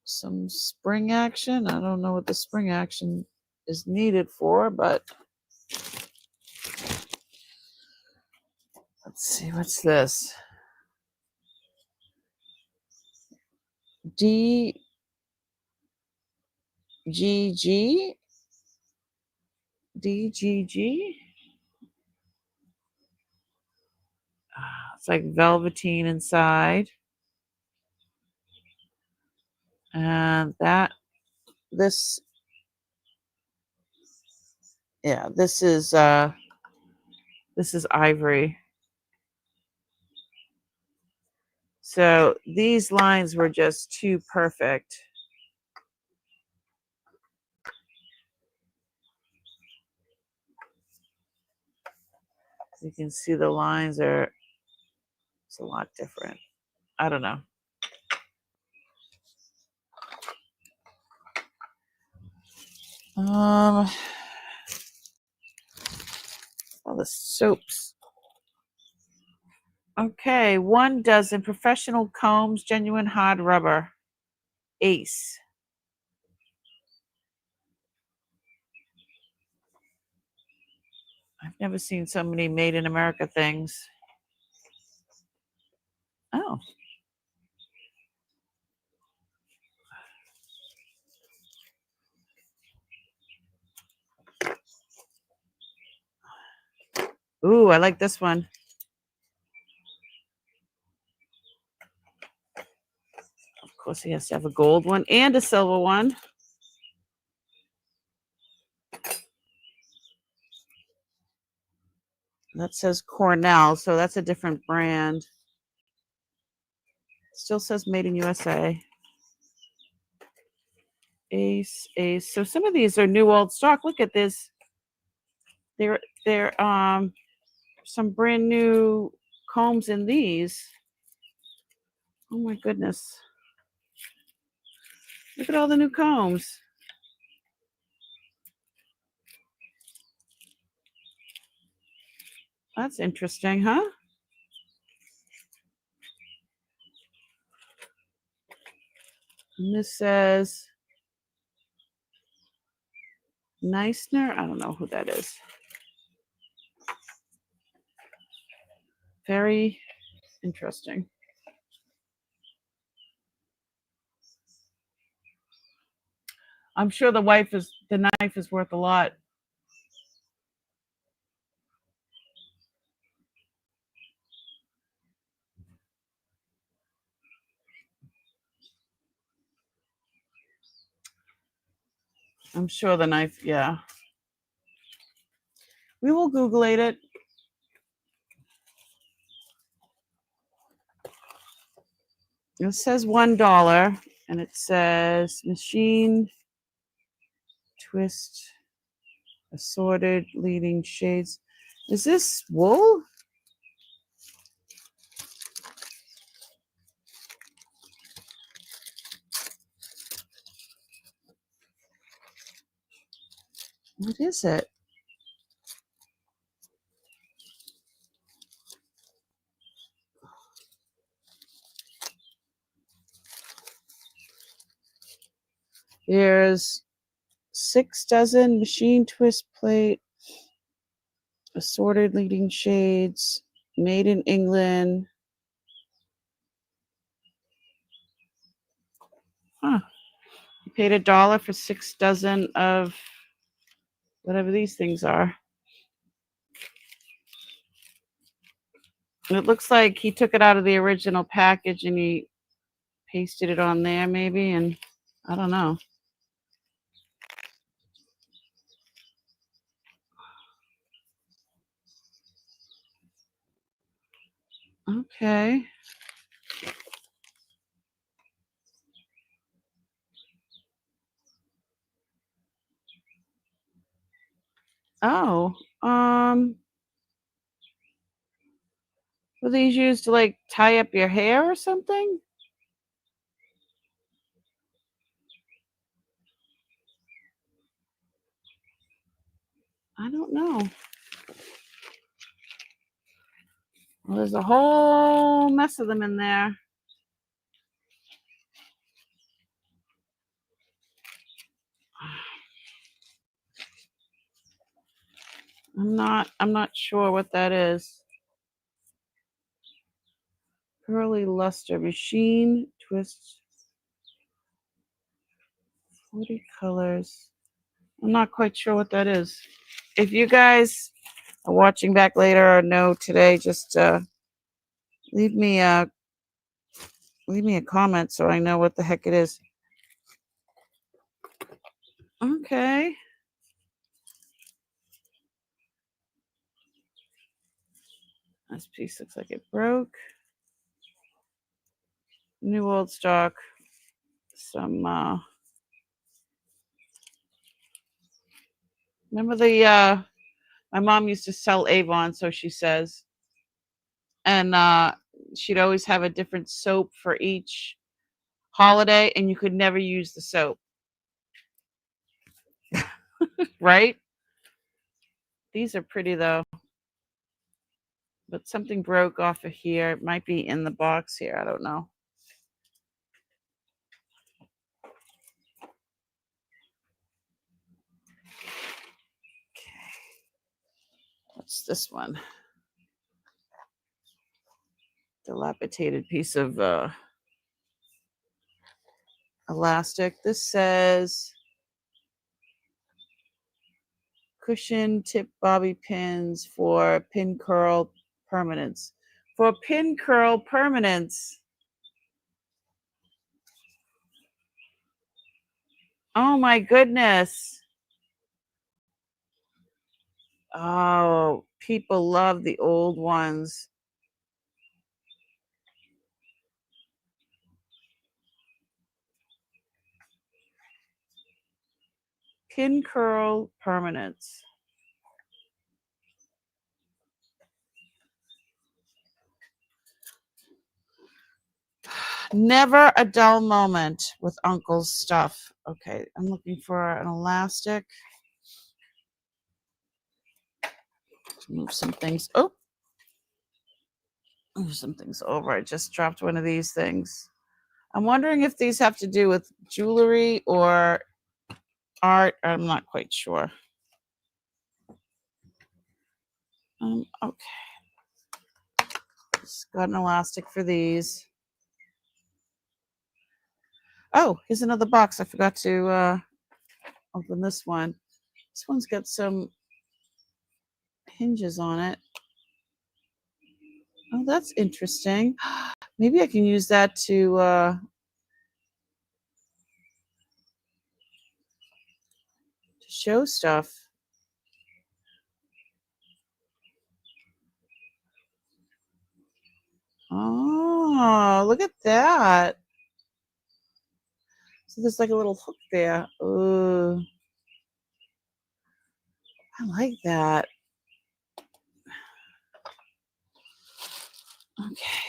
Some spring action. I don't know what the spring action is needed for, but let's see. What's this? DGG. DGG. It's like velveteen inside. And this is ivory. So these lines were just too perfect. You can see the lines it's a lot different. I don't know. All the soaps. Okay, 1 dozen professional combs, genuine hard rubber. Ace. I've never seen so many made in America things. Oh. Ooh, I like this one. Of course, he has to have a gold one and a silver one. That says Cornell, so that's a different brand. Still says made in USA. Ace. So some of these are new old stock. Look at this. They're some brand new combs in these. Oh my goodness. Look at all the new combs. That's interesting, huh? And this says Neisner. I don't know who that is. Very interesting. I'm sure the knife is worth a lot. I'm sure the knife, yeah. We will Google it. It says $1, and it says machine twist assorted leading shades. Is this wool? What is it? There's 6 dozen machine twist plate, assorted leading shades, made in England. Huh. You paid $1 for 6 dozen of whatever these things are. It looks like he took it out of the original package and he pasted it on there maybe, and I don't know. Okay. Oh, were these used to like tie up your hair or something? I don't know. Well, there's a whole mess of them in there. I'm not sure what that is. Pearly luster machine twist 40 colors. I'm not quite sure what that is. If you guys are watching back later or know today, just leave me a comment so I know what the heck it is. Okay. This piece looks like it broke. New old stock. Some remember the my mom used to sell Avon, so she says. And she'd always have a different soap for each holiday, and you could never use the soap. Right? These are pretty though. But something broke off of here. It might be in the box here. I don't know. Okay. What's this one? Dilapidated piece of elastic. This says cushion tip bobby pins for pin curl permanence. For pin curl permanence. Oh my goodness. Oh, people love the old ones. Pin curl permanence. Never a dull moment with Uncle's stuff. Okay, I'm looking for an elastic. Move some things. Oh, move some things over. I just dropped one of these things. I'm wondering if these have to do with jewelry or art. I'm not quite sure. Okay. Just got an elastic for these. Oh, here's another box. I forgot to open this one. This one's got some hinges on it. Oh, that's interesting. Maybe I can use that to show stuff. Oh, look at that. So there's like a little hook there. Oh, I like that. Okay.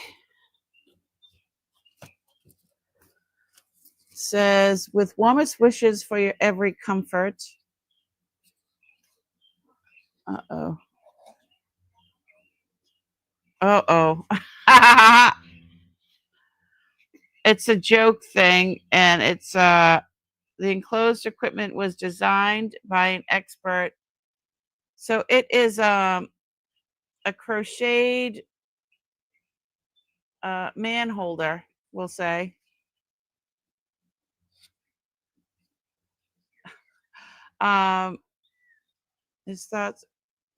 It says, with warmest wishes for your every comfort. Uh-oh. Uh-oh. It's a joke thing, and it's the enclosed equipment was designed by an expert. So it is a crocheted man holder, we'll say. His thoughts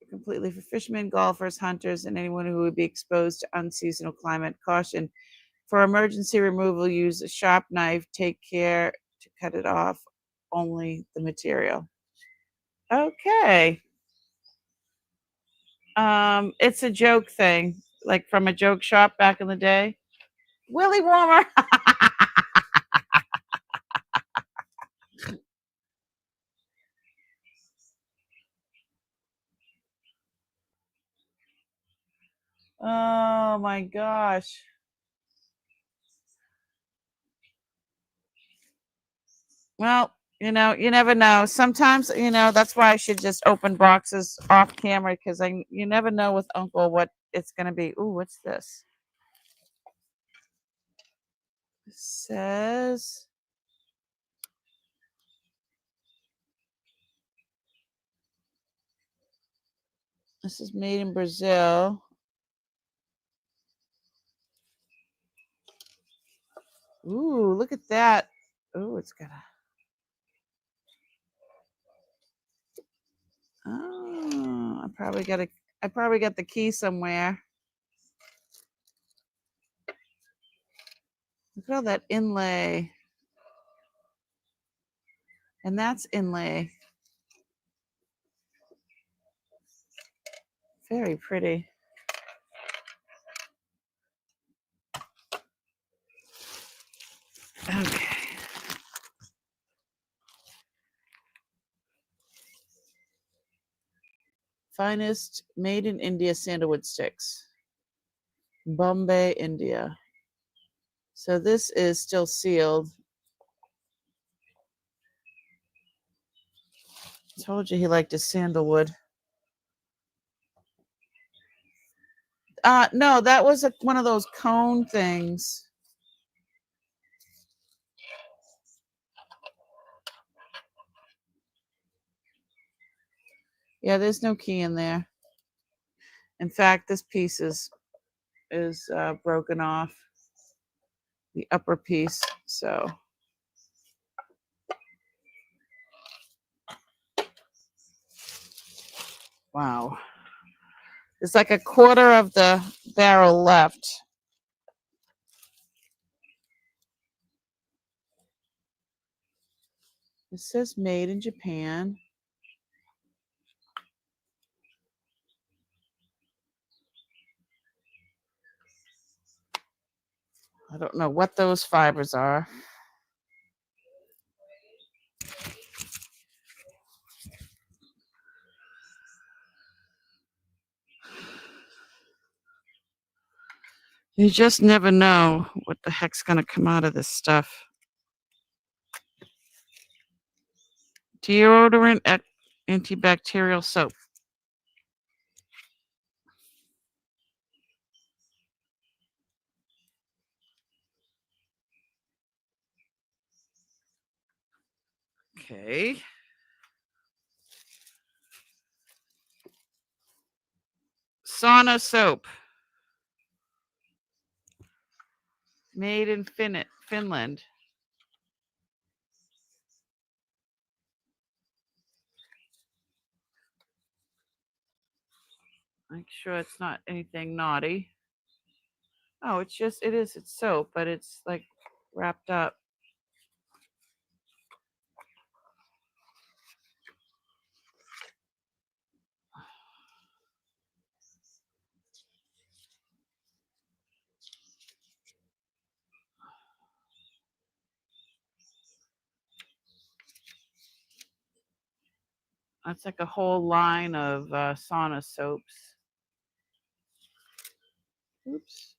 completely for fishermen, golfers, hunters, and anyone who would be exposed to unseasonal climate. Caution. For emergency removal, use a sharp knife. Take care to cut it off only the material. Okay. It's a joke thing, like from a joke shop back in the day. Willy warmer. Oh my gosh. Well, you never know. Sometimes, that's why I should just open boxes off camera because you never know with Uncle what it's gonna be. Ooh, what's this? It says this is made in Brazil. Ooh, look at that. Ooh, it's got a. Oh, I probably got the key somewhere. Look at all that inlay. And that's inlay. Very pretty. Okay. Finest made in India sandalwood sticks. Bombay, India. So this is still sealed. I told you he liked his sandalwood. No, that was one of those cone things. Yeah, there's no key in there. In fact, this piece is broken off, the upper piece. So wow, it's like a quarter of the barrel left. It says made in Japan. I don't know what those fibers are. You just never know what the heck's going to come out of this stuff. Deodorant antibacterial soap. Okay. Sauna soap. Made in Finland. Make sure it's not anything naughty. Oh, it's soap, but it's like wrapped up. That's like a whole line of sauna soaps. Oops.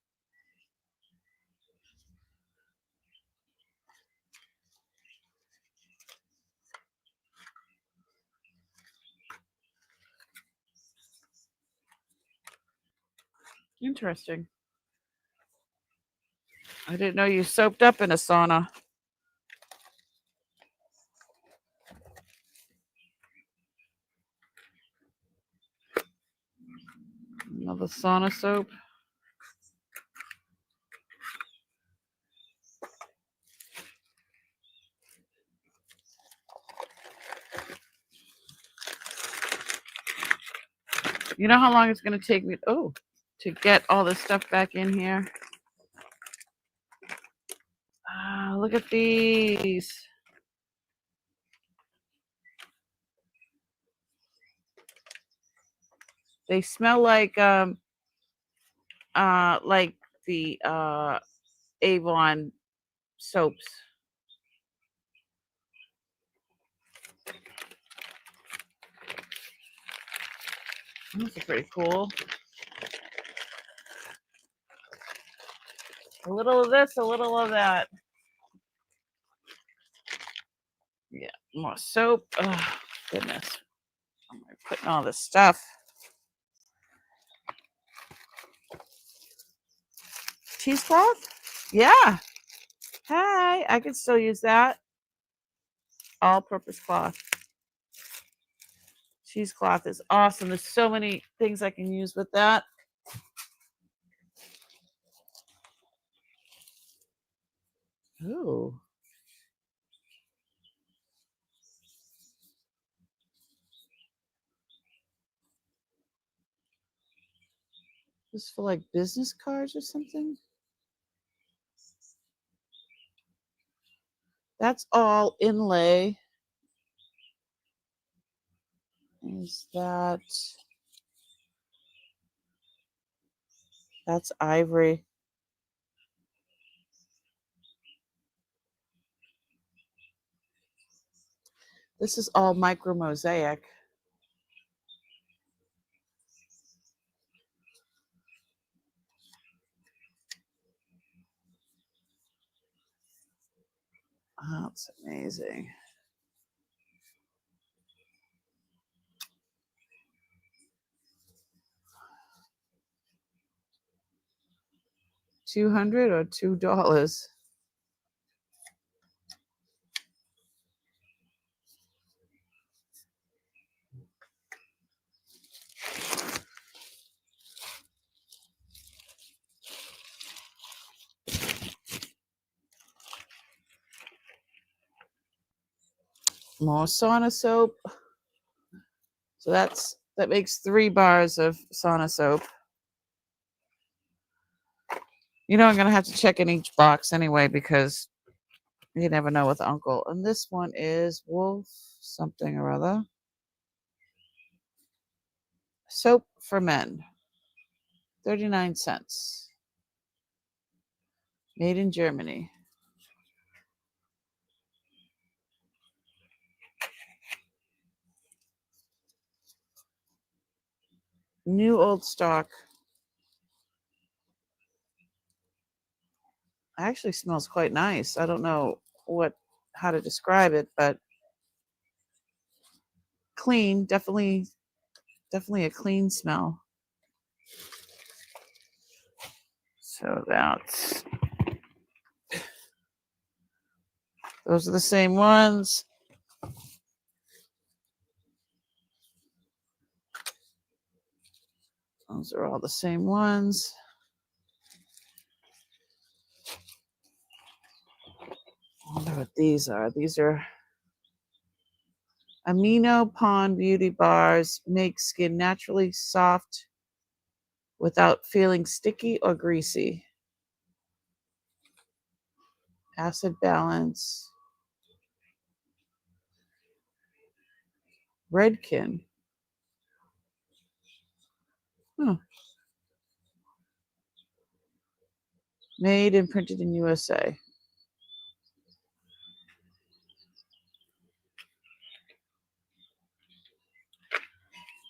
Interesting. I didn't know you soaped up in a sauna. Another sauna soap. You know how long it's going to take me to get all this stuff back in here? Look at these. They smell like the Avon soaps. Those are pretty cool. A little of this, a little of that. Yeah, more soap. Oh, goodness. I'm putting all this stuff. Cheesecloth? Yeah. Hi, I can still use that. All-purpose cloth. Cheesecloth is awesome. There's so many things I can use with that. Ooh. This is for like business cards or something. That's all inlay. Is that? That's ivory. This is all micro mosaic. Oh, that's amazing. $200 or $2? More sauna soap. So that makes 3 bars of sauna soap. You know, I'm gonna have to check in each box anyway because you never know with Uncle. And this one is Wolf something or other. Soap for men. 39 cents. Made in Germany. New old stock. Actually smells quite nice. I don't know how to describe it, but clean, definitely a clean smell. So those are the same ones. Those are all the same ones. I wonder what these are. These are Amino Pond Beauty Bars. Make skin naturally soft without feeling sticky or greasy. Acid balance. Redkin. Huh. Made and printed in USA.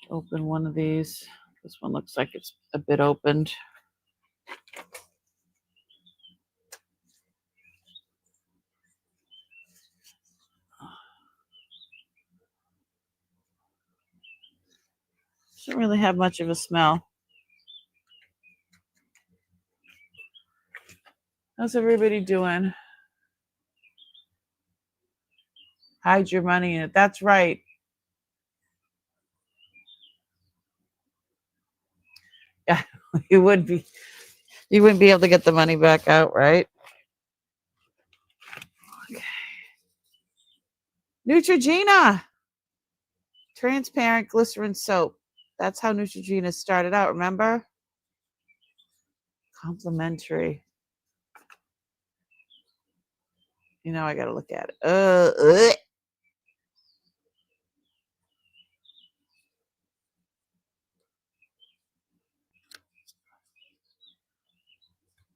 Open one of these. This one looks like it's a bit opened. Doesn't really have much of a smell. How's everybody doing? Hide your money in it. That's right. Yeah, you wouldn't be able to get the money back out, right? Okay. Neutrogena. Transparent glycerin soap. That's how Neutrogena started out, remember? Complimentary. You know, I got to look at it.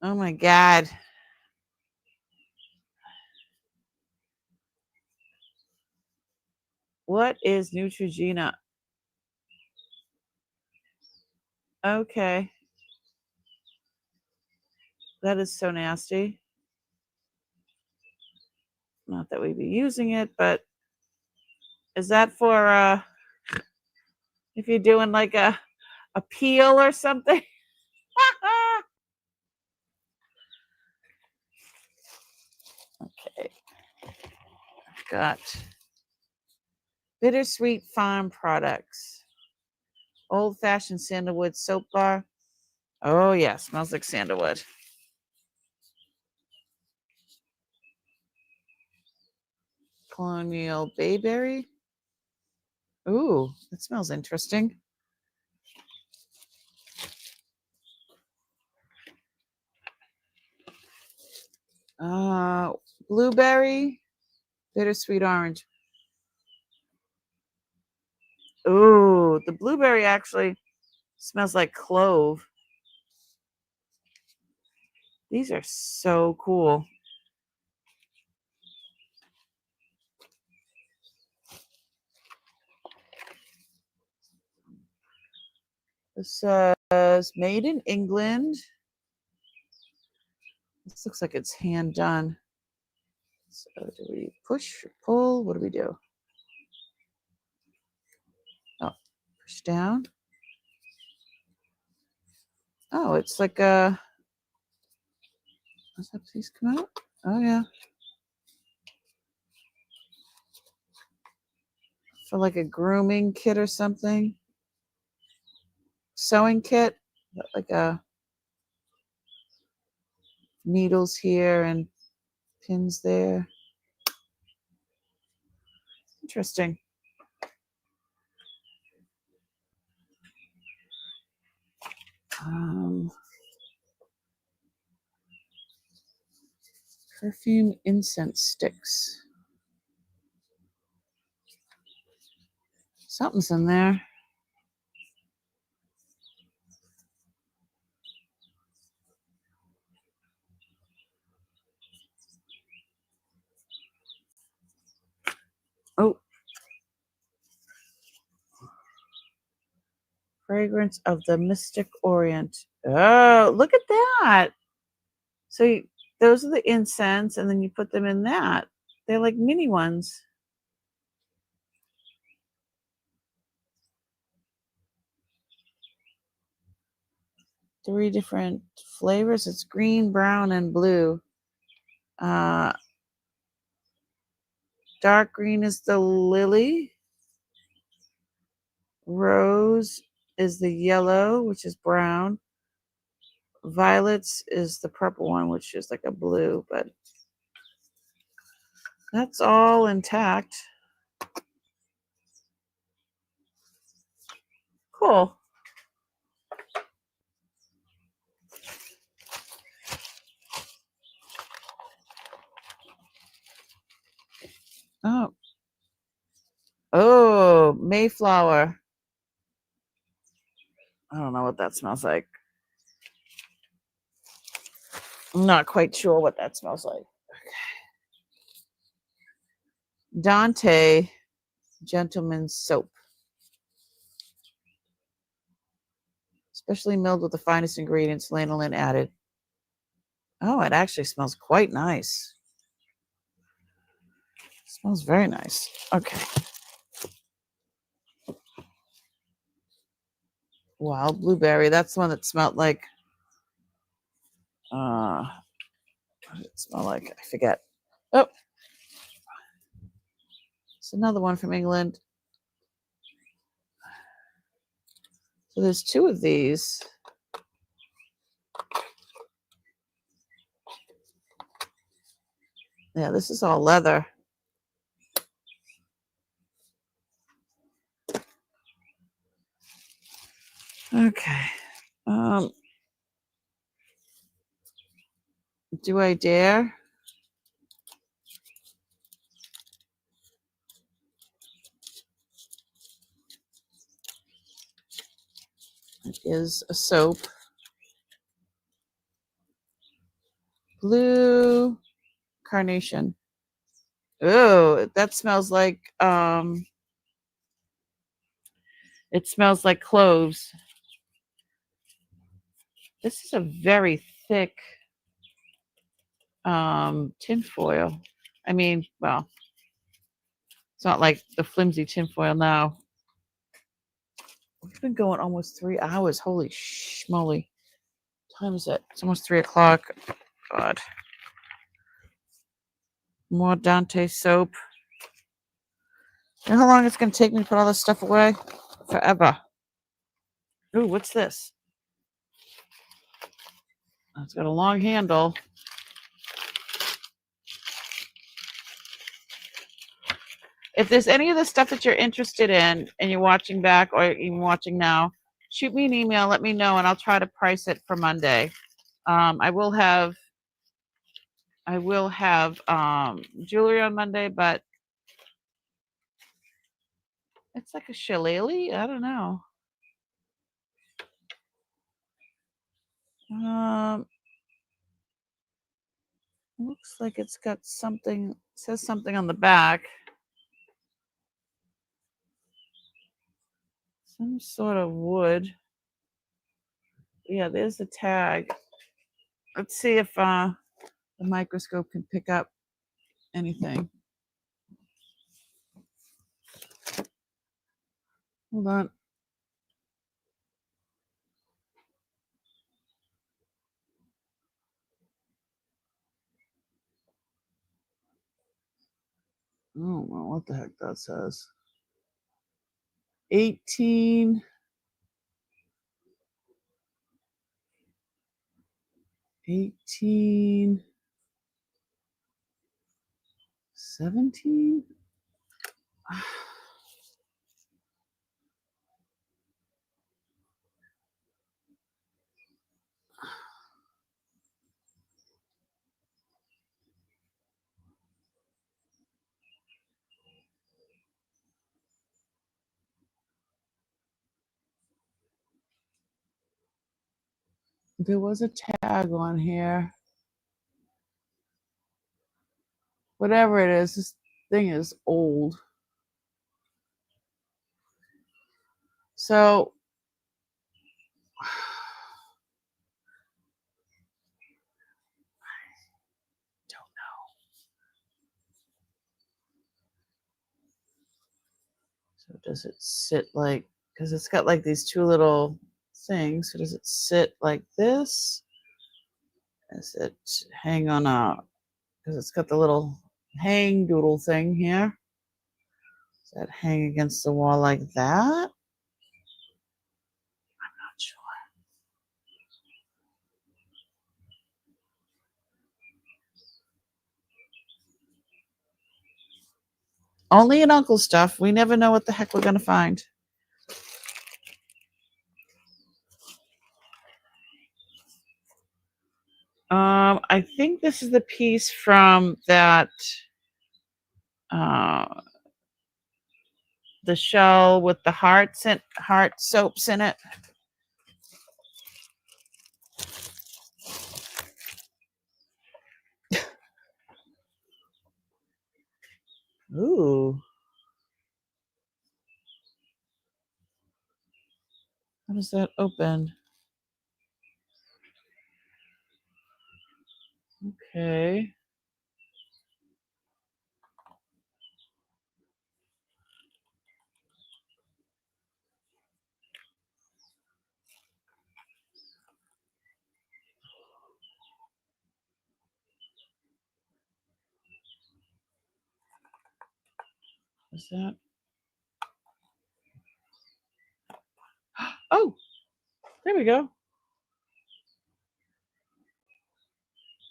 Oh my God. What is Neutrogena? Okay. That is so nasty. Not that we'd be using it, but is that for if you're doing like a peel or something? Okay. Got Bittersweet Farm products. Old fashioned sandalwood soap bar. Oh yeah, smells like sandalwood. Colonial bayberry. Ooh, that smells interesting. Blueberry, bittersweet orange. Ooh, the blueberry actually smells like clove. These are so cool. This says made in England. This looks like it's hand done. So do we push or pull? What do we do? Oh, push down. Oh, it's like a. Does that piece come out? Oh yeah. For like a grooming kit or something. Sewing kit, like a needles here and pins there. Interesting. Perfume incense sticks. Something's in there. Oh. Fragrance of the Mystic Orient. Oh, look at that. So those are the incense, and then you put them in that. They're like mini ones. Three different flavors. It's green, brown, and blue. Dark green is the lily. Rose is the yellow, which is brown. Violets is the purple one, which is like a blue, but that's all intact. Cool. Oh. Oh, Mayflower. I don't know what that smells like. I'm not quite sure what that smells like. Dante Gentleman's Soap. Specially milled with the finest ingredients, lanolin added. Oh, it actually smells quite nice. It smells very nice. Okay. Wild blueberry. That's the one that smelled like. What did it smell like? I forget. Oh, it's another one from England. So there's two of these. Yeah, this is all leather. Okay. Do I dare? It is a soap. Blue carnation. Oh, that smells like it smells like cloves. This is a very thick tinfoil. I mean, well, it's not like the flimsy tinfoil now. We've been going almost 3 hours. Holy schmoly. What time is it? It's almost 3 o'clock. God. More Dante soap. You know how long it's going to take me to put all this stuff away? Forever. Ooh, what's this? It's got a long handle. If there's any of the stuff that you're interested in and you're watching back or even watching now, shoot me an email, let me know, and I'll try to price it for Monday. I will have jewelry on Monday, but it's like a shillelagh. I don't know. Looks like it's got something, says something on the back. Some sort of wood. Yeah, there's the tag. Let's see if the microscope can pick up anything. Hold on. I don't know what the heck that says. 18. 18. 17. There was a tag on here. Whatever it is, this thing is old. So don't know. So does it sit like, because it's got like these two little things. So does it sit like this? Does it hang on a, because it's got the little hang doodle thing here. Does that hang against the wall like that? I'm not sure. Only in Uncle stuff. We never know what the heck we're going to find. I think this is the piece from that, the shell with the heart soaps in it. Ooh. How does that open? Okay. Is that? Oh, there we go.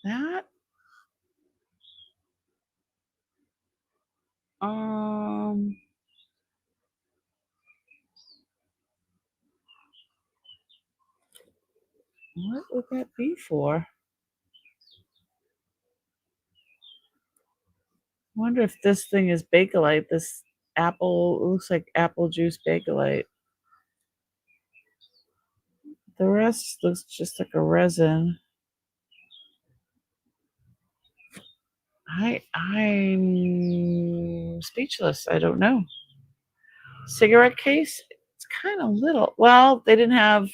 That. Um. What would that be for? I wonder if this thing is Bakelite. This apple looks like apple juice Bakelite. The rest looks just like a resin. I'm speechless. I don't know. Cigarette case? It's kind of little. Well, they didn't have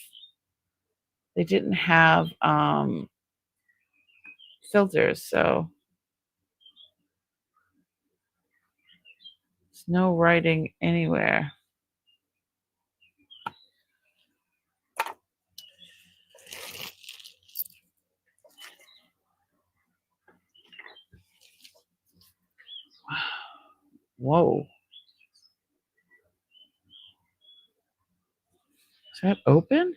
filters, so there's no writing anywhere. Whoa. Is that open?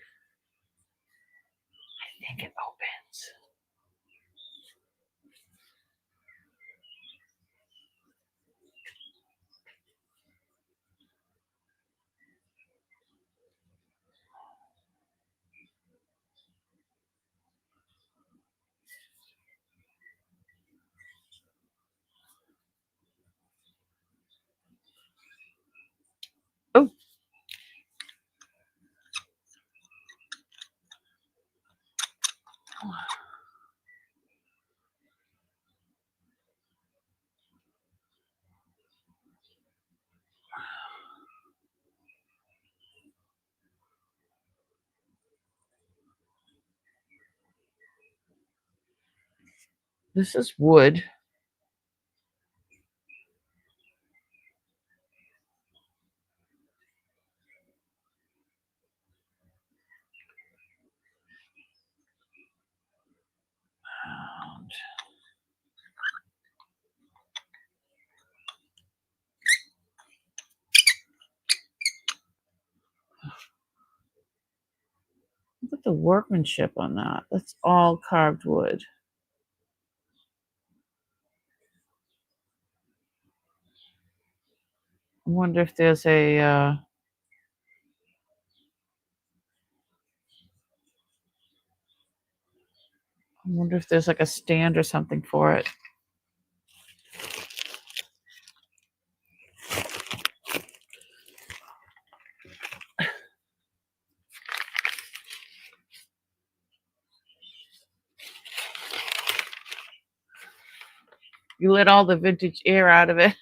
I think it opens. Oh. This is wood. Look at the workmanship on that. That's all carved wood. I wonder if there's I wonder if there's like a stand or something for it. You let all the vintage air out of it.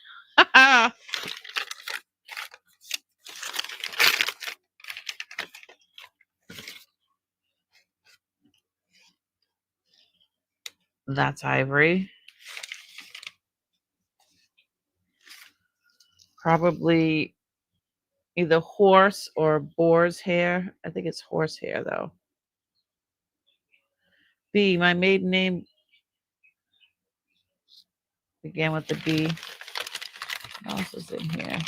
That's ivory. Probably either horse or boar's hair. I think it's horse hair though. B, my maiden name began with the B. What else is in here?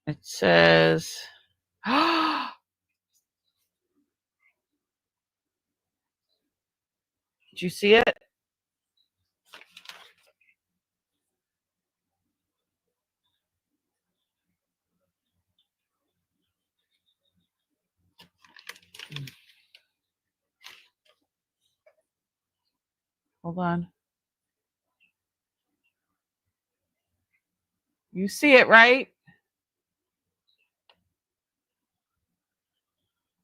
It says, did you see it? Hold on. You see it, right?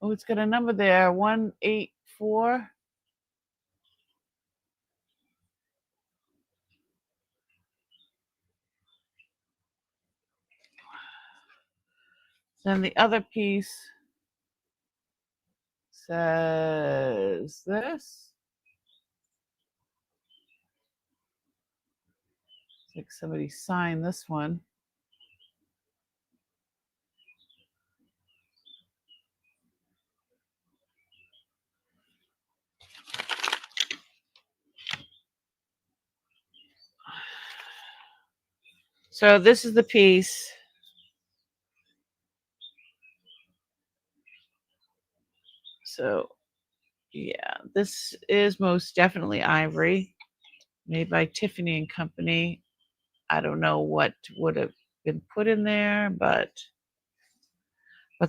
Oh, it's got a number there, 184. Then the other piece says this. It's like somebody signed this one. So this is the piece. So Yeah, this is most definitely ivory, made by Tiffany and Company. I don't know what would have been put in there, but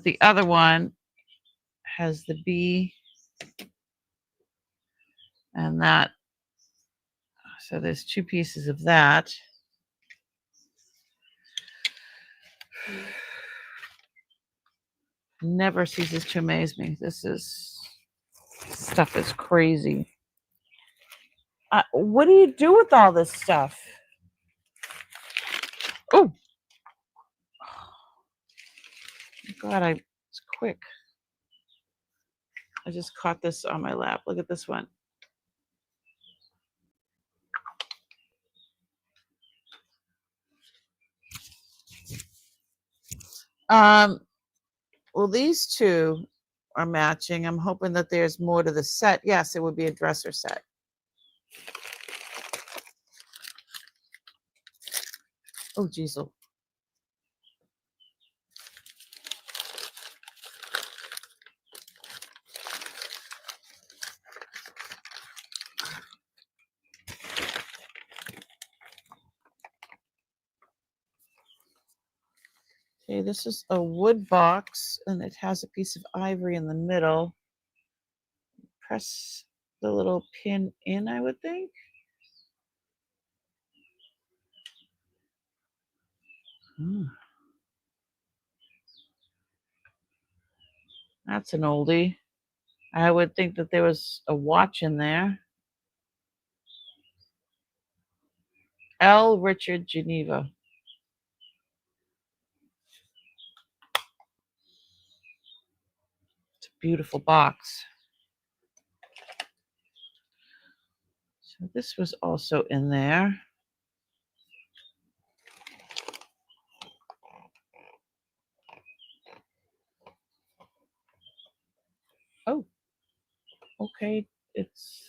the other one has the B and that. So there's two pieces of that. Never ceases to amaze me. This stuff is crazy. What do you do with all this stuff? Oh, God, it's quick. I just caught this on my lap. Look at this one. Well, these two are matching. I'm hoping that there's more to the set. Yes, it would be a dresser set. Oh, geez. Okay, this is a wood box, and it has a piece of ivory in the middle. Press the little pin in, I would think. That's an oldie. I would think that there was a watch in there. L. Richard Geneva. It's a beautiful box. So this was also in there. Oh, okay. It's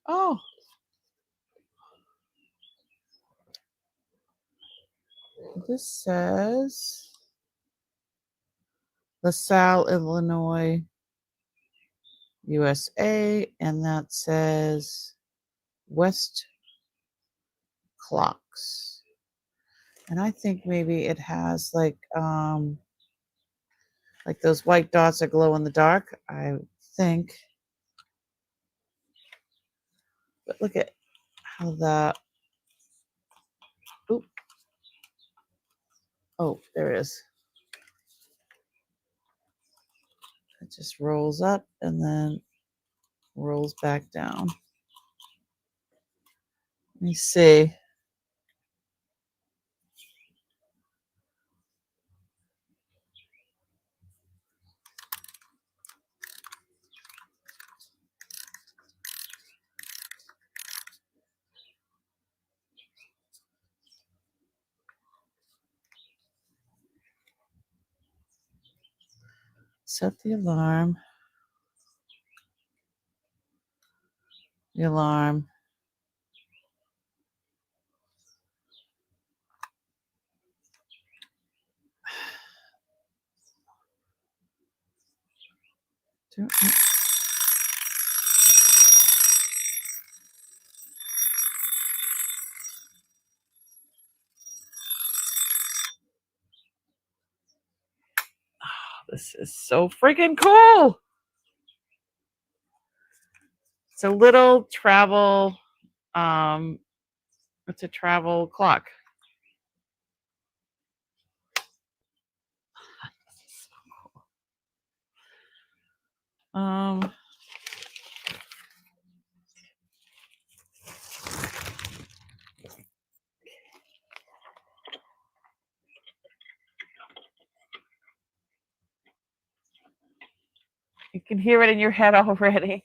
oh. This says LaSalle, Illinois, USA, and that says West Clocks. And I think maybe it has like those white dots that glow in the dark, I think. But look at how the oop. Oh, there it is. It just rolls up and then rolls back down. Let me see. Set the alarm. The alarm. This is so freaking cool. It's a little travel, it's a travel clock. You can hear it in your head already.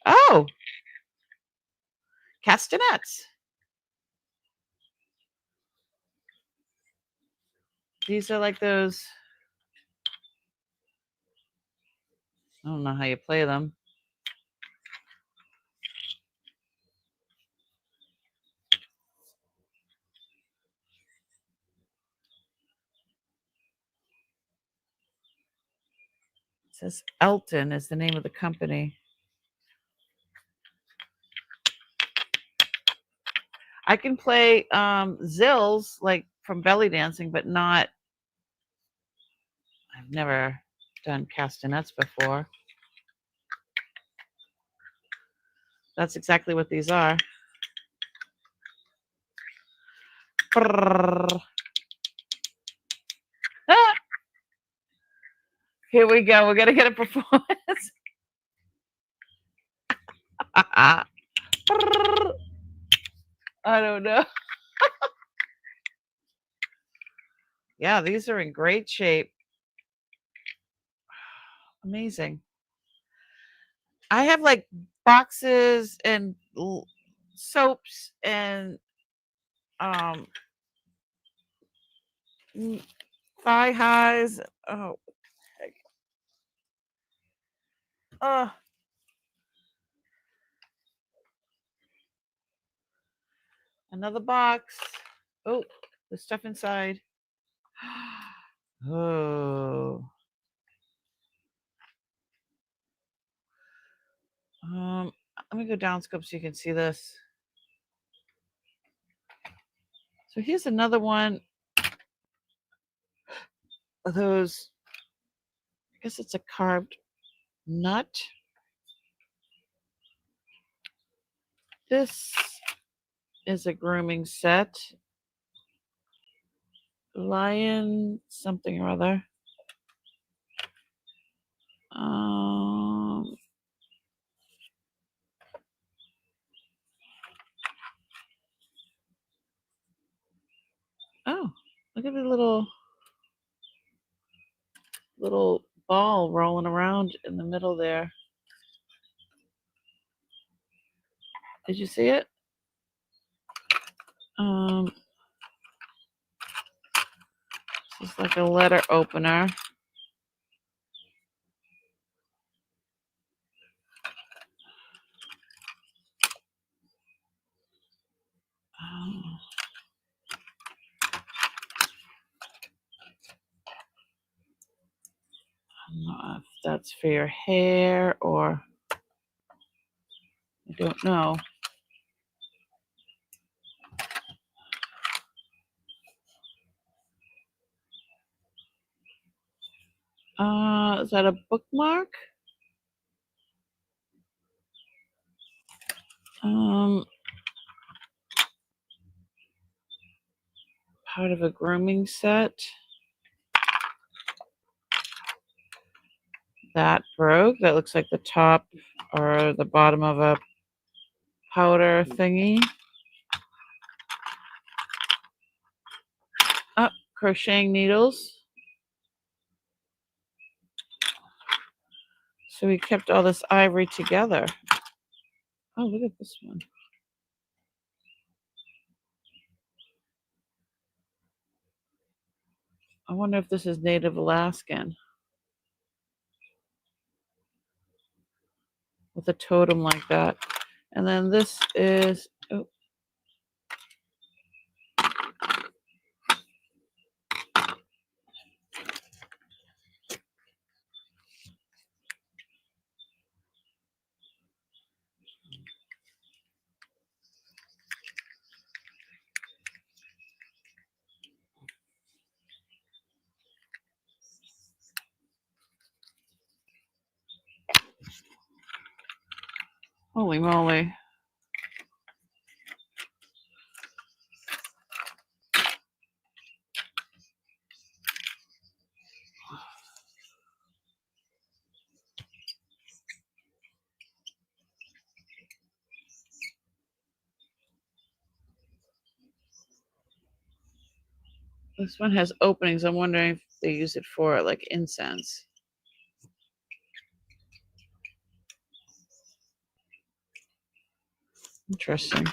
Oh, castanets. These are like those. I don't know how you play them. says Elton is the name of the company. I can play zills like from belly dancing, but not. I've never done castanets before. That's exactly what these are. Ah! Here we go. We're gonna get a performance. I don't know. Yeah, these are in great shape. Amazing. I have like boxes and soaps and thigh highs. Oh, heck. Another box. Oh, the stuff inside. Oh. Let me go down scope so you can see this. So here's another one of those. I guess it's a carved nut. This is a grooming set. Lion something or other. Oh, look at the little ball rolling around in the middle there. Did you see it? This is like a letter opener. I don't know if that's for your hair or I don't know. Is that a bookmark? Part of a grooming set. That broke. That looks like the top or the bottom of a powder thingy. Oh, crocheting needles. So we kept all this ivory together. Oh, look at this one. I wonder if this is Native Alaskan. With a totem like that. And then this is, oh. Holy moly. This one has openings. I'm wondering if they use it for like incense. Interesting.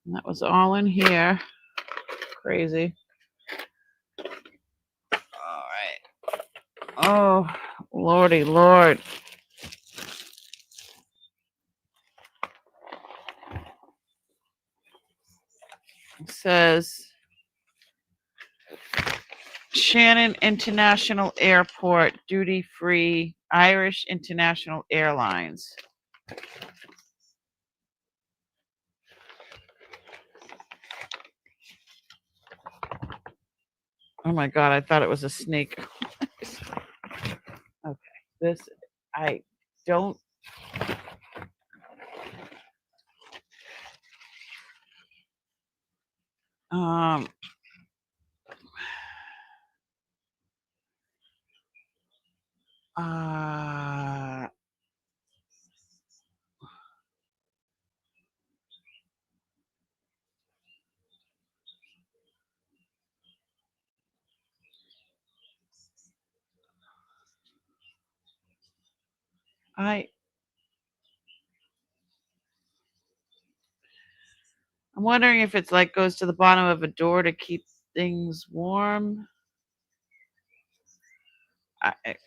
And that was all in here. Crazy. All right. Oh, Lordy Lord. It says Shannon International Airport, duty-free, Irish International Airlines. Oh my God, I thought it was a snake. Okay, this, I don't. I'm wondering if it's like goes to the bottom of a door to keep things warm. I don't know.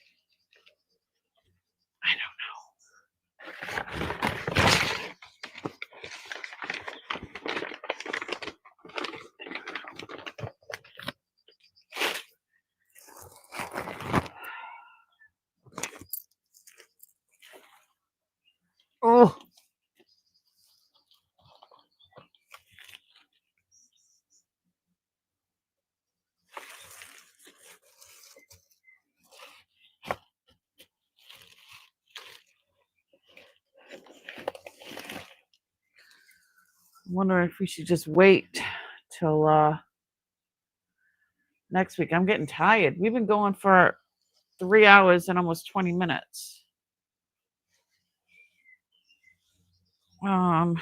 Oh. I'm wondering if we should just wait till next week. I'm getting tired. We've been going for 3 hours and almost 20 minutes. Hold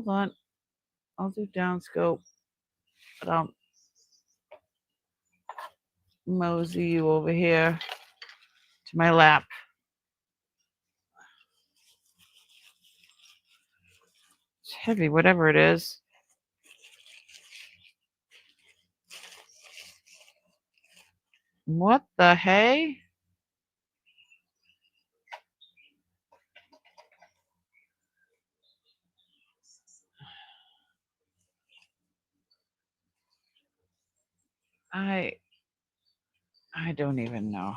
on. I'll do downscope, but I'll mosey you over here to my lap. It's heavy, whatever it is. What the hey? I don't even know.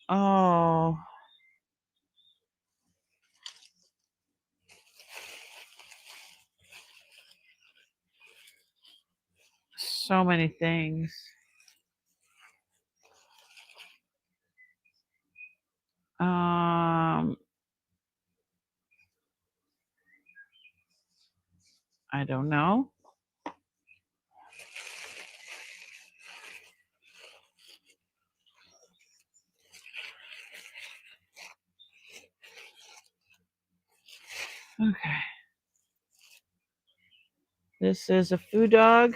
Oh. So many things. I don't know. Okay. This is a food dog.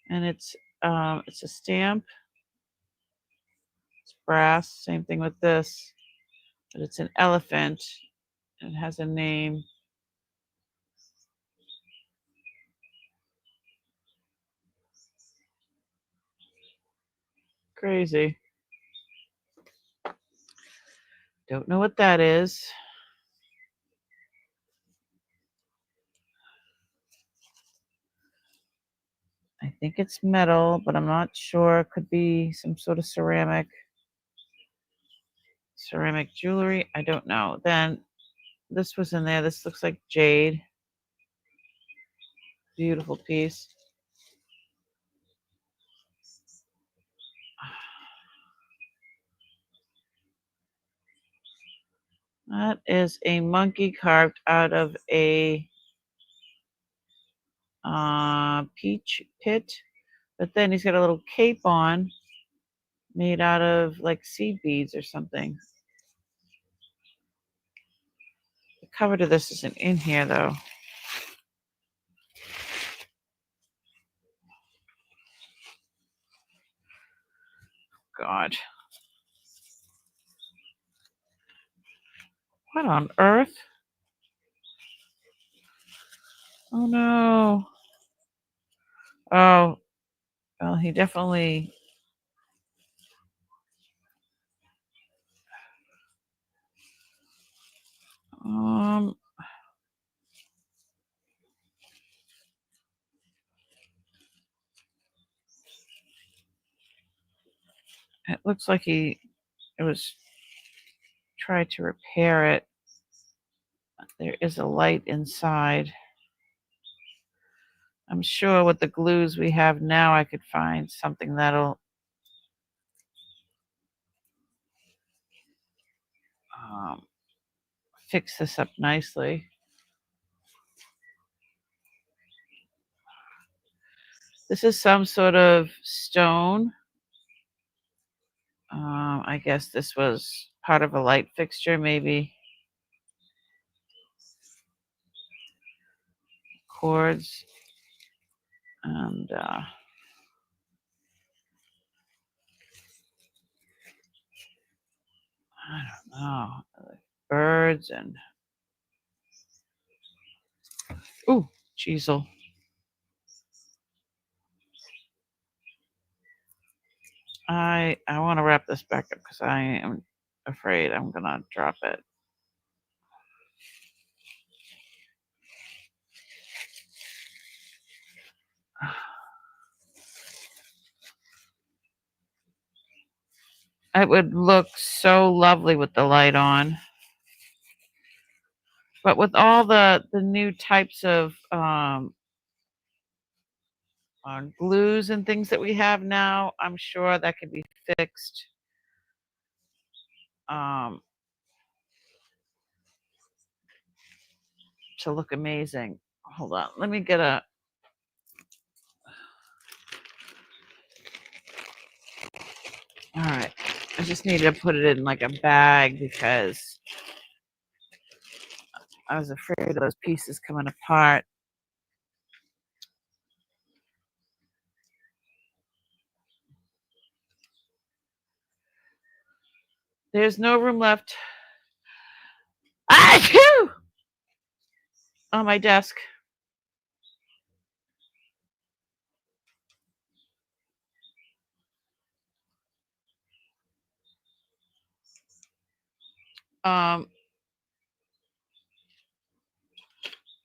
And it's a stamp. It's brass. Same thing with this. But it's an elephant. It has a name. Crazy. Don't know what that is. I think it's metal, but I'm not sure. It could be some sort of ceramic jewelry. I don't know. Then this was in there. This looks like jade. Beautiful piece. That is a monkey carved out of a peach pit, but then he's got a little cape on made out of like seed beads or something. The cover to this isn't in here though. God. What on earth? Oh no. Oh, well, he definitely. looks like it was tried to repair it. There is a light inside. I'm sure with the glues we have now, I could find something that'll fix this up nicely. This is some sort of stone. I guess this was part of a light fixture, maybe. Cords. And I don't know. Birds and ooh, cheesel. I want to wrap this back up because I am afraid I'm gonna drop it. It would look so lovely with the light on. But with all the new types of glues and things that we have now, I'm sure that could be fixed. To look amazing. Hold on, let me get a. All right, I just need to put it in like a bag because I was afraid of those pieces coming apart. There's no room left. Ah, on my desk.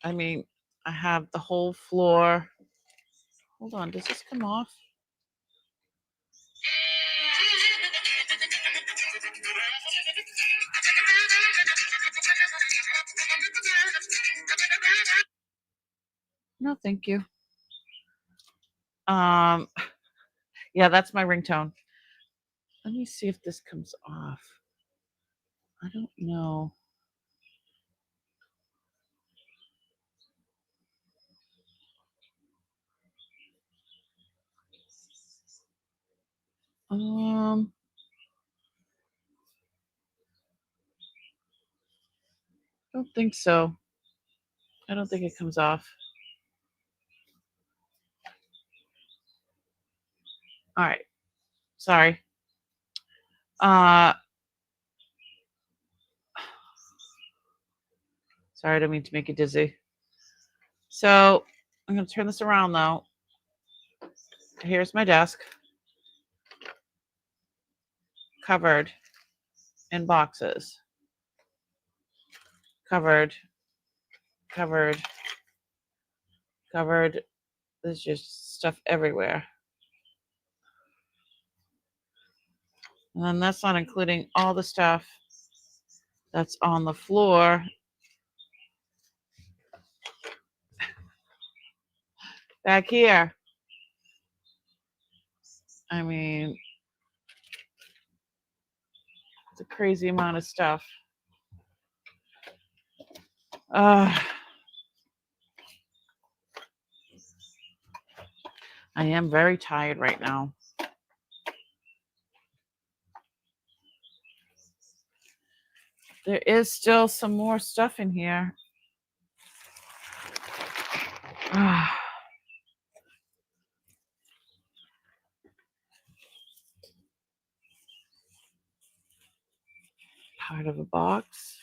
I mean, I have the whole floor. Hold on, does this come off? No, thank you. Yeah, that's my ringtone. Let me see if this comes off. I don't know. Don't think so. I don't think it comes off. All right. Sorry. Sorry, I don't mean to make you dizzy. So I'm going to turn this around though. Here's my desk. Covered in boxes. Covered. Covered. Covered. There's just stuff everywhere. And then that's not including all the stuff that's on the floor. Back here. I mean, it's a crazy amount of stuff. I am very tired right now. There is still some more stuff in here. Part of a box.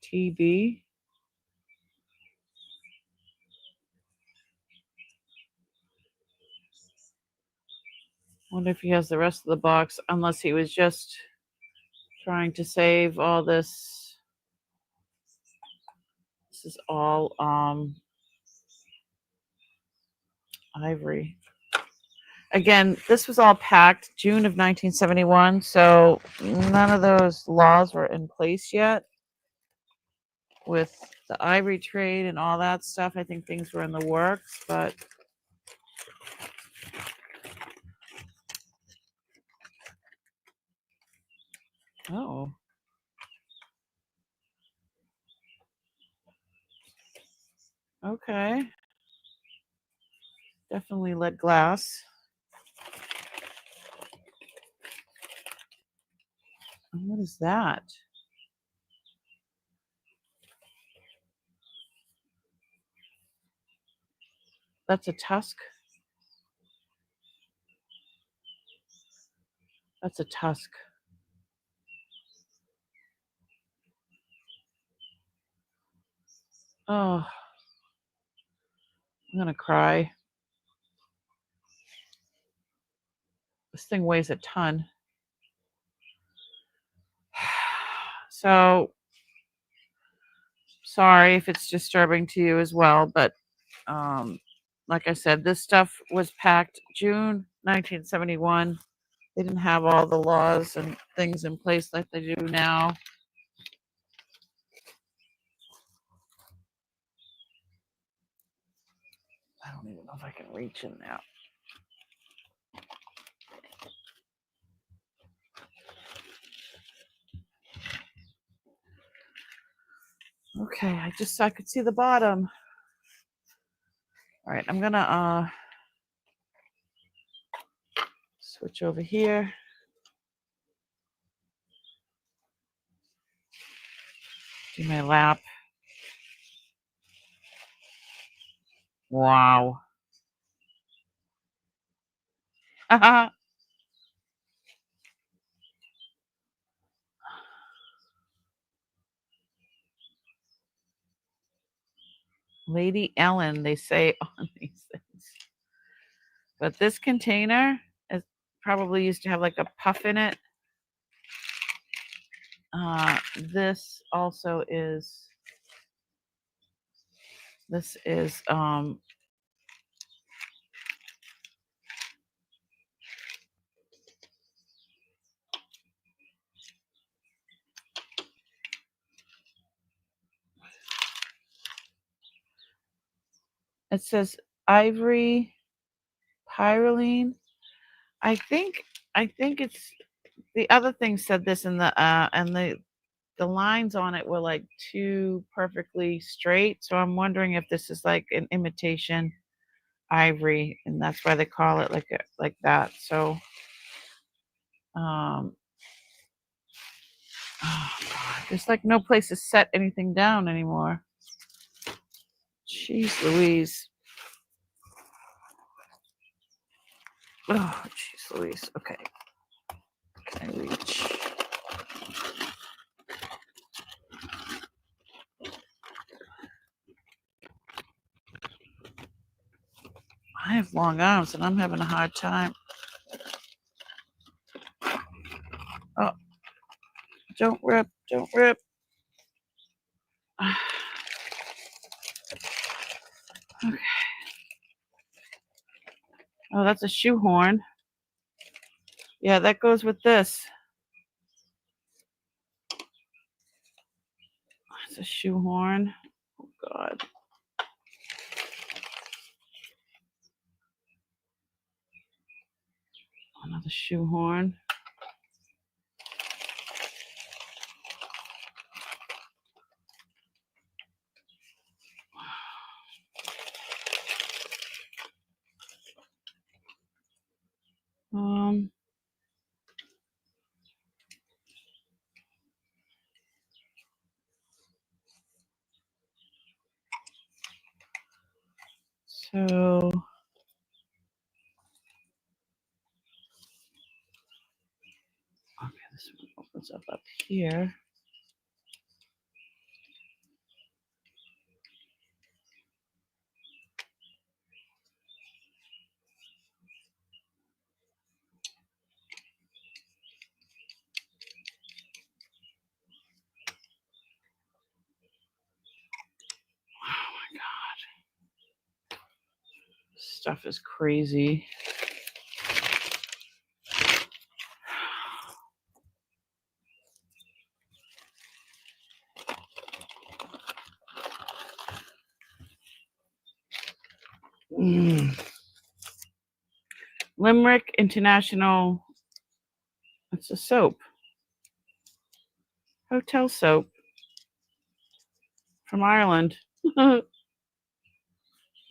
TV. Wonder if he has the rest of the box, unless he was just trying to save all this. This is all Ivory. Again, this was all packed June of 1971, so none of those laws were in place yet with the ivory trade and all that stuff. I think things were in the works, but oh. Okay. Definitely lead glass. What is that? That's a tusk. That's a tusk. Oh, I'm gonna cry. This thing weighs a ton. So sorry if it's disturbing to you as well, but like I said, this stuff was packed June 1971. They didn't have all the laws and things in place like they do now. I don't even know if I can reach in there. Okay, I could see the bottom. All right, I'm gonna switch over here. Do my lap. Wow. Lady Ellen, they say on these things. But this container is probably used to have like a puff in it. This also is, this is, it says ivory pyroline. I think it's, the other thing said this in the, and the lines on it were like too perfectly straight. So I'm wondering if this is like an imitation ivory, and that's why they call it like that. So, oh God, there's like no place to set anything down anymore. Jeez Louise. Oh, jeez Louise. Okay. Can I reach? I have long arms and I'm having a hard time. Oh, don't rip, don't rip. Okay. Oh, that's a shoehorn. Yeah, that goes with this. It's a shoehorn. Oh, God. Another shoehorn. So okay, this one opens up here. Oh my God. stuff is crazy. Limerick International. It's a soap. Hotel soap from Ireland.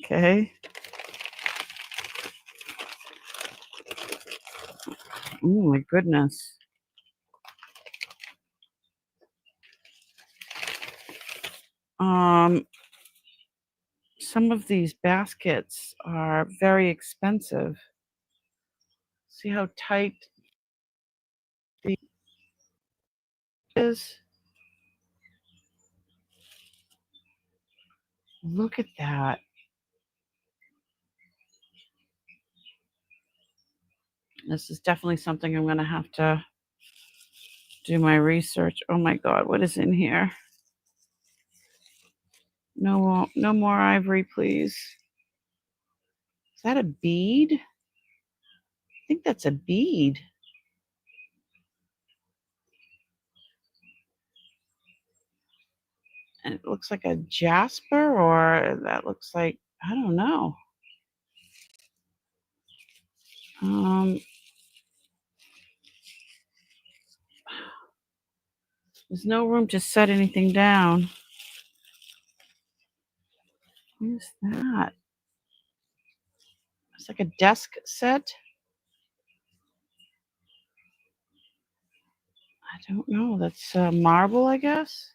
Okay. Oh my goodness. Some of these baskets are very expensive. See how tight the is? Look at that. This is definitely something I'm going to have to do my research. Oh my God, what is in here? No more ivory, please. Is that a bead? I think that's a bead. And it looks like a jasper, or that looks like, I don't know. There's no room to set anything down. What is that? It's like a desk set. I don't know. That's marble, I guess.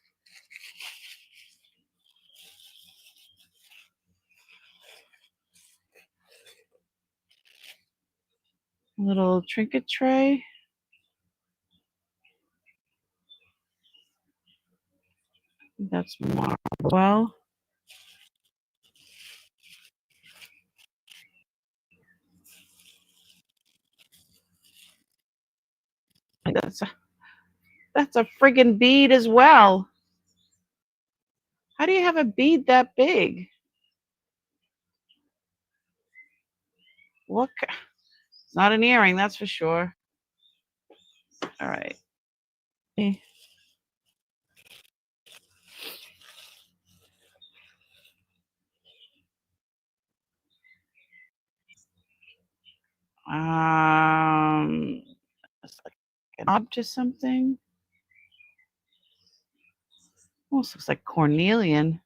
A little trinket tray. That's marble. Well, that's a friggin' bead as well. How do you have a bead that big? Look, it's not an earring, that's for sure. All right. It's like an knob to something. Almost looks like cornelian.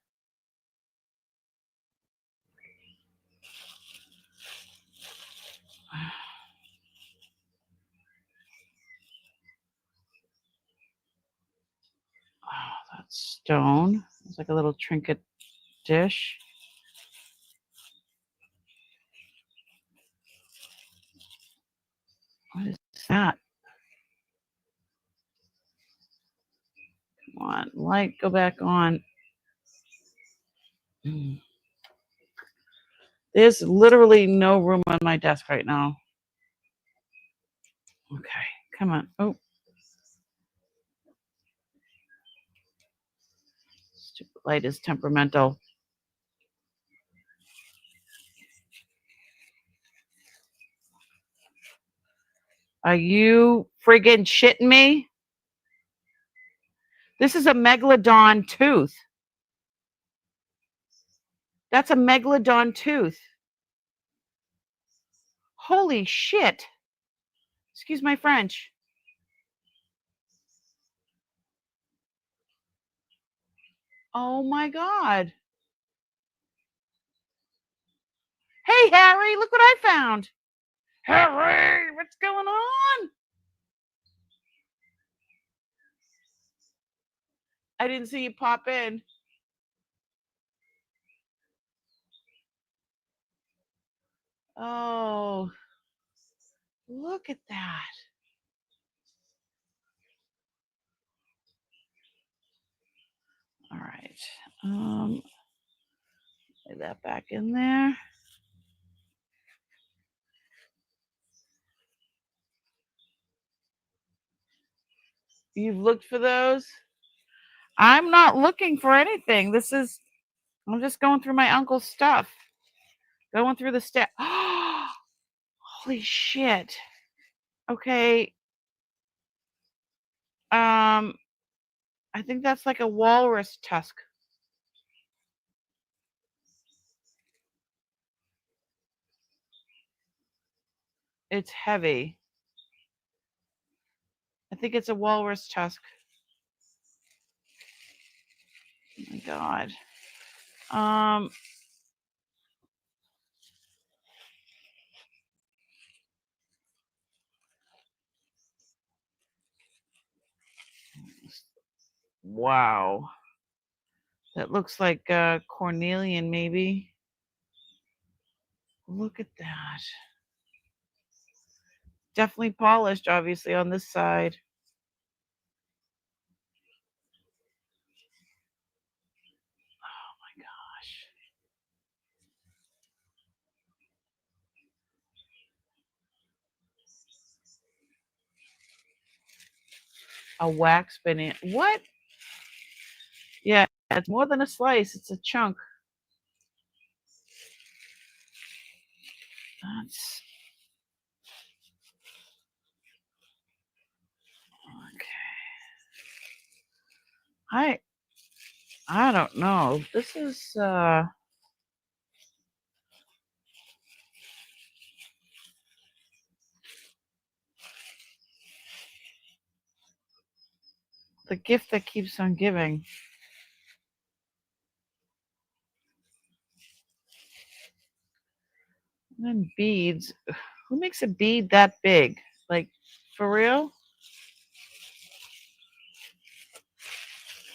Oh, that's stone. It's like a little trinket dish. What is that? Come on, light, go back on. There's literally no room on my desk right now. Okay, come on. Oh. Stupid light is temperamental. Are you friggin' shitting me? This is a megalodon tooth. That's a megalodon tooth. Holy shit. Excuse my French. Oh my God. Hey, Harry, look what I found. Harry, what's going on? I didn't see you pop in. Oh, look at that. All right. Lay that back in there. You've looked for those? I'm not looking for anything. I'm just going through my uncle's stuff. Going through the step. Holy shit. Okay. I think that's like a walrus tusk. It's heavy. I think it's a walrus tusk. Oh my God. Wow. That looks like cornelian, maybe. Look at that. Definitely polished, obviously, on this side. Oh my gosh. A wax banana. What? Yeah, it's more than a slice. It's a chunk. That's okay. I don't know. This is the gift that keeps on giving. And then beads. Who makes a bead that big? Like, for real?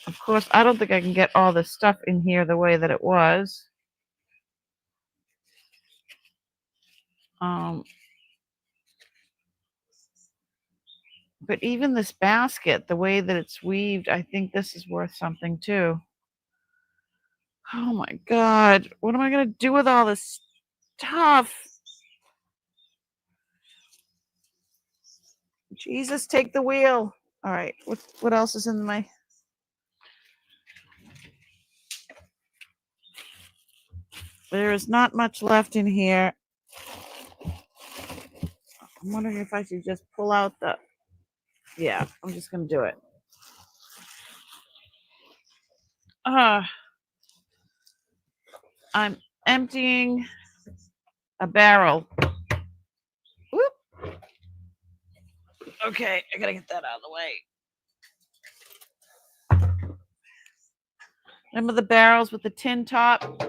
Of course, I don't think I can get all this stuff in here the way that it was. But even this basket, the way that it's weaved, I think this is worth something too. Oh my God. What am I going to do with all this stuff? Jesus, take the wheel. All right. What else is in my... There is not much left in here. I'm wondering if I should just pull out the... Yeah, I'm just going to do it. I'm emptying a barrel. Whoop. Okay, I got to get that out of the way. Remember the barrels with the tin top?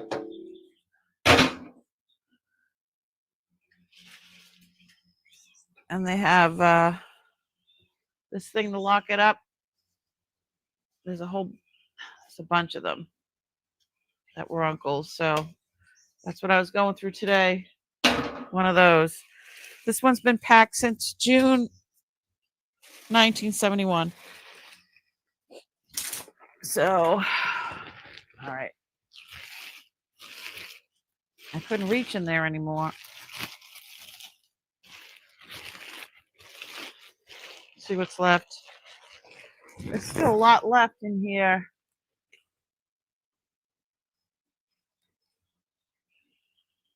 And they have this thing to lock it up. There's a bunch of them that were uncles. So that's what I was going through today. One of those. This one's been packed since June 1971. So, all right. I couldn't reach in there anymore. See what's left. There's still a lot left in here.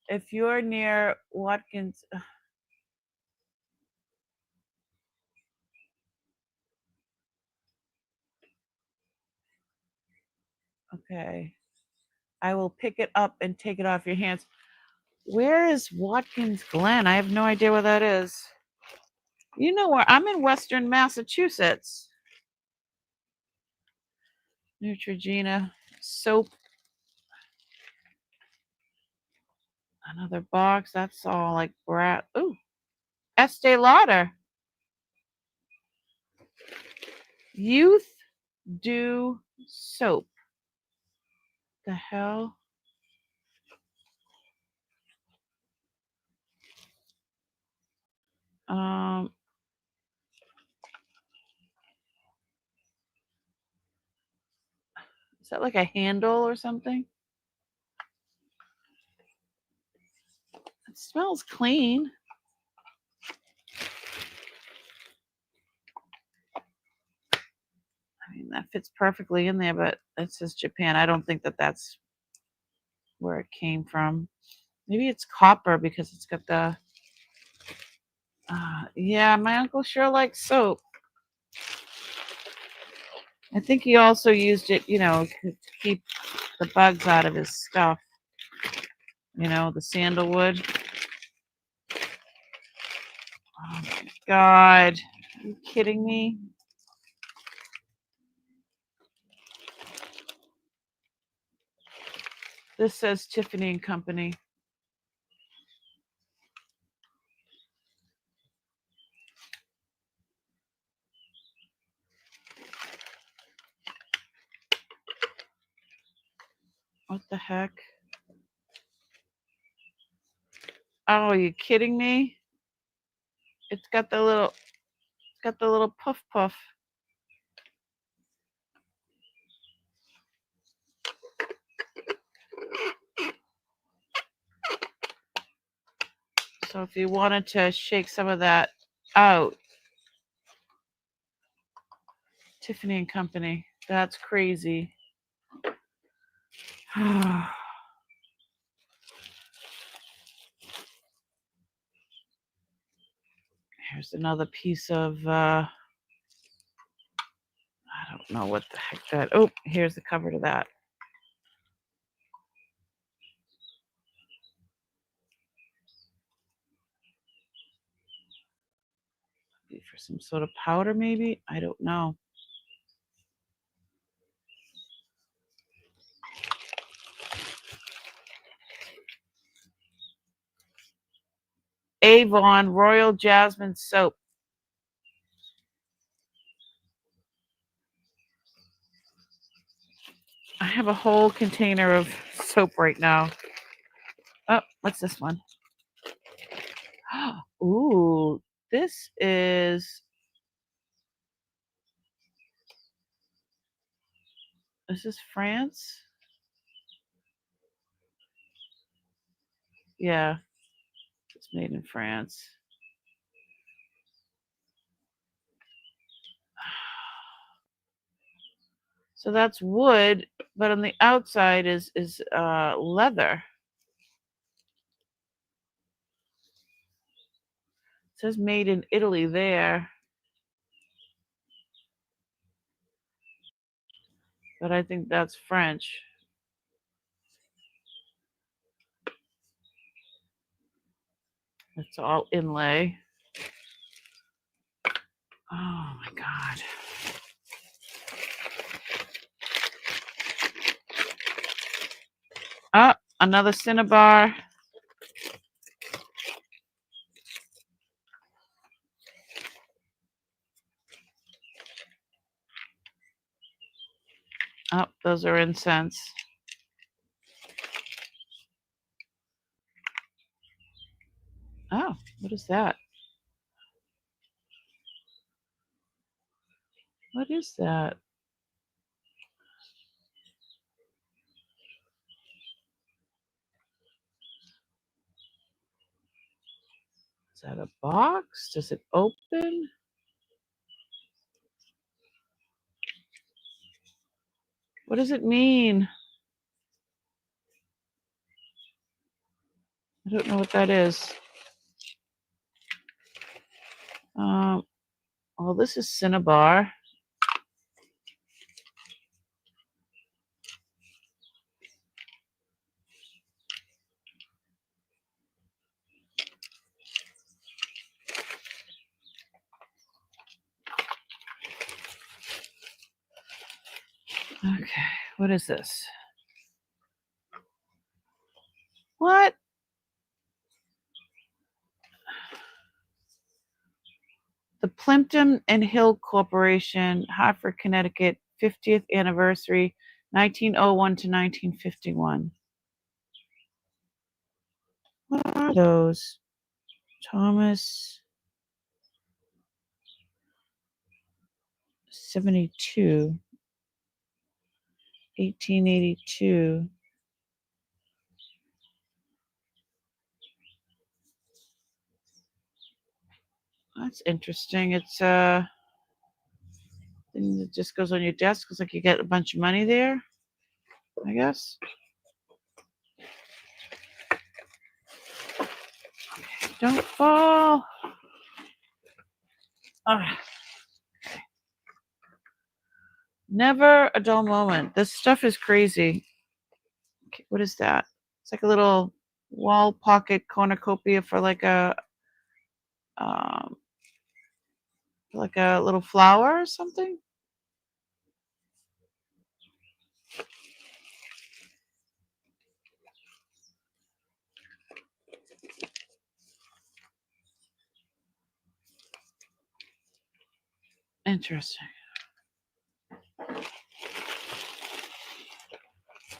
If you're near Watkins, okay, I will pick it up and take it off your hands. Where is Watkins Glen? I have no idea where that is. You know where? I'm in Western Massachusetts. Neutrogena soap. Another box. That's all like brat. Ooh, Estee Lauder. Youth Dew soap. The hell? Is that like a handle or something? It smells clean. I mean, that fits perfectly in there, but it says Japan. I don't think that that's where it came from. Maybe it's copper because it's got the. Yeah, my uncle sure likes soap. I think he also used it, to keep the bugs out of his stuff. The sandalwood. Oh my God. Are you kidding me? This says Tiffany and Company. What the heck? Oh, are you kidding me? It's got the little puff puff. So if you wanted to shake some of that out, Tiffany and Company. That's crazy. Here's another piece of, I don't know what the heck that, oh, here's the cover to that. For some sort of powder, maybe? I don't know. Avon Royal Jasmine Soap. I have a whole container of soap right now. Oh, what's this one? Ooh, this is France? Yeah, it's made in France. So that's wood, but on the outside is leather. It says made in Italy there. But I think that's French. It's all inlay. Oh my God. Ah, another Cinnabar. Oh, those are incense. Oh, what is that? What is that? Is that a box? Does it open? What does it mean? I don't know what that is. Well, this is Cinnabar. Okay, what is this? What? The Plimpton and Hill Corporation, Hartford, Connecticut, 50th anniversary, 1901 to 1951. What are those? Thomas 72, 1882. That's interesting. It's thing that just goes on your desk. It's like you get a bunch of money there, I guess. Don't fall. Ah. Never a dull moment. This stuff is crazy. Okay, what is that? It's like a little wall pocket cornucopia for um, like a little flower or something. Interesting.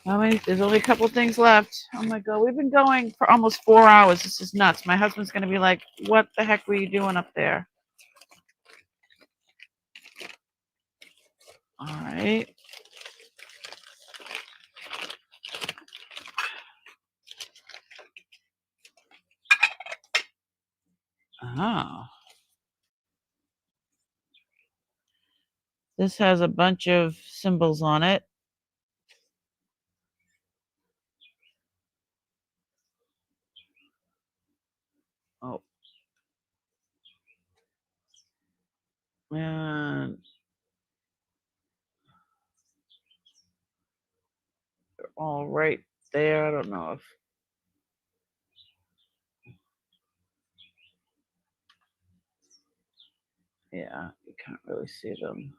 How many? There's only a couple things left. Oh my god, we've been going for almost 4 hours. This is nuts. My husband's gonna be like, "What the heck were you doing up there?" All right. Oh. This has a bunch of symbols on it. Oh. And they're all right there. I don't know if. Yeah, you can't really see them.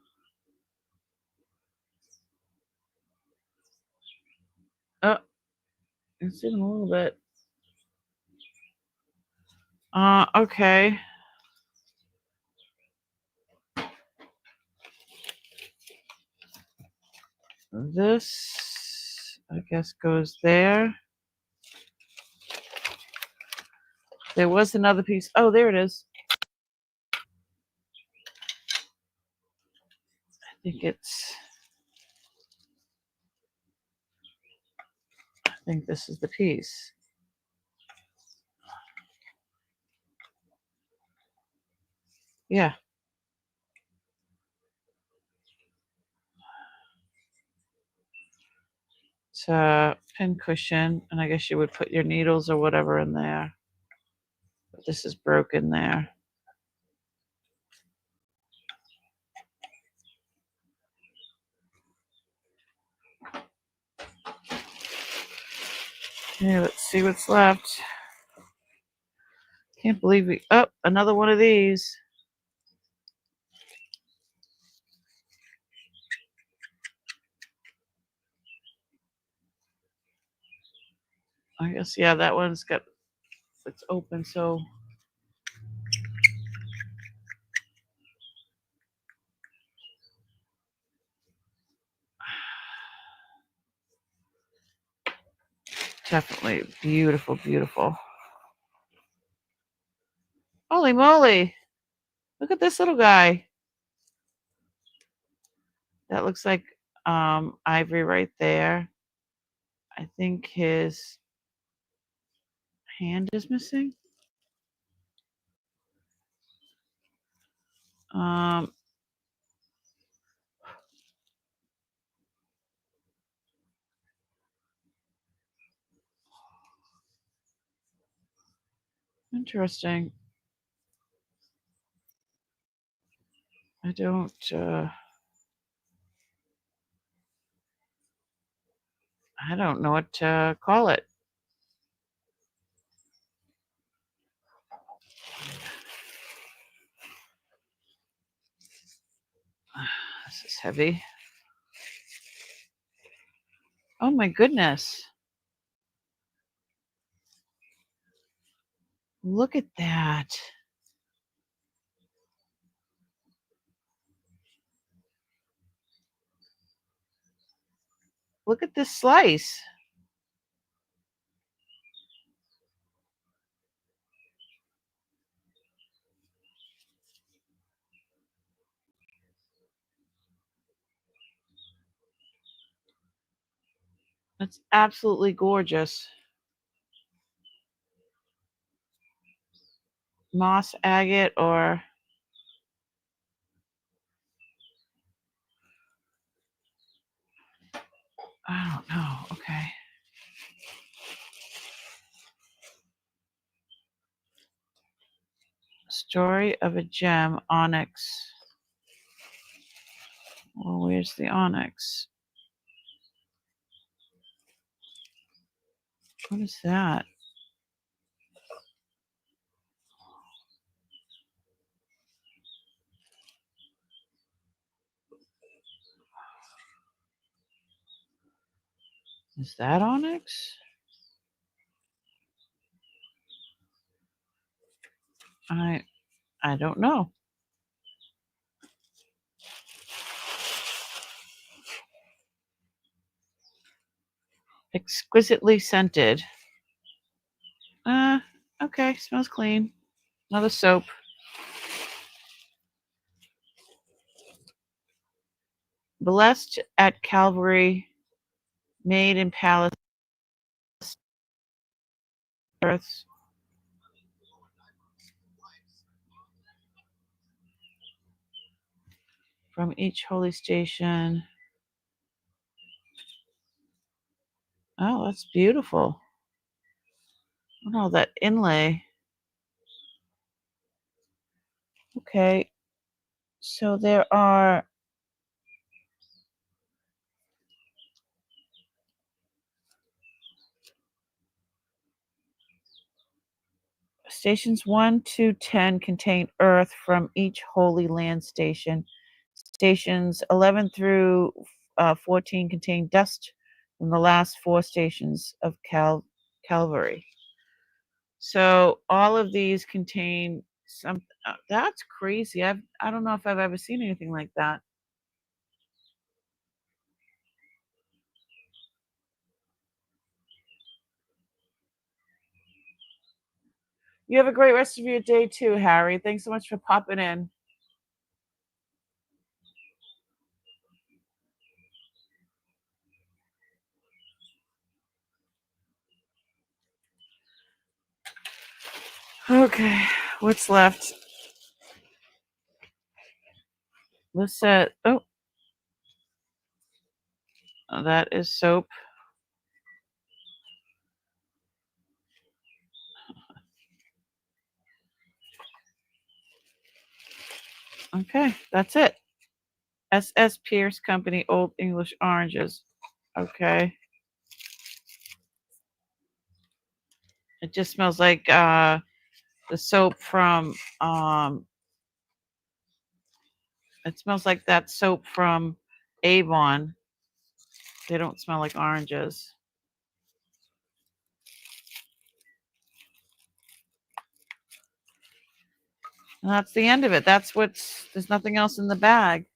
Oh, you can see them a little bit. Okay. This, I guess, goes there. There was another piece. Oh, there it is. I think this is the piece. Yeah. It's a pin cushion, and I guess you would put your needles or whatever in there. But this is broken there. Okay, let's see what's left. Can't believe we. Oh, another one of these. I guess, yeah, that one's got. It's open, so. Definitely beautiful, beautiful. Holy moly. Look at this little guy. That looks like ivory right there. I think his hand is missing. Um, Interesting. I don't know what to call it. This is heavy. Oh my goodness. Look at that. Look at this slice. That's absolutely gorgeous. Moss agate or I don't know. Okay. Story of a gem, onyx. Well, where's the onyx? What is that? Is that onyx? I don't know. Exquisitely scented. Okay, smells clean. Another soap. Blessed at Calvary, made in Palace Earth. From each holy station. Oh, that's beautiful. Oh, that inlay. Okay, so there are stations 1 to 10 contain earth from each Holy Land station. Stations 11 through 14 contain dust from the last 4 stations of Calvary. So all of these contain some. That's crazy. I don't know if I've ever seen anything like that. You have a great rest of your day too, Harry. Thanks so much for popping in. Okay, what's left? Lisette. Oh, that is soap. Okay, that's it. S.S. Pierce Company Old English Oranges. Okay. It just smells like the soap from it smells like that soap from Avon. They don't smell like oranges. And that's the end of it. There's nothing else in the bag.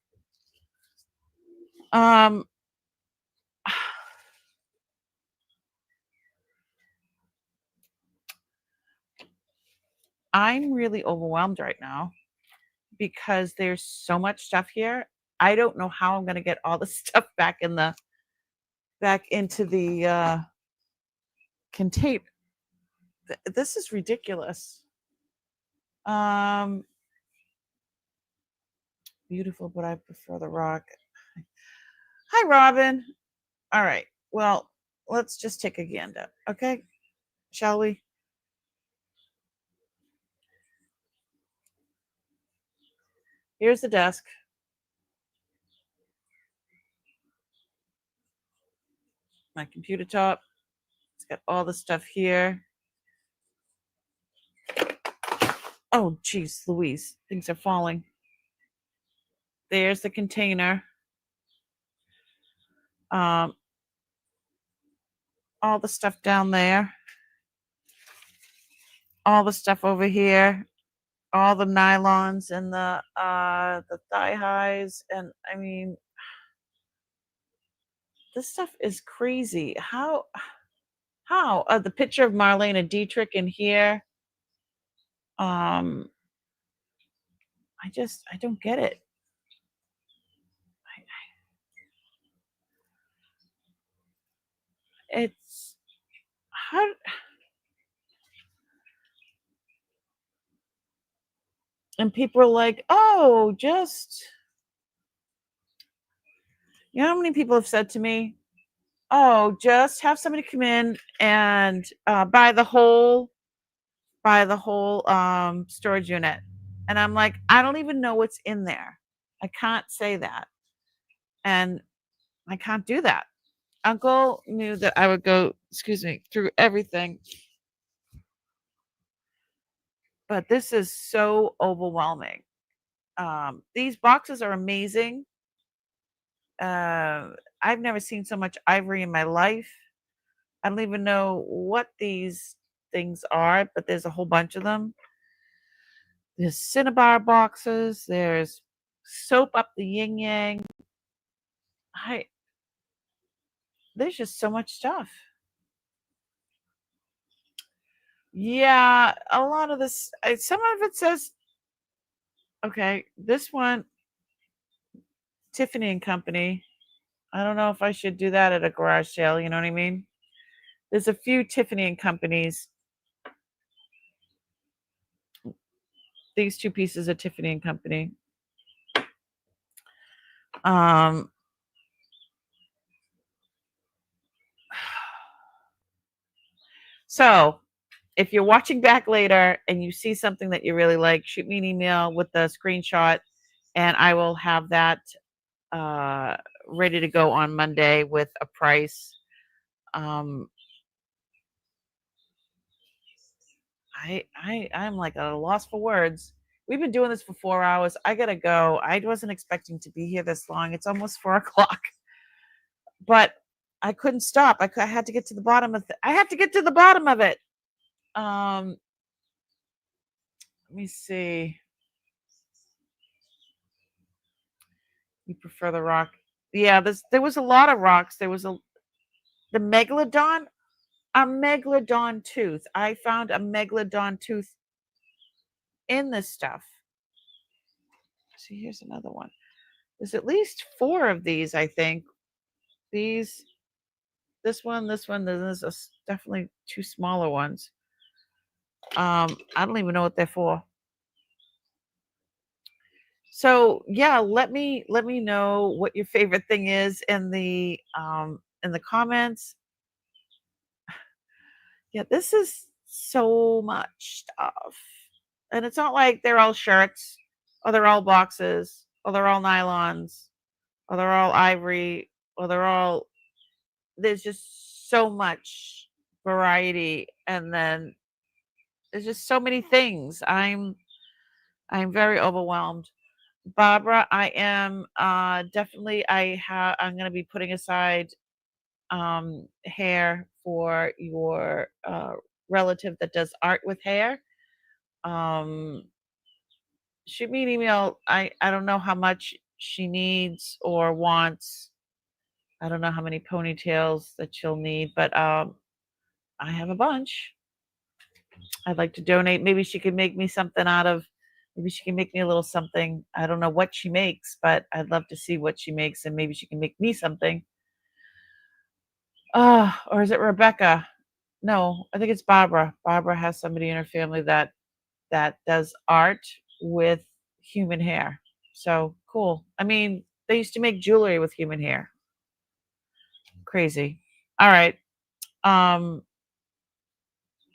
I'm really overwhelmed right now because there's so much stuff here. I don't know how I'm going to get all the stuff back into the container. This is ridiculous. Beautiful, but I prefer the rock. Hi, Robin. All right. Well, let's just take a gander, okay? Shall we? Here's the desk. My computer top. It's got all the stuff here. Oh, geez, Louise. Things are falling. There's the container. All the stuff down there. All the stuff over here. All the nylons and the thigh highs. And I mean, this stuff is crazy. How? The picture of Marlena Dietrich in here. I don't get it. It's how. And people are like, oh, just, you know how many people have said to me, oh, just have somebody come in and buy the whole storage unit. And I'm like, I don't even know what's in there. I can't say that. And I can't do that. Uncle knew that I would go, through everything. But this is so overwhelming. These boxes are amazing. I've never seen so much ivory in my life. I don't even know what these things are, but there's a whole bunch of them. There's Cinnabar boxes. There's soap up the yin yang. There's just so much stuff. Yeah, a lot of this. Some of it says, okay, this one, Tiffany and Company. I don't know if I should do that at a garage sale. You know what I mean? There's a few Tiffany and Companies. These two pieces are Tiffany and Company. So if you're watching back later and you see something that you really like, shoot me an email with the screenshot, and I will have that ready to go on Monday with a price. I'm like at a loss for words. We've been doing this for 4 hours. I gotta go. I wasn't expecting to be here this long. It's almost 4 o'clock, but I couldn't stop. I had to get to the bottom of it. I have to get to the bottom of it. Let me see. You prefer the rock? Yeah, there was a lot of rocks. There was the megalodon, a megalodon tooth. I found a megalodon tooth in this stuff. See, here's another one. There's at least 4 of these, I think. This one, there's definitely 2 smaller ones. I don't even know what they're for. So yeah, let me know what your favorite thing is in the comments. Yeah, this is so much stuff. And it's not like they're all shirts, or they're all boxes, or they're all nylons, or they're all ivory, or there's just so much variety, and then there's just so many things. I'm very overwhelmed. Barbara, I am definitely I'm going to be putting aside hair for your relative that does art with hair. Shoot me an email. I don't know how much she needs or wants. I don't know how many ponytails that she'll need, but I have a bunch. I'd like to donate. Maybe she could make me something maybe she can make me a little something. I don't know what she makes, but I'd love to see what she makes, and maybe she can make me something. Or is it Rebecca? No, I think it's Barbara. Barbara has somebody in her family that does art with human hair. So cool. I mean, they used to make jewelry with human hair. Crazy. All right.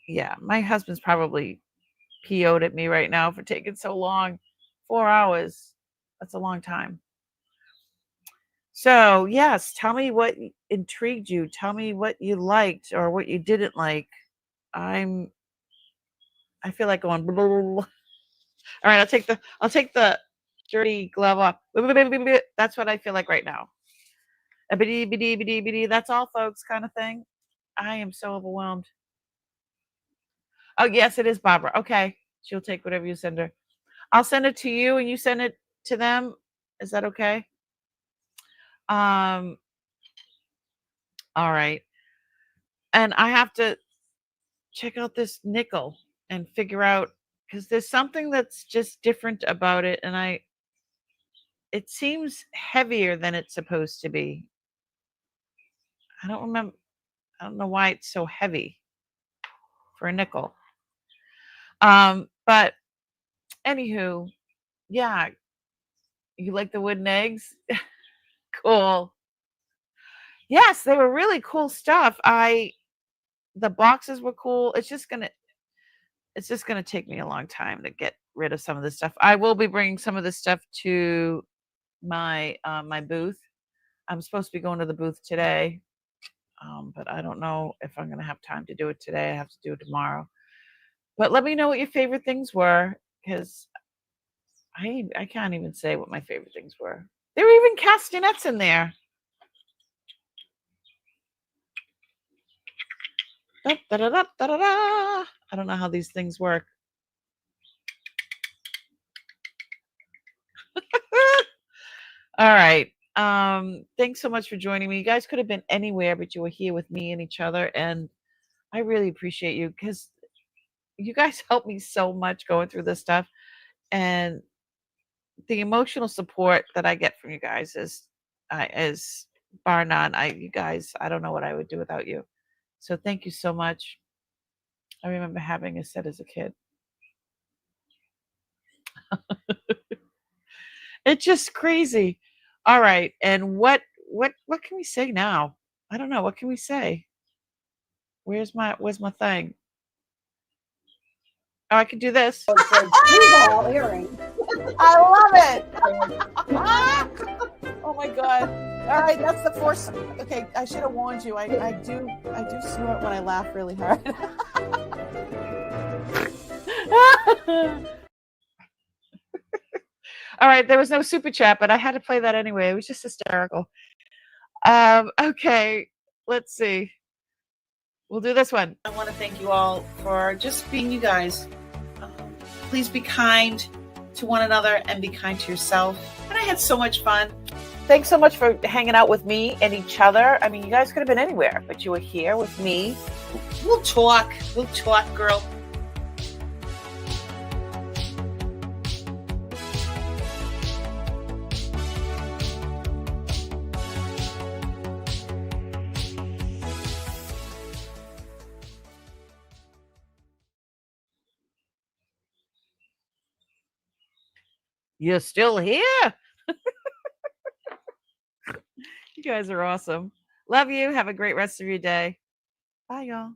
Yeah, my husband's probably PO'd at me right now for taking so long. 4 hours. That's a long time. So, yes, tell me what intrigued you. Tell me what you liked or what you didn't like. I feel like going blah, blah, blah, blah. All right, I'll take the dirty glove off. That's what I feel like right now. That's all, folks, kind of thing. I am so overwhelmed. Oh, yes, it is Barbara. Okay. She'll take whatever you send her. I'll send it to you and you send it to them. Is that okay? All right. And I have to check out this nickel and figure out, because there's something that's just different about it, and it seems heavier than it's supposed to be. I don't know why it's so heavy for a nickel. But anywho, yeah. You like the wooden eggs? Cool. Yes, they were really cool stuff. The boxes were cool. It's just gonna take me a long time to get rid of some of this stuff. I will be bringing some of this stuff to my my booth. I'm supposed to be going to the booth today, but I don't know if I'm going to have time to do it today. I have to do it tomorrow. But let me know what your favorite things were, because I can't even say what my favorite things were. There were even castanets in there. Da, da, da, da, da, da, da. I don't know how these things work. All right. Thanks so much for joining me. You guys could have been anywhere, but you were here with me and each other, and I really appreciate you, because you guys help me so much going through this stuff, and the emotional support that I get from you guys is bar none. You guys, I don't know what I would do without you. So thank you so much. I remember having a set as a kid. It's just crazy. All right, and what can we say now? I don't know. What can we say? Where's my thing? Oh, I can do this. I love it. Oh my god. All right, that's the force. Okay, I should have warned you. I do snort when I laugh really hard. All right, there was no super chat, but I had to play that anyway. It was just hysterical. Okay, let's see. We'll do this one. I want to thank you all for just being you guys. Please be kind to one another and be kind to yourself. And I had so much fun. Thanks so much for hanging out with me and each other. I mean, you guys could have been anywhere, but you were here with me. We'll talk. We'll talk, girl. You're still here? You guys are awesome. Love you. Have a great rest of your day. Bye, y'all.